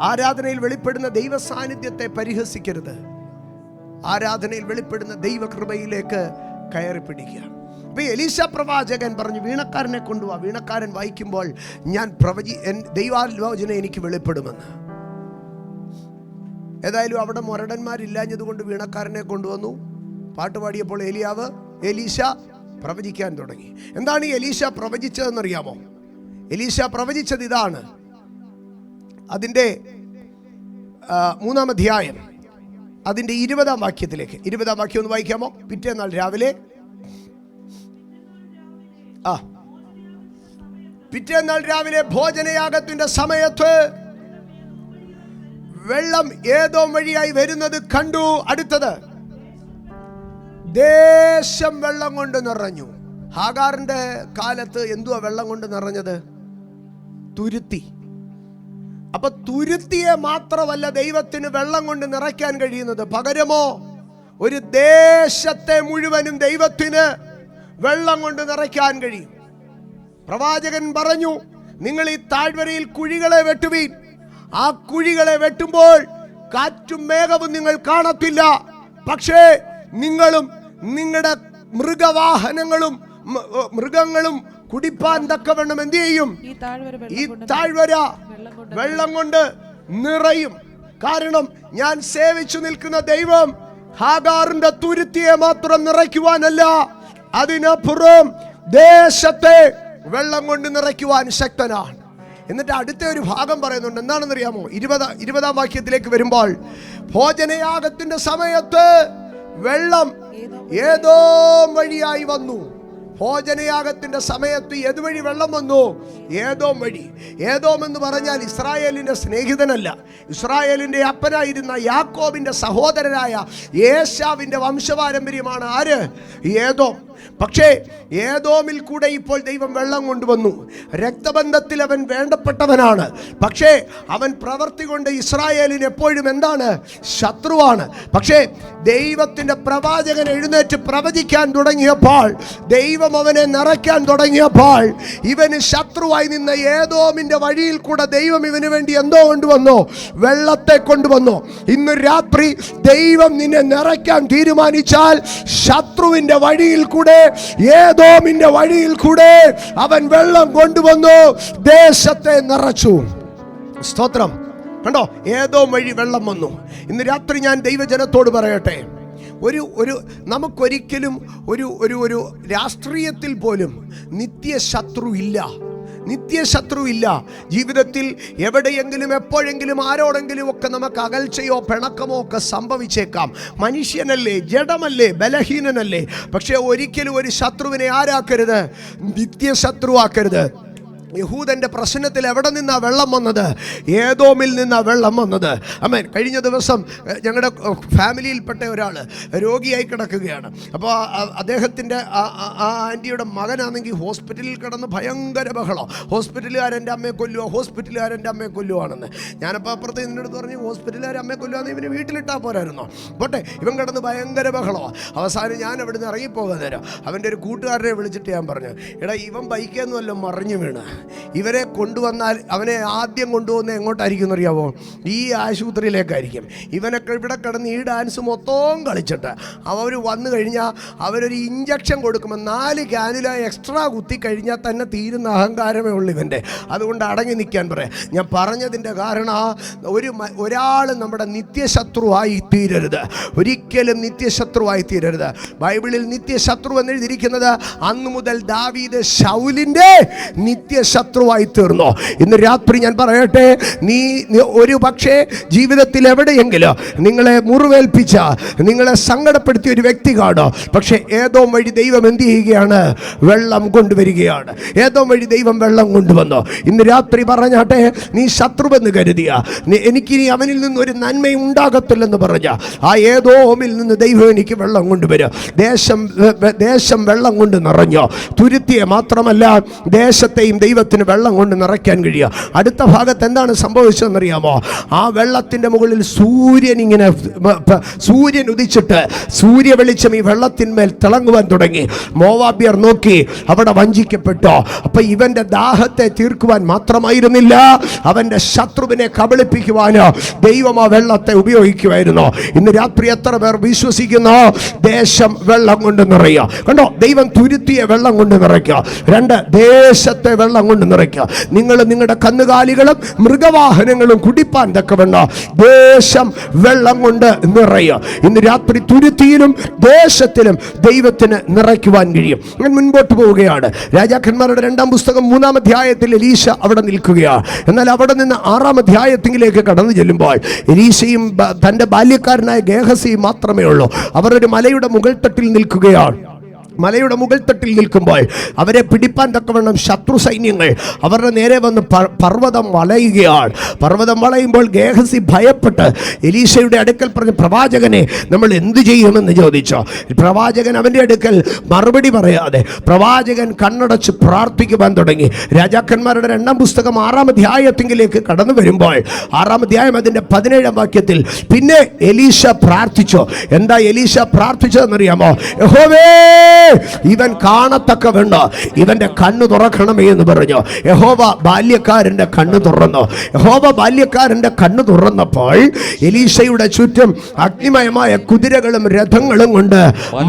ആരാധനയിൽ വെളിപ്പെടുന്ന ദൈവ സാന്നിധ്യത്തെ പരിഹസിക്കരുത്. ആരാധനയിൽ വെളിപ്പെടുന്ന ദൈവകൃപയിലേക്ക് കയറി പിടിക്കുക. ഇപ്പൊ എലീശ പ്രവാചകൻ പറഞ്ഞു, വീണക്കാരനെ കൊണ്ടുപോവാ. വീണക്കാരൻ വായിക്കുമ്പോൾ ഞാൻ ദൈവാലോചന എനിക്ക് വെളിപ്പെടുമെന്ന്. ഏതായാലും അവിടെ മുരടന്മാരില്ലാഞ്ഞതുകൊണ്ട് വീണക്കാരനെ കൊണ്ടുവന്നു. പാട്ടുപാടിയപ്പോൾ എലീശ പ്രവചിക്കാൻ തുടങ്ങി. എന്താണ് ഈ എലീശ പ്രവചിച്ചതെന്നറിയാമോ? എലീശ പ്രവചിച്ചത് ഇതാണ്. അതിൻ്റെ 3-ാം അധ്യായം അതിൻ്റെ 20-ാം വാക്യത്തിലേക്ക്, 20-ാം വാക്യം ഒന്ന് വായിക്കാമോ? പിറ്റേന്നാൾ രാവിലെ പിറ്റേന്നാൾ രാവിലെ ഭോജനയാഗത്തിന്റെ സമയത്ത് വെള്ളം ഏതോം വഴിയായി വരുന്നത് കണ്ടു. അടുത്തത്, ദേശം വെള്ളം കൊണ്ട് നിറഞ്ഞു. ഹാഗാറിന്റെ കാലത്ത് എന്തുവാ വെള്ളം കൊണ്ട് നിറഞ്ഞത്? തുരുത്തി. അപ്പൊ തുരുത്തിയെ മാത്രമല്ല ദൈവത്തിന് വെള്ളം കൊണ്ട് നിറയ്ക്കാൻ കഴിയുന്നത്, പകരമോ ഒരു ദേശത്തെ മുഴുവനും ദൈവത്തിന് വെള്ളം കൊണ്ട് നിറയ്ക്കാൻ കഴിയും. പ്രവാചകൻ പറഞ്ഞു, നിങ്ങൾ ഈ താഴ്വരയിൽ കുഴികളെ വെട്ടുവീൻ. ആ കുഴികളെ വെട്ടുമ്പോൾ കാറ്റും മേഘവും നിങ്ങൾ കാണത്തില്ല, പക്ഷേ നിങ്ങളും നിങ്ങളുടെ മൃഗങ്ങളും കുടിപ്പാൻ തക്കവണ്ണം എന്ത് ചെയ്യും? ഈ താഴ്വര വെള്ളം കൊണ്ട് നിറയും. കാരണം ഞാൻ സേവിച്ചു നിൽക്കുന്ന ദൈവം ഹാഗാറിന്റെ തുരുത്തിയെ മാത്രം നിറയ്ക്കുവാനല്ല, അതിനപ്പുറം ദേശത്തെ വെള്ളം കൊണ്ട് നിറയ്ക്കുവാൻ ശക്തനാണ്. എന്നിട്ട് അടുത്ത ഒരു ഭാഗം പറയുന്നുണ്ട്. എന്താണെന്നറിയാമോ? 20-ാം വാക്യത്തിലേക്ക് വരുമ്പോൾ, ഭോജനയാഗത്തിന്റെ സമയത്ത് വെള്ളം ഏതോം വഴിയായി വന്നു. ഭോജനയാഗത്തിന്റെ സമയത്ത് ഏതുവഴി വെള്ളം വന്നു? ഏതോം വഴി. ഏതോം എന്ന് പറഞ്ഞാൽ ഇസ്രായേലിന്റെ സ്നേഹിതനല്ല, ഇസ്രായേലിന്റെ അപ്പനായിരുന്ന യാക്കോബിന്റെ സഹോദരനായ ഏശാവിന്റെ വംശപാരമ്പര്യമാണ് ആര്? ഏതോം. പക്ഷേ ഏതോമിൽ കൂടെ ഇപ്പോൾ ദൈവം വെള്ളം കൊണ്ടുവന്നു. രക്തബന്ധത്തിൽ അവൻ വേണ്ടപ്പെട്ടവനാണ്, പക്ഷേ അവൻ പ്രവൃത്തി കൊണ്ട് ഇസ്രായേലിന് എപ്പോഴും എന്താണ്? ശത്രുവാണ്. പക്ഷേ ദൈവത്തിന്റെ പ്രവാചകൻ എഴുന്നേറ്റ് പ്രവചിക്കാൻ തുടങ്ങിയപ്പോൾ, ദൈവം അവനെ നിറയ്ക്കാൻ തുടങ്ങിയപ്പോൾ, ഇവന് ശത്രുവായി നിന്ന ഏതോമിന്റെ വഴിയിൽ കൂടെ ദൈവം ഇവന് വേണ്ടി എന്തോ കൊണ്ടുവന്നു? വെള്ളത്തെ കൊണ്ടുവന്നു. ഇന്ന് രാത്രി ദൈവം നിന്നെ നിറയ്ക്കാൻ തീരുമാനിച്ചാൽ, ശത്രുവിന്റെ വഴിയിൽ കൂടെ, ഏദോമിന്റെ വഴിയിൽ കൂടെ അവൻ വെള്ളം കൊണ്ടുവന്നു, ദേശത്തെ നിറച്ചു. സ്തോത്രം. കണ്ടോ, ഏദോം വഴി വെള്ളം വന്നു. ഇന്ന് രാത്രി ഞാൻ ദൈവജനത്തോട് പറയട്ടെ, നമുക്കൊരിക്കലും ഒരു രാഷ്ട്രീയത്തിൽ പോലും നിത്യശത്രു ഇല്ല. ജീവിതത്തിൽ എവിടെയെങ്കിലും എപ്പോഴെങ്കിലും ആരോടെങ്കിലും ഒക്കെ നമുക്ക് അകൽച്ചയോ പിണക്കമോ ഒക്കെ സംഭവിച്ചേക്കാം. മനുഷ്യനല്ലേ, ജഡമല്ലേ, ബലഹീനനല്ലേ. പക്ഷെ ഒരിക്കലും ഒരു ശത്രുവിനെ ആരാക്കരുത്? നിത്യശത്രുവാക്കരുത്. യഹൂദന്റെ പ്രശ്നത്തിൽ എവിടെ നിന്നാ വെള്ളം വന്നത്? ഏദോമിൽ നിന്നാ വെള്ളം വന്നത്. ആമേൻ. കഴിഞ്ഞ ദിവസം ഞങ്ങളുടെ ഫാമിലിയിൽപ്പെട്ട ഒരാൾ രോഗിയായി കിടക്കുകയാണ്. അപ്പോൾ അദ്ദേഹത്തിൻ്റെ ആ ആൻറ്റിയുടെ മകനാണെങ്കിൽ ഹോസ്പിറ്റലിൽ കിടന്ന് ഭയങ്കര ബഹളം. ഹോസ്പിറ്റലുകാരെൻ്റെ അമ്മയെ കൊല്ലുവാണെന്ന്. ഞാനപ്പോൾ അപ്പുറത്ത് ഇതിൻ്റെ അടുത്ത് പറഞ്ഞു, ഹോസ്പിറ്റലുകാർ അമ്മയെ കൊല്ലുവാന്ന് ഇവന് വീട്ടിലിട്ടാൽ പോരായിരുന്നോ? പോട്ടെ, ഇവൻ കിടന്ന് ഭയങ്കര ബഹളമാണ്. അവസാനം ഞാൻ അവിടെ നിന്ന് ഇറങ്ങിപ്പോകാൻ നേരം അവൻ്റെ ഒരു കൂട്ടുകാരനെ വിളിച്ചിട്ട് ഞാൻ പറഞ്ഞു, എടാ ഇവൻ ബൈക്കേന്ന് വല്ലതും മറിഞ്ഞു വീണ് ഇവരെ കൊണ്ടുവന്നാൽ അവനെ ആദ്യം കൊണ്ടുപോകുന്നത് എങ്ങോട്ടായിരിക്കും എന്നറിയാമോ? ഈ ആശുപത്രിയിലേക്കായിരിക്കും. ഇവനൊക്കെ ഇവിടെ കിടന്ന് ഈ ഡാൻസ് മൊത്തവും കളിച്ചിട്ട് അവർ വന്നു കഴിഞ്ഞാൽ അവരൊരു ഇഞ്ചക്ഷൻ കൊടുക്കുമ്പോൾ 4 കാനുല എക്സ്ട്രാ കുത്തി കഴിഞ്ഞാൽ തന്നെ തീരുന്ന അഹങ്കാരമേ ഉള്ളൂ ഇവൻ്റെ. അതുകൊണ്ട് അടങ്ങി നിൽക്കാൻ പറയാം. ഞാൻ പറഞ്ഞതിൻ്റെ കാരണം ഒരാൾ നമ്മുടെ നിത്യശത്രുവായി തീരരുത്. ഒരിക്കലും നിത്യശത്രുവായി തീരരുത്. ബൈബിളിൽ നിത്യശത്രു എന്നെഴുതിയിരിക്കുന്നത് അന്നു മുതൽ ദാവീദ് ശൗലിൻ്റെ നിത്യശത്രുവായി തീർന്നു. ഇന്ന് രാത്രി ഞാൻ പറയട്ടെ, നീ ഒരു പക്ഷേ ജീവിതത്തിൽ എവിടെയെങ്കിലും നിങ്ങളെ മുറിവേൽപ്പിച്ച, നിങ്ങളെ സങ്കടപ്പെടുത്തിയ ഒരു വ്യക്തി കാണോ. പക്ഷേ ഏതോ വഴി ദൈവം എന്ത് ചെയ്യുകയാണ്? വെള്ളം കൊണ്ടുവരികയാണ്. ഏതോ വഴി ദൈവം വെള്ളം കൊണ്ടുവന്നു. ഇന്ന് രാത്രി പറഞ്ഞാട്ടെ, നീ ശത്രുവെന്ന് കരുതിയ, എനിക്കിനി അവനിൽ നിന്ന് ഒരു നന്മയും ഉണ്ടാകത്തില്ലെന്ന് പറഞ്ഞ ആ ഏതോമിൽ നിന്ന് ദൈവം എനിക്ക് വെള്ളം കൊണ്ടുവരും. ദേശം വെള്ളം കൊണ്ട് നിറഞ്ഞോ. തുരുത്തിയെ മാത്രമല്ല, ദേശത്തെയും ദൈവത്തിന് വെള്ളം കൊണ്ട് നിറയ്ക്കാൻ കഴിയുക. അടുത്ത ഭാഗത്ത് എന്താണ് സംഭവിച്ചതെന്നറിയാമോ? ആ വെള്ളത്തിൻ്റെ മുകളിൽ സൂര്യൻ ഉദിച്ചിട്ട് സൂര്യ വെളിച്ചം ഈ വെള്ളത്തിന്മേൽ തിളങ്ങുവാൻ തുടങ്ങി. മോവാബ്യർ നോക്കി, അവിടെ വഞ്ചിക്കപ്പെട്ടോ. അപ്പൊ ഇവന്റെ ദാഹത്തെ തീർക്കുവാൻ മാത്രമായിരുന്നില്ല, അവന്റെ ശത്രുവിനെ കബളിപ്പിക്കുവാനോ ദൈവം ആ വെള്ളത്തെ ഉപയോഗിക്കുമായിരുന്നു. ഇന്ന് രാത്രി എത്ര പേർ വിശ്വസിക്കുന്നു? ദേശം വെള്ളം കൊണ്ട് നിറയുക. കണ്ടോ, ദൈവം തുരുത്തിയെ വെള്ളം കൊണ്ട് നിറയ്ക്കുക. 2, ദേശത്തെ വെള്ളം കൊണ്ട് നിറയ്ക്കുക. നിങ്ങൾ നിങ്ങളുടെ കന്നുകാലികളും മൃഗവാഹനങ്ങളും കുടിപ്പാൻ തക്കവണ്ണം ദേശം വെള്ളം കൊണ്ട് നിറയുക. ഇന്ന് രാത്രി തുരുത്തിയിലും ദേശത്തിലും ദൈവത്തിന് നിറയ്ക്കുവാൻ കഴിയും. ഞാൻ മുൻപോട്ട് പോവുകയാണ്. രാജാക്കന്മാരുടെ 2-ാം പുസ്തകം 3-ാം അധ്യായത്തിൽ എലീശ അവിടെ നിൽക്കുകയാണ്. എന്നാൽ അവിടെ നിന്ന് 6-ാം അധ്യായത്തിലേക്ക് കടന്നു ചെല്ലുമ്പോൾ എലീശയും തൻ്റെ ബാല്യക്കാരനായ ഗേഹസിയും മാത്രമേ ഉള്ളൂ. അവർ ഒരു മലയുടെ മുകൾ തട്ടിൽ നിൽക്കുകയാണ്. മലയുടെ മുകൾ തട്ടിൽ നിൽക്കുമ്പോൾ അവരെ പിടിപ്പാൻ തക്കവണ്ണം ശത്രു സൈന്യങ്ങൾ അവരുടെ നേരെ വന്ന് പർവ്വതം വളയുകയാണ്. പർവ്വതം വളയുമ്പോൾ ഗേഹസി ഭയപ്പെട്ട് എലീശയുടെ അടുക്കൽ പറഞ്ഞ, പ്രവാചകനെ നമ്മൾ എന്തു ചെയ്യുമെന്ന് ചോദിച്ചോ. പ്രവാചകൻ അവൻ്റെ അടുക്കൽ മറുപടി പറയാതെ പ്രവാചകൻ കണ്ണടച്ച് പ്രാർത്ഥിക്കുവാൻ തുടങ്ങി. രാജാക്കന്മാരുടെ 2-ാം പുസ്തകം 6-ാം അധ്യായത്തിലേക്ക് കടന്നു വരുമ്പോൾ 6-ാം അധ്യായം അതിൻ്റെ 17-ാം വാക്യത്തിൽ, പിന്നെ എലീശ പ്രാർത്ഥിച്ചോ. എന്താ എലീശ പ്രാർത്ഥിച്ചതെന്നറിയാമോ? യഹോവേ, ഇവൻ കാണത്തക്കവണ്ണം ഇവന്റെ കണ്ണ് തുറക്കണമേ എന്ന് പറഞ്ഞു. യഹോവ ബാല്യക്കാരന്റെ കണ്ണ് തുറന്നു. യഹോവ ബാല്യക്കാരന്റെ കണ്ണ് തുറന്നപ്പോൾ എലീശയുടെ ചുറ്റും അഗ്നിമയമായ കുതിരകളും രഥങ്ങളും കൊണ്ട്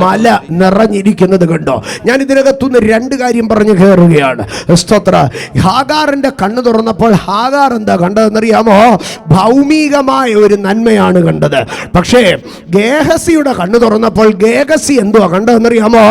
മല നിറഞ്ഞിരിക്കുന്നത് കണ്ടോ. ഞാൻ ഇതിനകത്തുനിന്ന് 2 കാര്യം പറഞ്ഞു കയറുകയാണ്. സ്തോത്ര. ഹാഗാറിന്റെ കണ്ണ് തുറന്നപ്പോൾ ഹാഗാർ എന്താ കണ്ടതെന്നറിയാമോ? ഭൗമികമായ ഒരു നന്മയാണ് കണ്ടത്. പക്ഷേ ഗേഹസിയുടെ കണ്ണ് തുറന്നപ്പോൾ ഗേഹസി എന്തുവാ കണ്ടതെന്നറിയാമോ?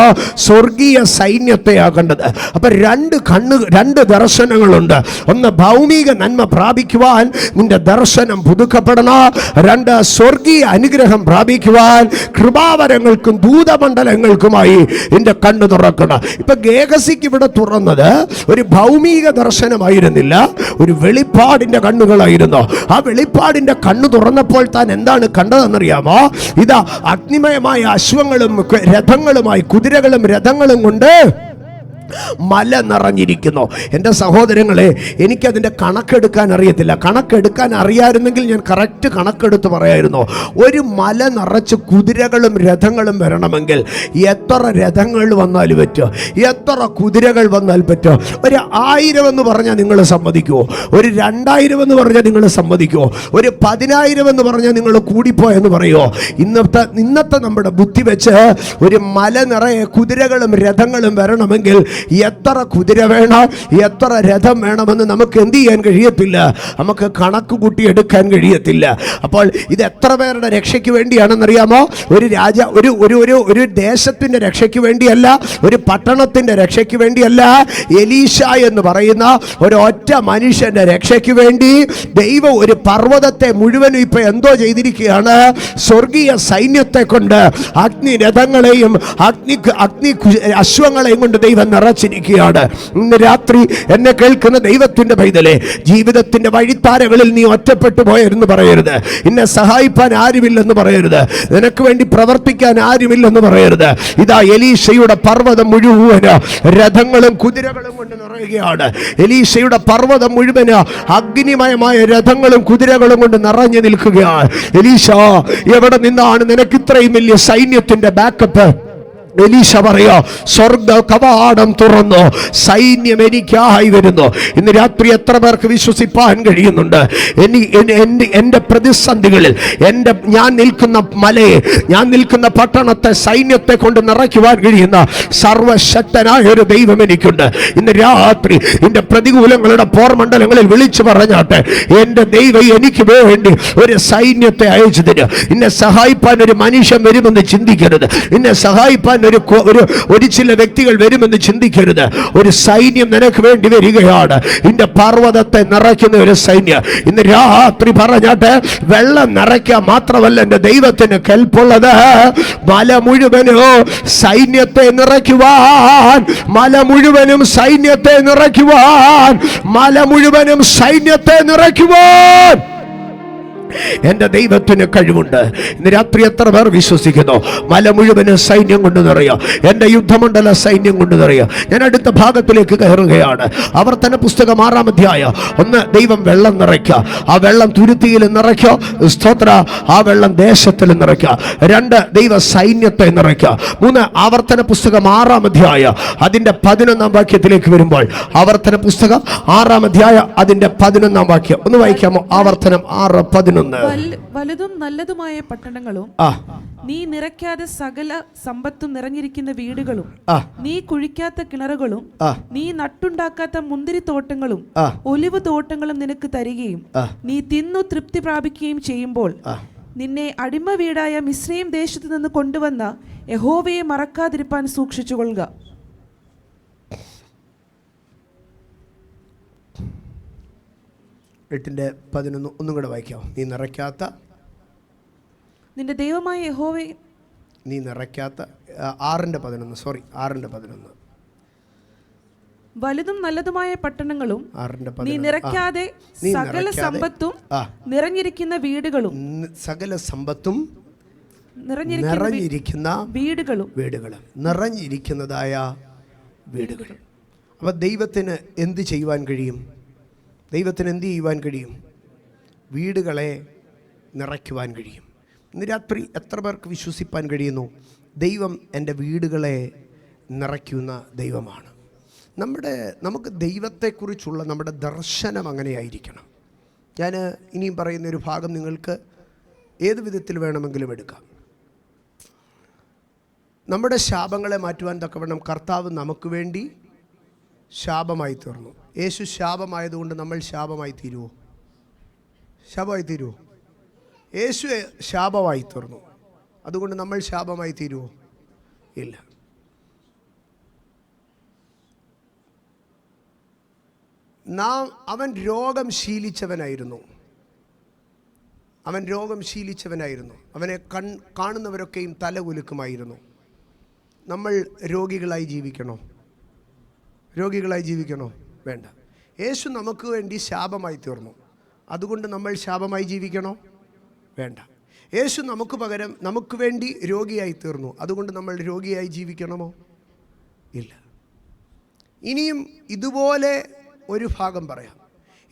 സ്വർഗീയ സൈന്യത്തെയാ കണ്ടത്. അപ്പൊ 2 ദർശനങ്ങളുണ്ട്. ഒന്ന്, ഭൗമിക നന്മ പ്രാപിക്കുവാൻ നിന്റെ ദർശനം പുതുക്കപ്പെടണം. 2, സ്വർഗീയ അനുഗ്രഹം പ്രാപിക്കുവാൻ കൃപാവരങ്ങൾക്കും ദൂതമണ്ഡലങ്ങൾക്കുമായി നിന്റെ കണ്ണ് തുറക്കണം. ഇപ്പൊ ഗേഹസിക്ക് ഇവിടെ തുറന്നത് ഒരു ഭൗമിക ദർശനമായിരുന്നില്ല, ഒരു വെളിപ്പാടിന്റെ കണ്ണുകളായിരുന്നു. ആ വെളിപ്പാടിന്റെ കണ്ണു തുറന്നപ്പോൾ താൻ എന്താണ് കണ്ടതെന്നറിയാമോ? ഇതാ അഗ്നിമയമായ അശ്വങ്ങളും രഥങ്ങളുമായി, കുതിരകളും രഥങ്ങളും കൊണ്ട് മല നിറഞ്ഞിരിക്കുന്നു. എൻ്റെ സഹോദരങ്ങളെ, എനിക്കതിൻ്റെ കണക്കെടുക്കാൻ അറിയത്തില്ല. കണക്കെടുക്കാൻ അറിയാമായിരുന്നെങ്കിൽ ഞാൻ കറക്റ്റ് കണക്കെടുത്ത് പറയായിരുന്നു. ഒരു മല നിറച്ച് കുതിരകളും രഥങ്ങളും വരണമെങ്കിൽ എത്ര രഥങ്ങൾ വന്നാൽ പറ്റുമോ? എത്ര കുതിരകൾ വന്നാൽ പറ്റുമോ? ഒരു 1000 എന്ന് പറഞ്ഞാൽ നിങ്ങൾ സമ്മതിക്കുമോ? ഒരു 2000 എന്ന് പറഞ്ഞാൽ നിങ്ങൾ സമ്മതിക്കുമോ? ഒരു 10,000 എന്ന് പറഞ്ഞാൽ നിങ്ങൾ കൂടിപ്പോയെന്ന് പറയുമോ? ഇന്നത്തെ നമ്മുടെ ബുദ്ധി വെച്ച് ഒരു മല നിറയെ കുതിരകളും രഥങ്ങളും വരണമെങ്കിൽ എത്ര കുതിര വേണം, എത്ര രഥം വേണമെന്ന് നമുക്ക് എന്ത് ചെയ്യാൻ കഴിയത്തില്ല. നമുക്ക് കണക്ക് കൂട്ടി എടുക്കാൻ കഴിയത്തില്ല. അപ്പോൾ ഇത് എത്ര പേരുടെ രക്ഷയ്ക്ക് വേണ്ടിയാണെന്നറിയാമോ? ഒരു ദേശത്തിൻ്റെ രക്ഷയ്ക്ക് വേണ്ടിയല്ല, ഒരു പട്ടണത്തിൻ്റെ രക്ഷയ്ക്ക് വേണ്ടിയല്ല. എലീശ എന്ന് പറയുന്ന ഒരു ഒറ്റ മനുഷ്യന്റെ രക്ഷയ്ക്ക് വേണ്ടി ദൈവം ഒരു പർവ്വതത്തെ മുഴുവനും ഇപ്പൊ എന്തോ ചെയ്തിരിക്കുകയാണ്? സ്വർഗീയ സൈന്യത്തെ കൊണ്ട്, അഗ്നി രഥങ്ങളെയും അഗ്നി അശ്വങ്ങളെയും കൊണ്ട് ദൈവം നിറച്ചിരിക്കുകയാണ്. ഇന്ന് രാത്രി എന്നെ കേൾക്കുന്ന ദൈവത്തിന്റെ പൈതലേ, ജീവിതത്തിന്റെ വഴിത്താരകളിൽ നീ ഒറ്റപ്പെട്ടു പോയെന്ന് പറയരുത്. എന്നെ സഹായിപ്പാൻ ആരുമില്ലെന്ന് പറയരുത്. നിനക്ക് വേണ്ടി പ്രവർത്തിക്കാൻ ആരുമില്ലെന്ന് പറയരുത്. ഇതാ എലീശയുടെ പർവ്വതം മുഴുവൻ രഥങ്ങളും കുതിരകളും കൊണ്ട് നിറയുകയാണ്. എലീശയുടെ പർവ്വതം മുഴുവൻ അഗ്നിമയമായ രഥങ്ങളും കുതിരകളും കൊണ്ട് നിറഞ്ഞു നിൽക്കുകയാണ്. എലീശ, എവിടെ നിന്നാണ് നിനക്ക് ഇത്രയും വലിയ സൈന്യത്തിന്റെ ബാക്കപ്പ്? എലീശ പറയോ, സ്വർഗ കവാടം തുറന്നു, സൈന്യം എനിക്കായി വരുന്നു. ഇന്ന് രാത്രി എത്ര പേർക്ക് വിശ്വസിപ്പാൻ കഴിയുന്നുണ്ട്? എൻ്റെ പ്രതിസന്ധികളിൽ ഞാൻ നിൽക്കുന്ന മലയെ, ഞാൻ നിൽക്കുന്ന പട്ടണത്തെ സൈന്യത്തെ കൊണ്ട് നിറയ്ക്കുവാൻ കഴിയുന്ന സർവശക്തനായ ഒരു ദൈവം എനിക്കുണ്ട്. ഇന്ന് രാത്രി എൻ്റെ പ്രതികൂലങ്ങളുടെ പോർമണ്ഡലങ്ങളിൽ വിളിച്ചു പറഞ്ഞാട്ടെ, എൻ്റെ ദൈവം എനിക്ക് വേണ്ടി ഒരു സൈന്യത്തെ അയച്ചു തരും. എന്നെ സഹായിപ്പാൻ ഒരു മനുഷ്യൻ വരുമെന്ന് ചിന്തിക്കരുത്. എന്നെ സഹായിപ്പാൻ ഒരു ചില വ്യക്തികൾ വരുമെന്ന് ചിന്തിക്കരുത്. ഒരു സൈന്യം നിനക്ക് വേണ്ടി വരികയാണ്. നിന്റെ പർവ്വതത്തെ നിറയ്ക്കുന്ന ഒരു സൈന്യം. ഇന്ന് രാത്രി പറഞ്ഞാട്ടെ, വെള്ളം നിറയ്ക്കാൻ മാത്രമല്ല എൻ്റെ ദൈവത്തിന് കെൽപ്പുള്ളത്, മല മുഴുവനോ സൈന്യത്തെ നിറയ്ക്കുവാൻ, മല മുഴുവനും സൈന്യത്തെ നിറയ്ക്കുവാൻ, മല മുഴുവനും സൈന്യത്തെ നിറയ്ക്കുവാൻ എൻ്റെ ദൈവത്തിന് കഴിവുണ്ട്. ഇന്ന് രാത്രി എത്ര പേർ വിശ്വസിക്കുന്നു? മല മുഴുവനും സൈന്യം കൊണ്ട് നിറയോ, എൻ്റെ യുദ്ധമണ്ഡല സൈന്യം കൊണ്ട് നിറയോ. ഞാൻ അടുത്ത ഭാഗത്തിലേക്ക് കയറുകയാണ്. ആവർത്തന പുസ്തകം 6-ാം അധ്യായം 1. ദൈവം വെള്ളം നിറയ്ക്കുക, ആ വെള്ളം തുരുത്തിയിൽ നിറയ്ക്കോ, സ്തോത്ര, ആ വെള്ളം ദേശത്തിൽ നിറയ്ക്കുക. 2. ദൈവ സൈന്യത്തെ നിറയ്ക്കുക. 3. ആവർത്തന പുസ്തകം 6-ാം അധ്യായം അതിൻ്റെ 11-ാം വാക്യത്തിലേക്ക് വരുമ്പോൾ, ആവർത്തന പുസ്തകം 6-ാം അധ്യായം അതിൻ്റെ 11-ാം വാക്യം ഒന്ന് വായിക്കാമോ? ആവർത്തനം 6:11. വലുതും നല്ലതുമായ പട്ടണങ്ങളും നീ നിറയ്ക്കാതെ സകല സമ്പത്തും നിറഞ്ഞിരിക്കുന്ന വീടുകളും, നീ കുഴിക്കാത്ത കിണറുകളും, നീ നട്ടുണ്ടാക്കാത്ത മുന്തിരിത്തോട്ടങ്ങളും ഒലിവ് തോട്ടങ്ങളും നിനക്ക് തരികയും നീ തിന്നു തൃപ്തി പ്രാപിക്കുകയും ചെയ്യുമ്പോൾ, നിന്നെ അടിമ വീടായ മിസ്രയീം ദേശത്തു നിന്ന് കൊണ്ടുവന്ന യഹോവയെ മറക്കാതിരിപ്പാൻ സൂക്ഷിച്ചുകൊള്ളുക. എട്ടിൻ്റെ 11 ഒന്നും കൂടെ വായിക്കാമോ? നീ നിറയ്ക്കാത്ത, നിന്റെ ദൈവമായ യഹോവയെ, നീ നിറയ്ക്കാത്ത, 6:11 സോറി 6:11. വലുതും നല്ലതുമായ പട്ടണങ്ങളും 6:11 നീ നിറയ്ക്കാതെ സകല സമ്പത്തും നിറഞ്ഞിരിക്കുന്ന വീടുകളും, സകല സമ്പത്തും നിറഞ്ഞിരിക്കുന്ന വീടുകളും, നിറഞ്ഞിരിക്കുന്നതായ വീടുകൾ. അപ്പോൾ ദൈവത്തിന് എന്ത് ചെയ്യുവാൻ കഴിയും? ദൈവത്തിന് എന്ത് ചെയ്യുവാൻ കഴിയും? വീടുകളെ നിറയ്ക്കുവാൻ കഴിയും. ഇന്ന് രാത്രി എത്ര പേർക്ക് വിശ്വസിപ്പാൻ കഴിയുന്നു? ദൈവം എൻ്റെ വീടുകളെ നിറയ്ക്കുന്ന ദൈവമാണ്. നമുക്ക് ദൈവത്തെക്കുറിച്ചുള്ള നമ്മുടെ ദർശനം അങ്ങനെയായിരിക്കണം. ഞാൻ ഇനിയും പറയുന്നൊരു ഭാഗം നിങ്ങൾക്ക് ഏത് വിധത്തിൽ വേണമെങ്കിലും എടുക്കാം. നമ്മുടെ ശാപങ്ങളെ മാറ്റുവാൻ തക്കവണ്ണം കർത്താവ് നമുക്ക് വേണ്ടി ശാപമായി തീർന്നു. യേശു ശാപമായതുകൊണ്ട് നമ്മൾ ശാപമായി തീരുമോ? ശാപമായി തീരുമോ? യേശു ശാപമായി തീർന്നു, അതുകൊണ്ട് നമ്മൾ ശാപമായി തീരുമോ? ഇല്ല. അവൻ രോഗം ശീലിച്ചവനായിരുന്നു. അവനെ കാണുന്നവരൊക്കെയും തല കുലുക്കുമായിരുന്നു. നമ്മൾ രോഗികളായി ജീവിക്കണോ? വേണ്ട. യേശു നമുക്ക് വേണ്ടി ശാപമായി തീർന്നു, അതുകൊണ്ട് നമ്മൾ ശാപമായി ജീവിക്കണോ? വേണ്ട. യേശു നമുക്ക് പകരം നമുക്ക് വേണ്ടി രോഗിയായി തീർന്നു, അതുകൊണ്ട് നമ്മൾ രോഗിയായി ജീവിക്കണമോ? ഇല്ല. ഇനിയും ഇതുപോലെ ഒരു ഭാഗം പറയാം.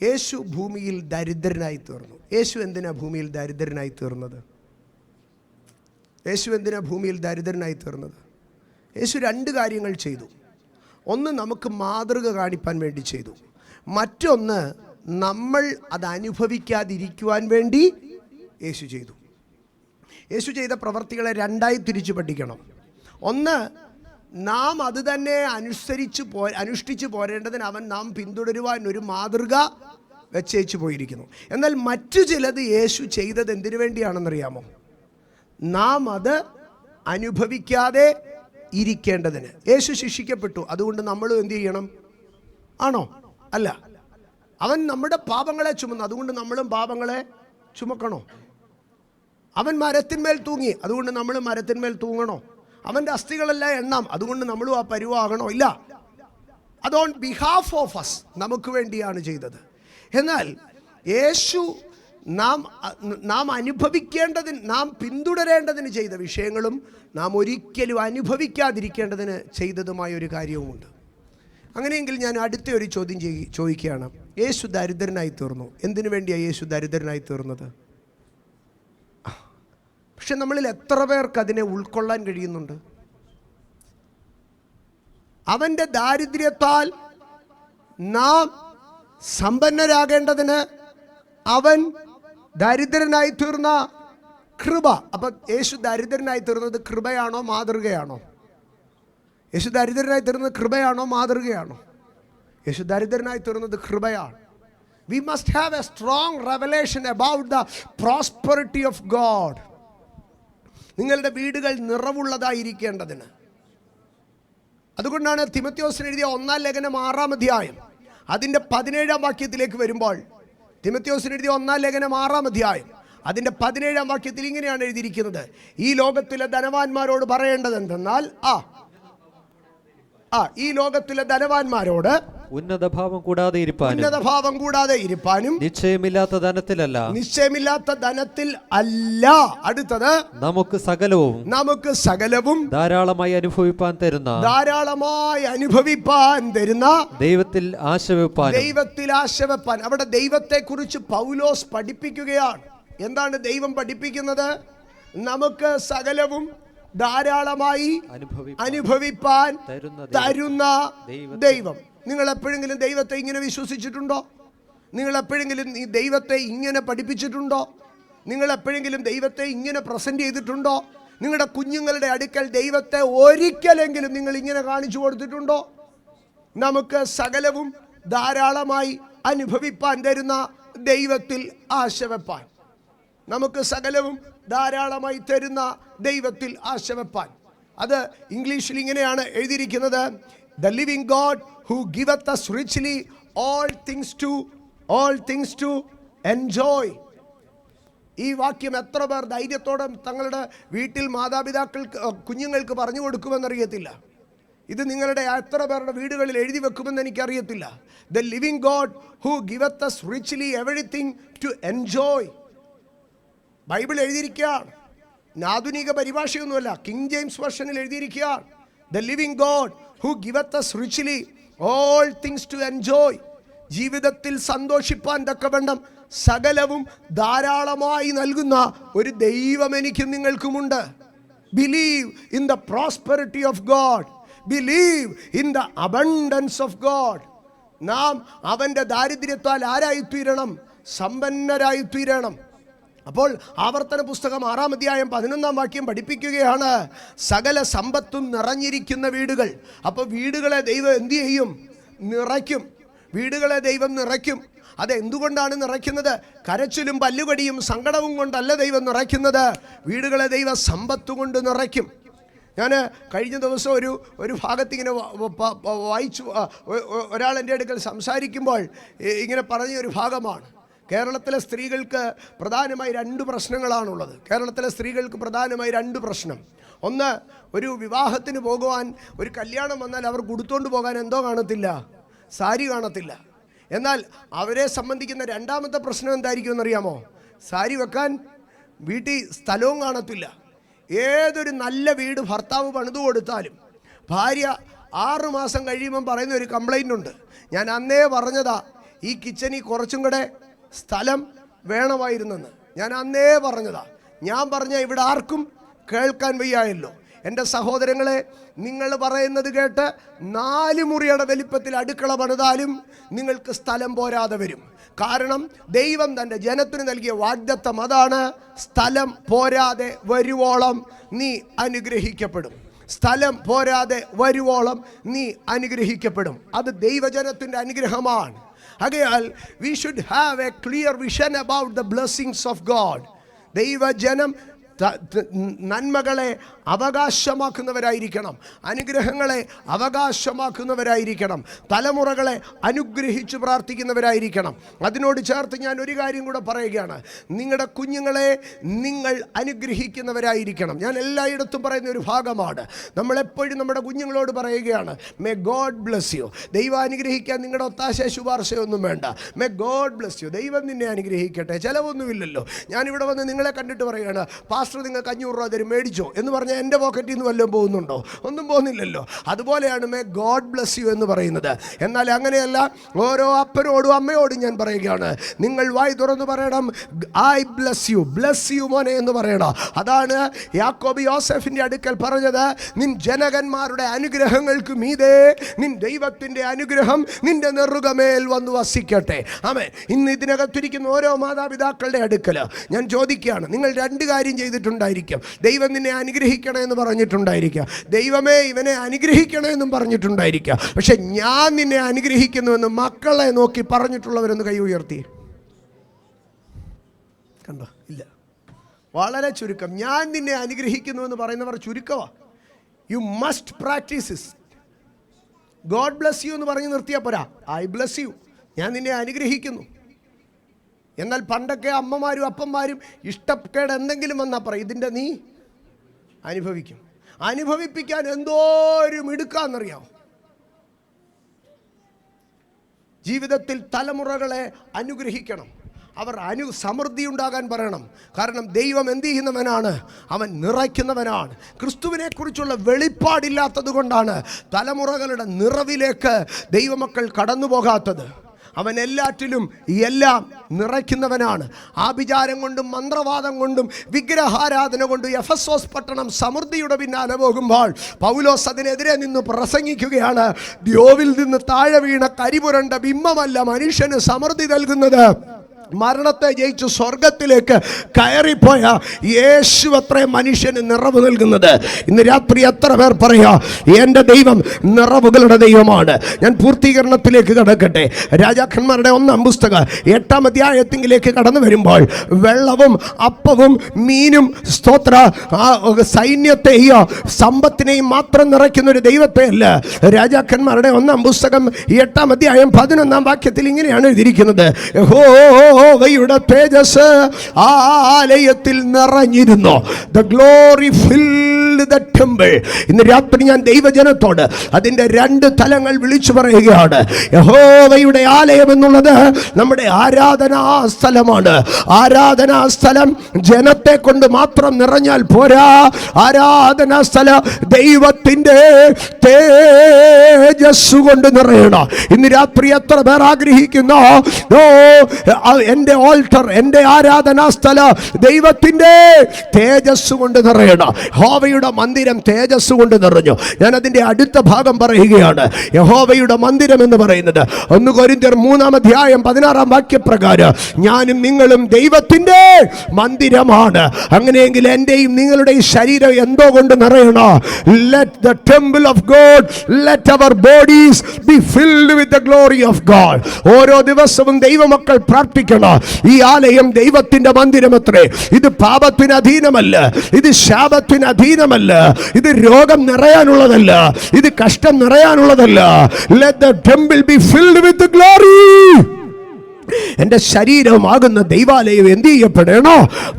യേശു ഭൂമിയിൽ ദരിദ്രനായി തീർന്നു. യേശു എന്തിനാ ഭൂമിയിൽ ദരിദ്രനായി തീർന്നത്? യേശു 2 കാര്യങ്ങൾ ചെയ്തു. ഒന്ന്, നമുക്ക് മാതൃക കാണിപ്പാൻ വേണ്ടി ചെയ്തു. മറ്റൊന്ന്, നമ്മൾ അത് അനുഭവിക്കാതിരിക്കുവാൻ വേണ്ടി യേശു ചെയ്തു. യേശു ചെയ്ത പ്രവർത്തികളെ 2ആയി തിരിച്ചു പഠിക്കണം. ഒന്ന്, നാം അത് തന്നെ അനുഷ്ഠിച്ചു പോരേണ്ടതിന് നാം പിന്തുടരുവാൻ ഒരു മാതൃക വെച്ചേച്ചു പോയിരിക്കുന്നു. എന്നാൽ മറ്റു ചിലത് യേശു ചെയ്തത് എന്തിനു വേണ്ടിയാണെന്നറിയാമോ? നാം അത് അനുഭവിക്കാതെ ഇരിക്കേണ്ടതിന്. യേശു ശിക്ഷിക്കപ്പെട്ടു, അതുകൊണ്ട് നമ്മളും എന്ത് ചെയ്യണം? ആണോ? അല്ല. അവൻ നമ്മുടെ പാപങ്ങളെ ചുമന്നു, അതുകൊണ്ട് നമ്മളും പാപങ്ങളെ ചുമക്കണോ? അവൻ മരത്തിന്മേൽ തൂങ്ങി, അതുകൊണ്ട് നമ്മൾ മരത്തിന്മേൽ തൂങ്ങണോ? അവൻ്റെ അസ്ഥികളെല്ലാം എണ്ണാം, അതുകൊണ്ട് നമ്മളും ആ പരുവാകണോ? ഇല്ല. അത് ഓൺ ബിഹാഫ് ഓഫ് അസ്, നമുക്ക് വേണ്ടിയാണ് ചെയ്തത്. എന്നാൽ യേശു നാം അനുഭവിക്കേണ്ടതിന്, നാം പിന്തുടരേണ്ടതിന് ചെയ്ത വിഷയങ്ങളും നാം ഒരിക്കലും അനുഭവിക്കാതിരിക്കേണ്ടതിന് ചെയ്തതുമായ ഒരു കാര്യവുമുണ്ട്. അങ്ങനെയെങ്കിൽ ഞാൻ അടുത്ത ഒരു ചോദ്യം ചോദിക്കുകയാണ്. യേശു ദരിദ്രനായി തീർന്നു. എന്തിനു വേണ്ടിയാണ് യേശു ദരിദ്രനായി തീർന്നത്? പക്ഷെ നമ്മളിൽ എത്ര പേർക്ക് അതിനെ ഉൾക്കൊള്ളാൻ കഴിയുന്നുണ്ട്? അവൻ്റെ ദാരിദ്ര്യത്താൽ നാം സമ്പന്നരാകേണ്ടതിന് അവൻ ദരിദ്രനായി തീർന്ന കൃപ. അപ്പം യേശു ദരിദ്രനായി തീർന്നത് കൃപയാണോ മാതൃകയാണോ? യേശു ദരിദ്രനായി തീർന്നത് കൃപയാണോ മാതൃകയാണോ? യേശു ദരിദ്രനായി തീർന്നത് കൃപയാണ്. We must have a strong revelation about the prosperity of God. നിങ്ങളുടെ വീടുകൾ നിറവുള്ളതായിരിക്കേണ്ടതിന്. അതുകൊണ്ടാണ് തിമോഥെയോസിന് എഴുതിയ 1-ാം ലേഖനം 6-ാം അധ്യായം അതിൻ്റെ 17-ാം വാക്യത്തിലേക്ക് വരുമ്പോൾ, തിമോഥെയോസിന് എഴുതിയ 1-ാം ലേഖനം 6-ാം അധ്യായം അതിൻ്റെ 17-ാം വാക്യത്തിൽ ഇങ്ങനെയാണ് എഴുതിയിരിക്കുന്നത്: ഈ ലോകത്തിലെ ധനവാന്മാരോട് പറയേണ്ടത് എന്തെന്നാൽ ഈ ലോകത്തിലെ ധനവാന്മാരോട് ഉന്നതഭാവം കൂടാതെ ഇരിപ്പാനും നിശ്ചയമില്ലാത്ത ധനത്തിൽ അല്ല. അടുത്തത് നമുക്ക് സകലവും ധാരാളമായി അനുഭവിപ്പാൻ തരുന്ന ദൈവത്തിൽ ആശ വെപ്പാൻ. അവിടെ ദൈവത്തെ കുറിച്ച് പൗലോസ് പഠിപ്പിക്കുകയാണ്. എന്താണ് ദൈവം പഠിപ്പിക്കുന്നത്? നമുക്ക് സകലവും ധാരാളമായി അനുഭവിപ്പാൻ തരുന്ന ദൈവം. നിങ്ങൾ എപ്പോഴെങ്കിലും ദൈവത്തെ ഇങ്ങനെ വിശ്വസിച്ചിട്ടുണ്ടോ? നിങ്ങൾ എപ്പോഴെങ്കിലും ഈ ദൈവത്തെ ഇങ്ങനെ പഠിപ്പിച്ചിട്ടുണ്ടോ? നിങ്ങൾ എപ്പോഴെങ്കിലും ദൈവത്തെ ഇങ്ങനെ പ്രസന്റ് ചെയ്തിട്ടുണ്ടോ? നിങ്ങളുടെ കുഞ്ഞുങ്ങളുടെ അടുക്കൽ ദൈവത്തെ ഒരിക്കലെങ്കിലും നിങ്ങൾ ഇങ്ങനെ കാണിച്ചു കൊടുത്തിട്ടുണ്ടോ? നമുക്ക് സകലവും ധാരാളമായി അനുഭവിപ്പാൻ തരുന്ന ദൈവത്തിൽ ആശ വെപ്പാൻ. നമുക്ക് സകലവും ധാരാളമായി തരുന്ന ദൈവത്തിൽ ആശ വെപ്പാൻ. അത് ഇംഗ്ലീഷിൽ ഇങ്ങനെയാണ് എഴുതിയിരിക്കുന്നത്: The living God who giveth us richly all things to enjoy. ഈ വാക്യം എത്ര പേർ ധൈര്യത്തോടെ തങ്ങളുടെ വീട്ടിൽ മാതാപിതാക്കൾക്ക് കുഞ്ഞുങ്ങൾക്ക് പറഞ്ഞു കൊടുക്കുമെന്നറിയത്തില്ല. ഇത് നിങ്ങളുടെ എത്ര പേരുടെ വീടുകളിൽ എഴുതി വെക്കുമെന്ന് എനിക്കറിയത്തില്ല. The living God who giveth us richly everything to enjoy. Bible എഴുതിയിരിക്കുകയാണ്. ആധുനിക പരിഭാഷയൊന്നുമല്ല, കിങ് ജെയിംസ് വെർഷനിൽ എഴുതിയിരിക്കുകയാണ്: The living God who giveth us richly all things to enjoy. ജീവിതത്തിൽ സന്തോഷിപ്പാൻ തക്കവണ്ണം സകലവും ധാരാളമായി നൽകുന്ന ഒരു ദൈവം എനിക്കും നിങ്ങൾക്കുമുണ്ട്. Believe in the prosperity of God. Believe in the abundance of God. നാം അവൻ്റെ ദാരിദ്ര്യത്താൽ ആരായി തീരണം? സമ്പന്നരായി തീരണം. അപ്പോൾ ആവർത്തന പുസ്തകം 6-ാം അധ്യായം 11-ാം വാക്യം പഠിപ്പിക്കുകയാണ്: സകല സമ്പത്തും നിറഞ്ഞിരിക്കുന്ന വീടുകൾ. അപ്പോൾ വീടുകളെ ദൈവം എന്തു ചെയ്യും? നിറയ്ക്കും. വീടുകളെ ദൈവം നിറയ്ക്കും. അതെന്തുകൊണ്ടാണ് നിറയ്ക്കുന്നത്? കരച്ചിലും പല്ലുകടിയും സങ്കടവും കൊണ്ടല്ല ദൈവം നിറയ്ക്കുന്നത്. വീടുകളെ ദൈവം സമ്പത്ത് കൊണ്ട് നിറയ്ക്കും. ഞാൻ കഴിഞ്ഞ ദിവസം ഒരു ഭാഗത്തിങ്ങനെ വായിച്ചു. ഒരാൾ എൻ്റെ അടുക്കൽ സംസാരിക്കുമ്പോൾ ഇങ്ങനെ പറഞ്ഞൊരു ഭാഗമാണ്: കേരളത്തിലെ സ്ത്രീകൾക്ക് പ്രധാനമായി 2 പ്രശ്നങ്ങളാണുള്ളത്. കേരളത്തിലെ സ്ത്രീകൾക്ക് പ്രധാനമായി 2 പ്രശ്നം. ഒന്ന്, ഒരു വിവാഹത്തിന് പോകുവാൻ, ഒരു കല്യാണം വന്നാൽ അവർ കൊടുത്തോണ്ട് പോകാൻ എന്തോ കാണത്തില്ല? സാരി കാണത്തില്ല. എന്നാൽ അവരെ സംബന്ധിക്കുന്ന രണ്ടാമത്തെ പ്രശ്നം എന്തായിരിക്കും എന്നറിയാമോ? സാരി വെക്കാൻ വീട്ടിൽ സ്ഥലവും കാണത്തില്ല. ഏതൊരു നല്ല വീട് ഭർത്താവ് പണിതു കൊടുത്താലും ഭാര്യ 6 മാസം കഴിയുമ്പം പറയുന്ന ഒരു കംപ്ലൈൻ്റ് ഉണ്ട്. ഞാൻ അന്നേ പറഞ്ഞതാ, ഈ കിച്ചണിൽ കുറച്ചും കൂടെ സ്ഥലം വേണമായിരുന്നെന്ന്. ഞാൻ അന്നേ പറഞ്ഞതാ. ഞാൻ പറഞ്ഞ ഇവിടെ ആർക്കും കേൾക്കാൻ വയ്യായല്ലോ. എൻ്റെ സഹോദരങ്ങളെ, നിങ്ങൾ പറയുന്നത് കേട്ട് 4 മുറിയുടെ വലിപ്പത്തിൽ അടുക്കള പണിതാലും നിങ്ങൾക്ക് സ്ഥലം പോരാതെ വരും. കാരണം ദൈവം തൻ്റെ ജനത്തിന് നൽകിയ വാഗ്ദത്തം അതാണ്: സ്ഥലം പോരാതെ വരുവോളം നീ അനുഗ്രഹിക്കപ്പെടും. സ്ഥലം പോരാതെ വരുവോളം നീ അനുഗ്രഹിക്കപ്പെടും. അത് ദൈവജനത്തിൻ്റെ അനുഗ്രഹമാണ്. ആകയാൽ we should have a clear vision about the blessings of God. ദൈവജനം നന്മകളെ അവകാശമാക്കുന്നവരായിരിക്കണം. അനുഗ്രഹങ്ങളെ അവകാശമാക്കുന്നവരായിരിക്കണം. തലമുറകളെ അനുഗ്രഹിച്ച് പ്രാർത്ഥിക്കുന്നവരായിരിക്കണം. അതിനോട് ചേർത്ത് ഞാൻ ഒരു കാര്യം കൂടെ പറയുകയാണ്: നിങ്ങളുടെ കുഞ്ഞുങ്ങളെ നിങ്ങൾ അനുഗ്രഹിക്കുന്നവരായിരിക്കണം. ഞാൻ എല്ലായിടത്തും പറയുന്ന ഒരു ഭാഗമാണ്. നമ്മളെപ്പോഴും നമ്മുടെ കുഞ്ഞുങ്ങളോട് പറയുകയാണ്: മേ ഗോഡ് ബ്ലെസ് യു. ദൈവം അനുഗ്രഹിക്കാൻ നിങ്ങളുടെ ഒത്താശ ശുപാർശയൊന്നും വേണ്ട. May God bless you. ദൈവം നിന്നെ അനുഗ്രഹിക്കട്ടെ. ചിലവൊന്നുമില്ലല്ലോ. ഞാനിവിടെ വന്ന് നിങ്ങളെ കണ്ടിട്ട് പറയുകയാണ്: പാസ്റ്റർ പാസ്റ്റർ നിങ്ങൾക്ക് 500 രൂപ തരും, മേടിച്ചോ എന്ന് പറഞ്ഞാൽ എൻ്റെ പോക്കറ്റിൽ നിന്ന് വല്ലതും പോകുന്നുണ്ടോ? ഒന്നും പോകുന്നില്ലല്ലോ. അതുപോലെയാണ് മേ ഗോഡ് ബ്ലസ് യു എന്ന് പറയുന്നത്. എന്നാൽ അങ്ങനെയല്ല, ഓരോ അപ്പനോടും അമ്മയോടും ഞാൻ പറയുകയാണ്, നിങ്ങൾ വായി തുറന്ന് പറയണം, I bless you, bless you മോനെ എന്ന് പറയണം. അതാണ് യാക്കോബ് യോസെഫിൻ്റെ അടുക്കൽ പറഞ്ഞത്, നിൻ ജനകന്മാരുടെ അനുഗ്രഹങ്ങൾക്ക് മീതെ നിൻ ദൈവത്തിൻ്റെ അനുഗ്രഹം നിന്റെ നെറുകമേൽ വന്ന് വസിക്കട്ടെ. ആമേൻ. ഇന്ന് ഇതിനകത്തിരിക്കുന്ന ഓരോ മാതാപിതാക്കളുടെ അടുക്കൽ ഞാൻ ചോദിക്കുകയാണ്, നിങ്ങൾ 2 കാര്യം ചെയ്തിട്ടുണ്ടായിരിക്കും. ദൈവം നിന്നെ അനുഗ്രഹിക്കണമെന്ന് പറഞ്ഞിട്ടുണ്ടായിരിക്കുക, ദൈവമേ ഇവനെ അനുഗ്രഹിക്കണമെന്നും പറഞ്ഞിട്ടുണ്ടായിരിക്കുക. പക്ഷെ ഞാൻ നിന്നെ അനുഗ്രഹിക്കുന്നുവെന്ന് മക്കളെ നോക്കി പറഞ്ഞിട്ടുള്ളവരൊന്ന് കൈ ഉയർത്തി. കണ്ടോ? ഇല്ല, വളരെ ചുരുക്കം. ഞാൻ നിന്നെ അനുഗ്രഹിക്കുന്നുവെന്ന് പറയുന്നവർ ചുരുക്കമാണ്. You must practice. God bless you എന്ന് പറഞ്ഞ് നിർത്തിയാൽ പോരാ, ഐ ബ്ലസ് യു, ഞാൻ നിന്നെ അനുഗ്രഹിക്കുന്നു. എന്നാൽ പണ്ടൊക്കെ അമ്മമാരും അപ്പന്മാരും ഇഷ്ടക്കേട് എന്തെങ്കിലും വന്നാൽ പറയും, ഇതിൻ്റെ നീ അനുഭവിക്കും. അനുഭവിപ്പിക്കാൻ എന്തോ ഒരു മിടുക്കാന്നറിയാം. ജീവിതത്തിൽ തലമുറകളെ അനുഗ്രഹിക്കണം, അവർ സമൃദ്ധി ഉണ്ടാകാൻ പറയണം. കാരണം ദൈവം എന്ത് ചെയ്യുന്നവനാണ്? അവൻ നിറയ്ക്കുന്നവനാണ്. ക്രിസ്തുവിനെ കുറിച്ചുള്ള വെളിപ്പാടില്ലാത്തത് കൊണ്ടാണ് തലമുറകളുടെ നിറവിലേക്ക് ദൈവമക്കൾ കടന്നു പോകാത്തത്. അവൻ എല്ലാറ്റിലും എല്ലാം നിറയ്ക്കുന്നവനാണ്. ആഭിചാരം കൊണ്ടും മന്ത്രവാദം കൊണ്ടും വിഗ്രഹാരാധന കൊണ്ടും എഫെസോസ് പട്ടണം സമൃദ്ധിയുടെ പിന്നാലെ പോകുമ്പോൾ പൗലോസ് അതിനെതിരെ നിന്ന് പ്രസംഗിക്കുകയാണ്. ദ്യോവിൽ നിന്ന് താഴെ വീണ കരിപുരണ്ട ബിംബമല്ല മനുഷ്യന് സമൃദ്ധി നൽകുന്നത്, മരണത്തെ ജയിച്ച് സ്വർഗത്തിലേക്ക് കയറിപ്പോയ യേശു അത്രേ മനുഷ്യന് നിറവ് നൽകുന്നത്. ഇന്ന് രാത്രി എത്ര പേർ പറയാ, എൻ്റെ ദൈവം നിറവുകളുടെ ദൈവമാണ്? ഞാൻ പൂർത്തീകരണത്തിലേക്ക് കടക്കട്ടെ. രാജാക്കന്മാരുടെ 1-ാം പുസ്തകം 8-ാം അധ്യായത്തിലേക്ക് കടന്നു വരുമ്പോൾ വെള്ളവും അപ്പവും മീനും സ്തോത്ര സൈന്യത്തെയോ സമ്പത്തിനെയും മാത്രം നിറയ്ക്കുന്ന ഒരു ദൈവത്തെ അല്ല. രാജാക്കന്മാരുടെ 1-ാം പുസ്തകം 8-ാം അധ്യായം 11-ാം വാക്യത്തിൽ ഇങ്ങനെയാണ് എഴുതിയിരിക്കുന്നത്, യഹോവയുടെ തേജസ് ആലയത്തിൽ നിറഞ്ഞിരുന്നു. The glory filled the temple. ഇന്ന് രാത്രി ഞാൻ ദൈവജനത്തോട് അതിൻ്റെ 2 തലങ്ങൾ വിളിച്ചു പറയുകയാണ്. യഹോവയുടെ ആലയം എന്നുള്ളത് നമ്മുടെ ആരാധനാ സ്ഥലമാണ്. ആരാധനാ സ്ഥലം ജനത്തെ കൊണ്ട് മാത്രം നിറഞ്ഞാൽ പോരാ. ആരാധനാ സ്ഥലം ദൈവത്തിൻ്റെ തേജസ് കൊണ്ട് നിറയണം. ഇന്ന് രാത്രി എത്ര പേർ ആഗ്രഹിക്കുന്നു, എൻ്റെ ഓൾട്ടർ, എൻ്റെ ആരാധനാ സ്ഥലം ദൈവത്തിൻ്റെ തേജസ് കൊണ്ട് നിറയണം. യഹോവയുടെ മന്ദിരം തേജസ് കൊണ്ട് നിറഞ്ഞു. ഞാൻ അതിൻ്റെ അടുത്ത ഭാഗം പറയുകയാണ്. യഹോവയുടെ മന്ദിരം എന്ന് പറയുന്നത് 1 കൊരിന്ത്യർ 3-ാം അധ്യായം 16-ാം വാക്യപ്രകാരം ഞാനും നിങ്ങളും ദൈവത്തിൻ്റെ മന്ദിരമാണ്. അങ്ങനെയെങ്കിൽ എൻ്റെയും നിങ്ങളുടെയും ശരീരം എന്തോ കൊണ്ട് നിറയണം? Let the temple of God, let our bodies be filled with the glory of God. ഓരോ ദിവസവും ദൈവമക്കൾ പ്രാർത്ഥിക്കണം, ഈ ആലയം ദൈവത്തിന്റെ മന്ദിരമത്രേ. ഇത് പാപത്തിന് അധീനമല്ല, ഇത് ശാപത്തിന് അധീനമല്ല, ഇത് രോഗം നിറയാനുള്ളതല്ല, ഇത് കഷ്ടം നിറയാനുള്ളതല്ല. Let the temple be filled with the glory. എൻ്റെ ശരീരമാകുന്ന ദൈവാലയം എന്ത് ചെയ്യപ്പെടണോ?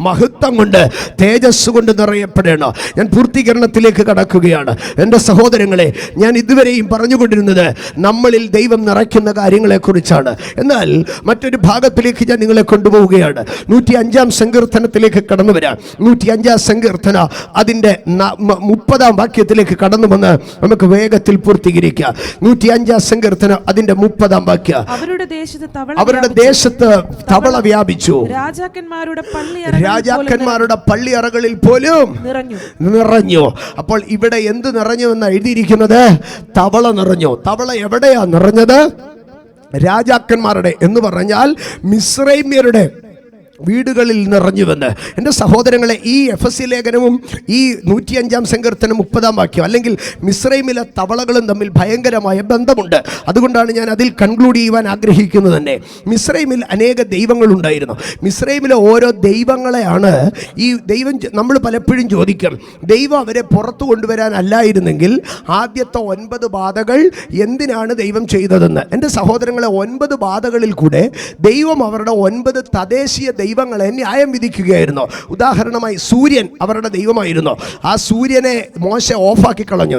മഹത്വം കൊണ്ട്, തേജസ് കൊണ്ട് നിറയപ്പെടണോ. ഞാൻ പൂർത്തീകരണത്തിലേക്ക് കടക്കുകയാണ്. എൻ്റെ സഹോദരങ്ങളെ, ഞാൻ ഇതുവരെയും പറഞ്ഞുകൊണ്ടിരുന്നത് നമ്മളിൽ ദൈവം നിറയ്ക്കുന്ന കാര്യങ്ങളെക്കുറിച്ചാണ്. എന്നാൽ മറ്റൊരു ഭാഗത്തിലേക്ക് ഞാൻ നിങ്ങളെ കൊണ്ടുപോവുകയാണ്. 105-ാം സങ്കീർത്തനത്തിലേക്ക് കടന്നു വരാം. 105-ാം സങ്കീർത്തന അതിൻ്റെ 30-ാം വാക്യത്തിലേക്ക് കടന്നു വന്ന് നമുക്ക് വേഗത്തിൽ പൂർത്തീകരിക്കാം. 105-ാം സങ്കീർത്തനം അതിൻ്റെ 30-ാം വാക്യം. അവരുടെ ദേശത്ത് തവള വ്യാപിച്ചു, രാജാക്കന്മാരുടെ പള്ളിയറകളിൽ പോലും നിറഞ്ഞു. അപ്പോൾ ഇവിടെ എന്ത് നിറഞ്ഞു എന്ന് എഴുതിയിരിക്കുന്നത്? തവള നിറഞ്ഞു. തവള എവിടെയാ നിറഞ്ഞത്? രാജാക്കന്മാരുടെ എന്ന് പറഞ്ഞാൽ മിസ്രൈമ്യരുടെ വീടുകളിൽ നിറഞ്ഞുവെന്ന്. എൻ്റെ സഹോദരങ്ങളെ, ഈ എഫെസ്യ ലേഖനവും ഈ 105-ാം സങ്കീർത്തനം 30-ാം വാക്യം അല്ലെങ്കിൽ മിസ്രൈമിലെ തവളകളും തമ്മിൽ ഭയങ്കരമായ ബന്ധമുണ്ട്. അതുകൊണ്ടാണ് ഞാൻ അതിൽ കൺക്ലൂഡ് ചെയ്യുവാൻ ആഗ്രഹിക്കുന്നത് തന്നെ. മിസ്രൈമിൽ അനേക ദൈവങ്ങളുണ്ടായിരുന്നു. മിസ്രൈമിലെ ഓരോ ദൈവങ്ങളെയാണ് ഈ ദൈവം, നമ്മൾ പലപ്പോഴും ചോദിക്കും, ദൈവം അവരെ പുറത്തു കൊണ്ടുവരാൻ അല്ലായിരുന്നെങ്കിൽ ആദ്യത്തെ 9 ബാധകൾ എന്തിനാണ് ദൈവം ചെയ്തതെന്ന്. എൻ്റെ സഹോദരങ്ങളെ, 9 ബാധകളിൽ കൂടെ ദൈവം അവരുടെ 9 തദ്ദേശീയ ദൈവങ്ങളെ ന്യായം വിധിക്കുകയായിരുന്നു. ഉദാഹരണമായി സൂര്യൻ അവരുടെ ദൈവമായിരുന്നു. ആ സൂര്യനെ മോശ ഓഫാക്കി കളഞ്ഞു.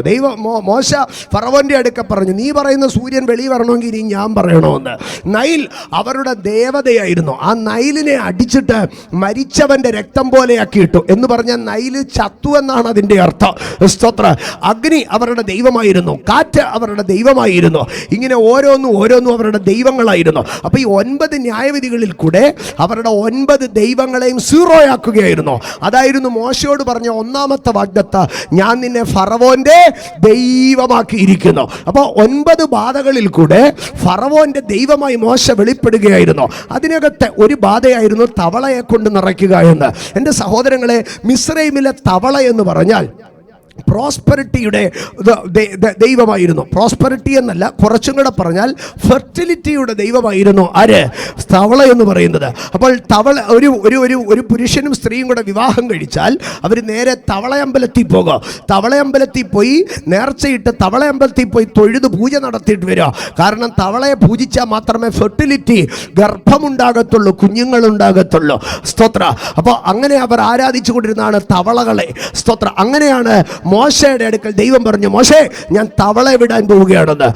മോശ ഫറവോന്റെ അടുക്ക പറഞ്ഞു, നീ പറയുന്ന സൂര്യൻ വെളി വരണമെങ്കിൽ ഇനി ഞാൻ പറയണമെന്ന്. നൈൽ അവരുടെ ദേവതയായിരുന്നു. ആ നൈലിനെ അടിച്ചിട്ട് മരിച്ചവന്റെ രക്തം പോലെയാക്കിയിട്ടു എന്ന് പറഞ്ഞാൽ നൈല് ചത്തു എന്നാണ് അതിൻ്റെ അർത്ഥം. സ്തോത്ര. അഗ്നി അവരുടെ ദൈവമായിരുന്നു, കാറ്റ് അവരുടെ ദൈവമായിരുന്നു. ഇങ്ങനെ ഓരോന്നും അവരുടെ ദൈവങ്ങളായിരുന്നു. അപ്പൊ ഈ 9 ന്യായവിധികളിൽ കൂടെ അവരുടെ 9 ദൈവങ്ങളെയും സീറോയാക്കുകയായിരുന്നു. അതായിരുന്നു മോശയോട് പറഞ്ഞ ഒന്നാമത്തെ വാഗ്ദത്തം, ഞാൻ നിന്നെ ഫറവോന്റെ ദൈവമാക്കിയിരിക്കുന്നു. അപ്പോൾ 9 ബാധകളിൽ കൂടെ ഫറവോന്റെ ദൈവമായി മോശ വെളിപ്പെടുകയായിരുന്നു. അതിനകത്തെ ഒരു ബാധയായിരുന്നു തവളയെ കൊണ്ട് നിറയ്ക്കുക എന്ന്. എൻ്റെ സഹോദരങ്ങളെ, മിസ്രൈമിലെ തവള എന്ന് പറഞ്ഞാൽ പ്രോസ്പെറിറ്റിയുടെ ദൈവമായിരുന്നു. പ്രോസ്പെറിറ്റി എന്നല്ല, കുറച്ചും കൂടെ പറഞ്ഞാൽ ഫെർട്ടിലിറ്റിയുടെ ദൈവമായിരുന്നു ആര്? തവള എന്ന് പറയുന്നത്. അപ്പോൾ തവള ഒരു പുരുഷനും സ്ത്രീയും കൂടെ വിവാഹം കഴിച്ചാൽ അവർ നേരെ തവളയമ്പലത്തിൽ പോകുക. തവളയമ്പലത്തിൽ പോയി നേർച്ചയിട്ട് തവളയമ്പലത്തിൽ പോയി തൊഴുത് പൂജ നടത്തിയിട്ട് വരിക. കാരണം തവളയെ പൂജിച്ചാൽ മാത്രമേ ഫെർട്ടിലിറ്റി, ഗർഭമുണ്ടാകത്തുള്ളൂ, കുഞ്ഞുങ്ങളുണ്ടാകത്തുള്ളൂ. സ്തോത്ര. അപ്പോൾ അങ്ങനെ അവർ ആരാധിച്ചു കൊണ്ടിരുന്നതാണ് തവളകളെ. സ്തോത്ര. അങ്ങനെയാണ് മോശയുടെ അടുക്കൽ ദൈവം പറഞ്ഞു, മോശേ, ഞാൻ തവള വിടാൻ പോവുകയാണെന്ന്.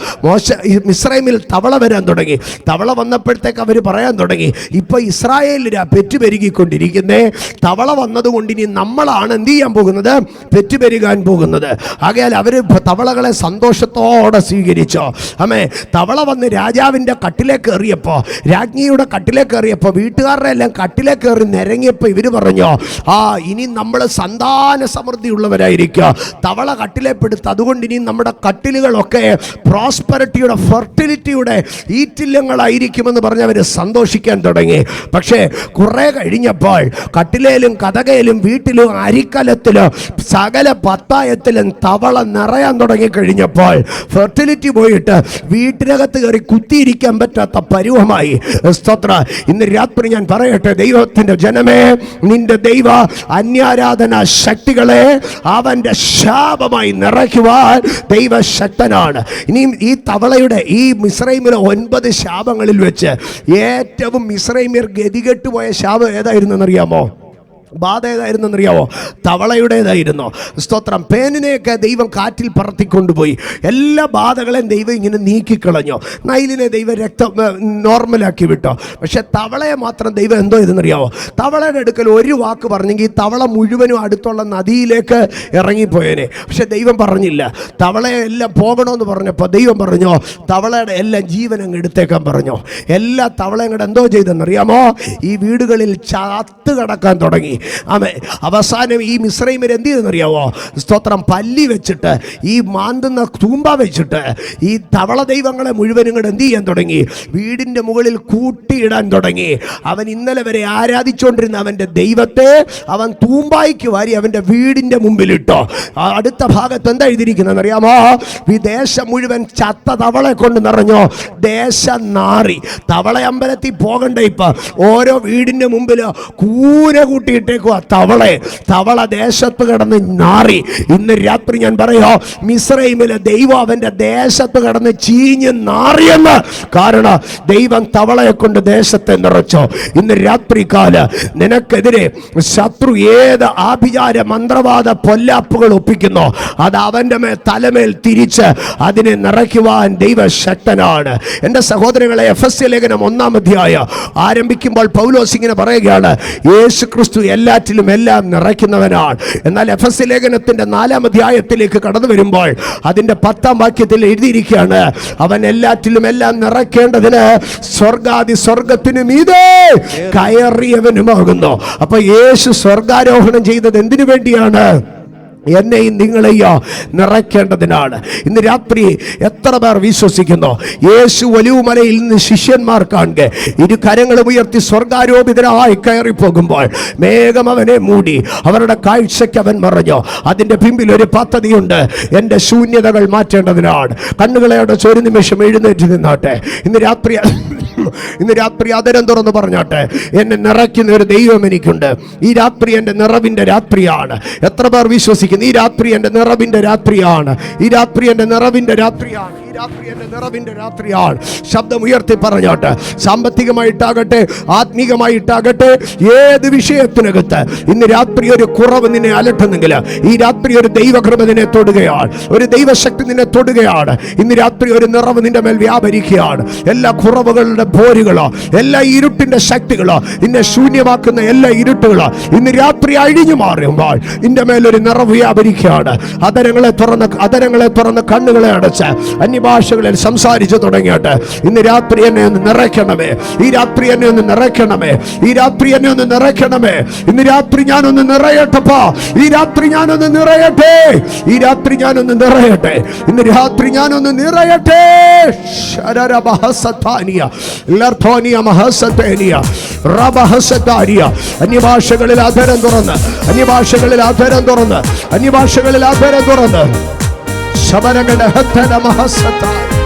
മിസ്രൈമിൽ തവള വരാൻ തുടങ്ങി. തവള വന്നപ്പോഴത്തേക്ക് അവർ പറയാൻ തുടങ്ങി, ഇപ്പൊ ഇസ്രായേലിന് പെറ്റുപെരുകിക്കൊണ്ടിരിക്കുന്നേ, തവള വന്നതുകൊണ്ട് ഇനി നമ്മളാണ് എന്ത് ചെയ്യാൻ പോകുന്നത്? പെറ്റുപെരുകാൻ പോകുന്നത്. ആകയാൽ അവർ തവളകളെ സന്തോഷത്തോടെ സ്വീകരിച്ചോ. അമ്മേ, തവള വന്ന് രാജാവിൻ്റെ കട്ടിലേക്ക് എറിയപ്പോൾ, രാജ്ഞിയുടെ കട്ടിലേക്ക് എറിയപ്പോൾ, വീട്ടുകാരുടെ എല്ലാം കട്ടിലേക്ക് എറി നിരങ്ങിയപ്പോൾ ഇവർ പറഞ്ഞോ, ഇനി നമ്മൾ സന്താന സമൃദ്ധി ഉള്ളവരായിരിക്കും. തവള കട്ടിലെപ്പെടുത്ത്, അതുകൊണ്ട് ഇനി നമ്മുടെ കട്ടിലുകളൊക്കെ പ്രോസ്പെറിറ്റിയുടെ, ഫെർട്ടിലിറ്റിയുടെ ഈറ്റില്ലങ്ങളായിരിക്കുമെന്ന് പറഞ്ഞ് അവർ സന്തോഷിക്കാൻ തുടങ്ങി. പക്ഷേ കുറെ കഴിഞ്ഞപ്പോൾ കട്ടിലേലും കതകയിലും വീട്ടിലും അരിക്കലത്തിലും സകല പത്തായത്തിലും തവള നിറയാൻ തുടങ്ങി കഴിഞ്ഞപ്പോൾ ഫെർട്ടിലിറ്റി പോയിട്ട് വീട്ടിനകത്ത് കയറി കുത്തിയിരിക്കാൻ പറ്റാത്ത പരുവമായി. സ്തോത്ര. ഇന്ന് രാത്രി ഞാൻ പറയട്ടെ, ദൈവത്തിന്റെ ജനമേ, നിന്റെ ദൈവ അന്യാരാധന ശക്തികളെ അവന്റെ ശാപമായി നിറയ്ക്കുവാൻ ദൈവശക്തനാണ്. ഇനിയും ഈ തവളയുടെ, ഈ മിസ്രൈമിലെ 9 ശാപങ്ങളിൽ വെച്ച് ഏറ്റവും മിസ്രൈമ്യർ ഗതികെട്ടുപോയ ശാപം ഏതായിരുന്നെന്നറിയാമോ? ബാധ ഏതായിരുന്നെന്നറിയാവോ? തവളയുടേതായിരുന്നു. സ്തോത്രം. പേനിനെയൊക്കെ ദൈവം കാറ്റിൽ പറത്തിക്കൊണ്ടുപോയി. എല്ലാ ബാധകളെയും ദൈവം ഇങ്ങനെ നീക്കിക്കളഞ്ഞു. നൈലിനെ ദൈവം നോർമലാക്കി വിട്ടോ. പക്ഷെ തവളയെ മാത്രം ദൈവം എന്തോ ഇതെന്നറിയാവോ? തവളയുടെ അടുക്കൽ ഒരു വാക്ക് പറഞ്ഞെങ്കിൽ തവള മുഴുവനും അടുത്തുള്ള നദിയിലേക്ക് ഇറങ്ങിപ്പോയേനെ. പക്ഷെ ദൈവം പറഞ്ഞില്ല. തവളയെ എല്ലാം പോകണമെന്ന് പറഞ്ഞപ്പോൾ ദൈവം പറഞ്ഞോ, തവളയുടെ എല്ലാം ജീവൻ അങ്ങ് എടുത്തേക്കാൻ പറഞ്ഞോ. എല്ലാ തവളയും കൂടെ എന്തോ ചെയ്തെന്നറിയാമോ? ഈ വീടുകളിൽ ചത്ത് കിടക്കാൻ തുടങ്ങി. അവസാനം ഈ മിസ്രൈമിൽ എന്ത് ചെയ്തെന്നറിയാവോ? സ്തോത്രം. പല്ലി വെച്ചിട്ട്, ഈ മാന്തുന്ന തൂമ്പ വെച്ചിട്ട് ഈ തവള ദൈവങ്ങളെ മുഴുവനും കൂടെ എന്ത് ചെയ്യാൻ തുടങ്ങി? വീടിൻ്റെ മുകളിൽ കൂട്ടിയിടാൻ തുടങ്ങി. അവൻ ഇന്നലെ വരെ ആരാധിച്ചുകൊണ്ടിരുന്ന അവൻ്റെ ദൈവത്തെ അവൻ തൂമ്പായിക്ക് വാരി അവൻ്റെ വീടിൻ്റെ മുമ്പിലിട്ടോ. അടുത്ത ഭാഗത്ത് എന്താ എഴുതിയിരിക്കുന്നതെന്നറിയാമോ? വിദേശം മുഴുവൻ ചത്ത തവളെ കൊണ്ട് നിറഞ്ഞോ. ദേശം നാറി. തവള അമ്പലത്തിൽ പോകണ്ട. ഇപ്പൊ ഓരോ വീടിൻ്റെ മുമ്പിൽ കൂന കൂട്ടിയിട്ട് തവള ദേശത്ത് കിടന്ന് നാറി. ഇന്ന് രാത്രി ഞാൻ പറയോ, മിസ്രൈമിലെ ദൈവം അവന്റെ ദേശത്ത് കിടന്ന് ചീഞ്ഞ് നാറിയെന്ന്. കാരണം ദൈവം തവളയെ കൊണ്ട് ദേശത്തെ നിറച്ചോ. ഇന്ന് രാത്രി കാല നിനക്കെതിരെ ശത്രു ഏത് ആഭിചാര മന്ത്രവാദ പൊല്ലാപ്പുകൾ ഒപ്പിക്കുന്നോ, അത് അവന്റെ തലമേൽ തിരിച്ച് അതിനെ നിറയ്ക്കുവാൻ ദൈവശക്തനാണ്. എൻ്റെ സഹോദരങ്ങളെ, എഫെസ്യ ലേഖനം 1-ാം അധ്യായം ആരംഭിക്കുമ്പോൾ പൗലോസ് ഇങ്ങനെ പറയുകയാണ്, യേശു ക്രിസ്തു എല്ലാറ്റിലും എല്ലാം നിറയ്ക്കുന്നവനാണ്. എന്നാൽ എഫെസ്യ ലേഖനത്തിന്റെ 4-ാം അധ്യായത്തിലേക്ക് കടന്നു വരുമ്പോൾ അതിന്റെ 10-ാം വാക്യത്തിൽ എഴുതിയിരിക്കുകയാണ്, അവൻ എല്ലാറ്റിലും എല്ലാം നിറയ്ക്കേണ്ടതിന് സ്വർഗാദി സ്വർഗത്തിനു മീതെ കയറിയവനുമാകുന്നു. അപ്പൊ യേശു സ്വർഗാരോഹണം ചെയ്തത് എന്തിനു വേണ്ടിയാണ്? എന്നെയും നിങ്ങളെയോ നിറയ്ക്കേണ്ടതിനാണ്. ഇന്ന് രാത്രി എത്ര പേർ വിശ്വസിക്കുന്നു? യേശു ഒലിവുമലയിൽ നിന്ന് ശിഷ്യന്മാർ കാണുക, ഇരു കരങ്ങളും ഉയർത്തി സ്വർഗാരോപിതരായി കയറിപ്പോകുമ്പോൾ മേഘം അവനെ മൂടി, അവരുടെ കാഴ്ചയ്ക്ക് അവൻ മറഞ്ഞു. അതിൻ്റെ പിമ്പിൽ ഒരു പദ്ധതിയുണ്ട്. എൻ്റെ ശൂന്യതകൾ മാറ്റേണ്ടതിനാണ്. കണ്ണുകളെ അടച്ച് ഒരു നിമിഷം എഴുന്നേറ്റ് നിന്നാട്ടെ. ഇന്ന് രാത്രി ഇന്ന് രാത്രി അതരം തുറന്ന് പറഞ്ഞാട്ടെ, എന്നെ നിറയ്ക്കുന്ന ഒരു ദൈവം എനിക്കുണ്ട്. ഈ രാത്രി എൻ്റെ നിറവിൻ്റെ രാത്രിയാണ്. എത്ര പേർ വിശ്വസിക്കുന്നു? ഈ രാത്രി എൻ്റെ നിറവിൻ്റെ രാത്രിയാണ്. ഈ രാത്രി എൻ്റെ നിറവിൻ്റെ രാത്രിയാണ്. ഈ രാത്രി എൻ്റെ നിറവിൻ്റെ രാത്രിയാണ്. ശബ്ദം ഉയർത്തി പറഞ്ഞോട്ടെ. സാമ്പത്തികമായിട്ടാകട്ടെ, ആത്മീകമായിട്ടാകട്ടെ, ഏത് വിഷയത്തിനകത്ത് ഇന്ന് രാത്രി ഒരു കുറവ് നിന്നെ അലട്ടുന്നെങ്കിൽ ഈ രാത്രി ഒരു ദൈവകൃപ നിന്നെ തൊടുകയാണ്. ഒരു ദൈവശക്തി നിന്നെ തൊടുകയാണ്. ഇന്ന് രാത്രി ഒരു നിറവ് നിന്റെ മേൽ വ്യാപരിക്കുകയാണ്. എല്ലാ കുറവുകളുടെ പോരുകളോ, എല്ലാ ഇരുട്ടിന്റെ ശക്തികളോ, നിന്നെ ശൂന്യമാക്കുന്ന എല്ലാ ഇരുട്ടുകളോ ഇന്ന് രാത്രി അഴിഞ്ഞു മാറുമ്പോൾ നിന്റെ മേലൊരു നിറവ് വ്യാപരിക്കുകയാണ്. അതരങ്ങളെ തുറന്ന് കണ്ണുകളെ അടച്ച് അന്യഭാഷകളിൽ സംസാരിച്ചു തുടങ്ങിയിട്ട് ഇന്ന് രാത്രി എന്നെ ഒന്ന് നിറയ്ക്കണമേ. ഈ രാത്രി എന്നെ ഒന്ന് നിറയ്ക്കണമേ. ഈ രാത്രി എന്നെ ഒന്ന് നിറയ്ക്കണമേ. ഇന്ന് രാത്രി ഞാനൊന്ന് നിറയട്ടപ്പാ. ഈ രാത്രി ഞാനൊന്ന് നിറയട്ടെ. ഈ രാത്രി ഞാനൊന്ന് നിറയട്ടെ. ഇന്ന് രാത്രി ഞാനൊന്ന് നിറയട്ടെ. അന്യഭാഷകളിൽ ആധാരം തുറന്ന്, അന്യഭാഷകളിൽ ആധാരം തുറന്ന്, അന്യഭാഷകളിൽ ആധാരം തുറന്ന് ശബരങ്ങളുടെ ഹത്തന മഹസത്തായി